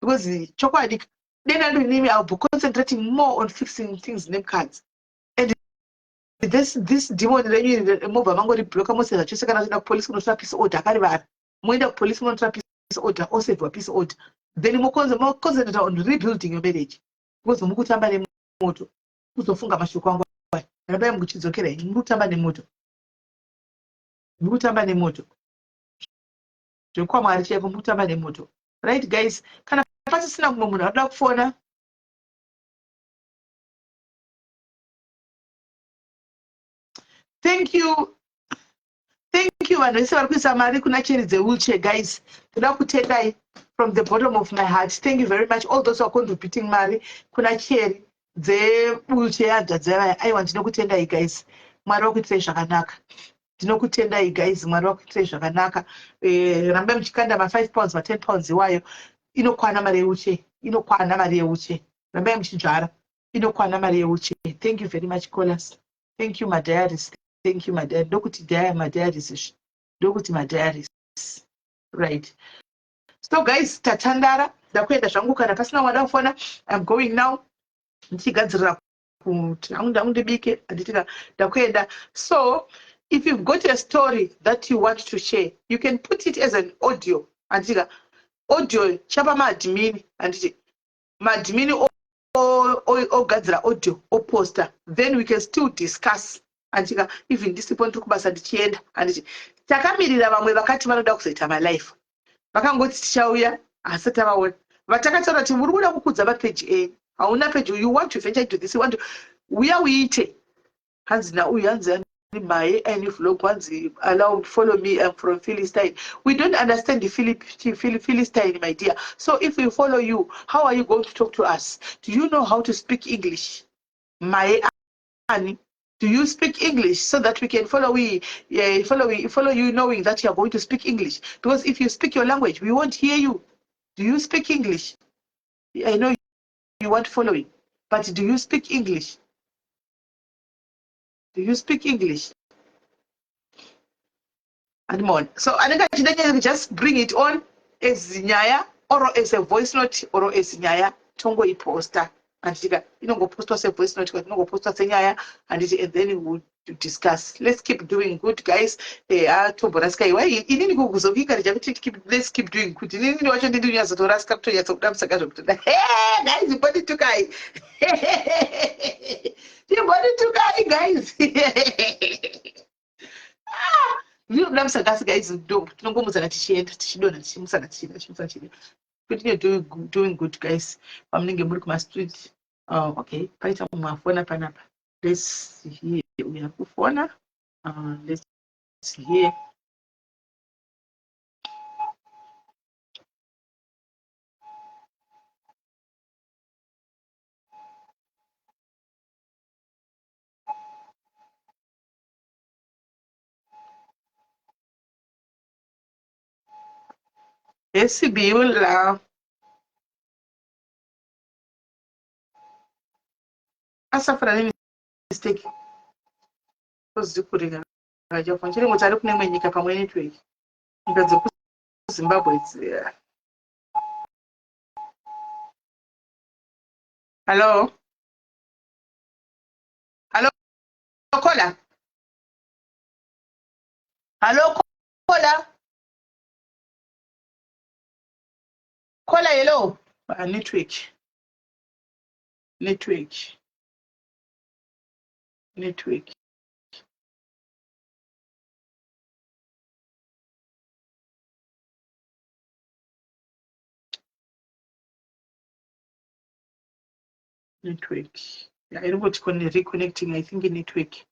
because chokwadi denda ndinimi, I'll be concentrating more on fixing things nemukadzi. And this demon renyu remobva mangoribloka mose zvachose, kana kuenda kupolisi kunotora peace order akari vara, moenda kupolisi munotora peace order, osevhwa peace order, then moconcentrate on rebuilding your marriage. Because mukutamba nemoto, kuzofunga mashoko angu rabai muchidzokera ini, mukutamba nemoto zvekwamwari chaipo, mukutamba nemoto. Right guys, kana pasisina mumwe munhu anoda kufona, thank you vanhu vese vari kuisa mari kuna cheri dzewheelchair guys, toda kutendai from the bottom of my heart. Thank you very much all those who are contributing mari kuna cheri dzewheelchair handadzavaya. Aiwa, ndinokutendai guys, mwari wakuitirai zvakanaka. Ndinokutendai guys, mwari wakuitirai zvakanaka. Rambai muchikanda ma5 pounds ma10 pounds iwayo, inokwana mari yewheelchair. Rambai muchidzvara, inokwana mari yewheelchair. Thank you very much callers. Thank you my diaries. Thank you my diary. Ndokuti my diaries. Right. So guys, tatandara ndakuenda zvangu, kana pasina wada kufona, I'm going now. Ndichigadzirira kuti ndibike anditika ndakuenda. So if you've got a story that you want to share, you can put it as an audio. Anditika audio chapa maadmin, anditi maadmin ogadzira audio oposter, then we can still discuss. Anditika even ndisipo ndikubasa ndichienda, anditi takamirira vamwe vakati vanoda kuzoita my life, vakangoti tichauya asi tavaona, vatakataura kuti muri kuda kukudza mapage enyu, hauna page, you want to venture into this, you want to uya uite, hanzi nauyu hanzi my any vlog, hanzi allow follow me, I'm from Philistine. We don't understand the Philistine, my dear. So if we follow you, how are you going to talk to us? Do you know how to speak English? My Annie, do you speak English so that we can follow you knowing that you are going to speak English? Because if you speak your language, we won't hear you. Do you speak English? I know you want following, but do you speak English? Do you speak English? And more. So I think just bring it on as nyaya or as a voice note or as nyaya tongo iposta. anditika inongopostwa sevoice note kana inongopostwa senyaya handiti, and then we discuss. Let's keep doing good, guys. Tomborasika inini kukuzovika ndichakuti let's keep doing good. Inini wacho ndiri kunyazotorasika kutonyatsokuda musaka kutoda guys, body tukai body tukai guys ndinoda musakasi guys, tinongomutsana tichienda tichidonha tichimusana tichienda continue doing good guys pamunenge muri kumastreet. Okay, paita mumwe afona panapa. Let's hear uya kufona. Let's hear. Yes, biula. Asafara ni mistake. Kuzikuringa. Raja chiri mutari kune imwe nyika pamwe network. Nyika dzeku-Zimbabwe. Hello? Hello, Kola? Hello, Kola? Kola, hello? Network. Yeah, I know what reconnecting, I think in network.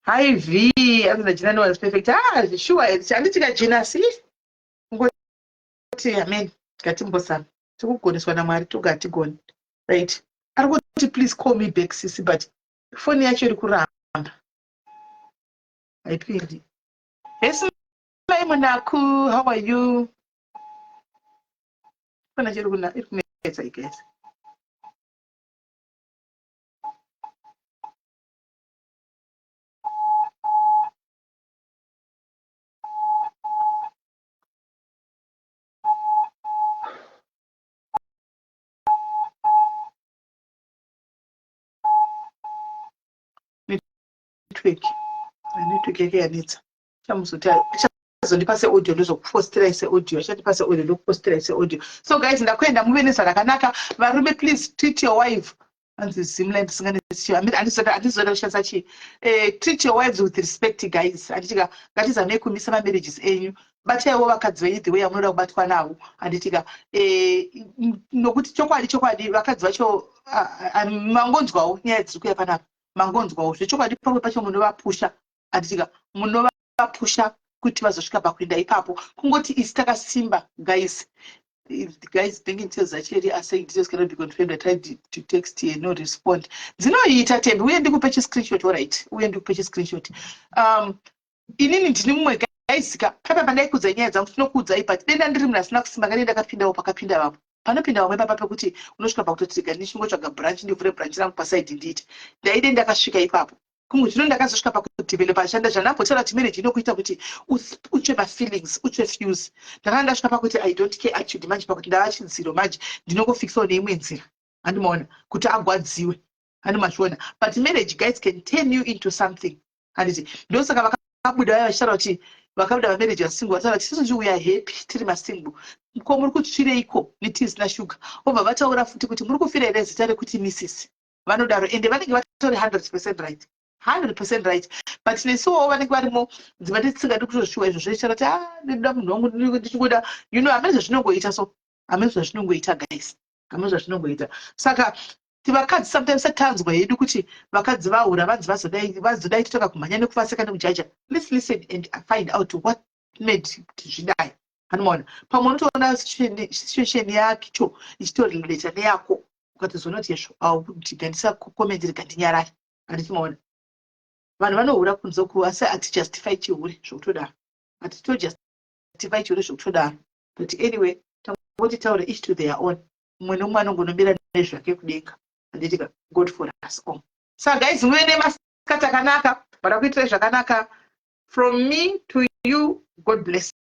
Hi V, I'm the Jina was perfect. Sure, it's a little Jina, see? Amen. Gatimbosan. Tukugoniswa na Mwari tugatigoni. Right. I want to please call me back, Sisi, but phone yacho iri kuramba. Haipindi. Yes, Monaku, how are you? Phone yacho iri kunetsa, I guess. Network yake yanetsa. Chamuzoti achazondipase audio ndozokupostera ise audio. Achandipase audio ndokupostera ise audio. So guys, ndakwenda muve nezva rakanaka. Varume, please treat your wife. Anzi zimla ndisinganetsi. Andizoda kushandisa chi. Treat your wives with respect, guys. Anditika ngatizame kumisa marriages enyu. Bataiwo vakadzi venyu the way amunoda kubatwa navo. Anditika nokuti chokwadi vakadzi vacho mangonzwawo nyaya dziri kuuya panapa. Mangonzwawo zvechokwadi pamwe pacho munovapusha. Anditika munovapusha kuti vazosvika pakuenda ipapo. Kungoti isi takasimba, guys. Guys, thinking tells actually are saying details cannot be confirmed. I tried to text here, no respond. Dzinoita tembe. Uye ndikupe screenshot, all right? Uye ndikupe screenshot. Inini ndini mumwe guys ka papa pandaikudza nyaya dzangu tinokudzai but denda ndiri munhu asina kusimba kane ndakapindawo pakapinda vapo. Panopinda vamwe papa pekuti unosvika pakuti ndichingotsvaga branch ndivhure branch rangu paside ndiite. Ndaide ndakasvika ipapo. Kumwe zvino ndakazosvika pakudevelopa ashanda zvanambotaura kuti marriage inokuita kuti utsve mafeelings, utsve fuse. Ndakanga ndasvika pakuti I don't care attitude manje pakuti ndava chidziro manje ndinongofikisawo neimwe nzira. Handimaona kuti agwadziwe. Handimazviona. But marriage, guys, can turn you into something. Handiti ndosaka vakabuda vaya vachitaura kuti vakabuda vamarriage vasingle vataura kuti isusu we are happy tiri masingle. Ko muri kutsvireiko neteas nashuga. Obva vataura futi kuti muri kufira here zita rekuti Mrs. Vanodaro ende vanenge vatori 100% right. 100% right. But nesuwo vanenge varimo dzimba tisingadi kutozvishuwa izvo zvesara kuti ndinoda munhu wangu ndichingoda, you know, hamene zvazvinongoita. So hamene zvazvinongoita, guys. Hamene zvazvinongoita. Saka vakadzi sometimes satanzwa yedu kuti vakadzi vaura vanzi vazodai totoka kumhanya nekuvaseka nekujaja. Let's listen and find out what made zvidai. Hanomaona pamwe unotoona situation yacho ichitoreleta neyako ukatozonoti yesvo gandisa comment rikandinyarara. Handitimaona vanhu vanohura kunzoku asi haticustify chihure zvokutodaro, hatitojustify chihure zvokutodaro. But anyway, tangoti taura each to their own. Mumwe nomwe anongonomira nezvake kudenga. Handitika God for us all. So guys, muve nemasikati akanaka, varakuitira zvakanaka. From me to you, God bless.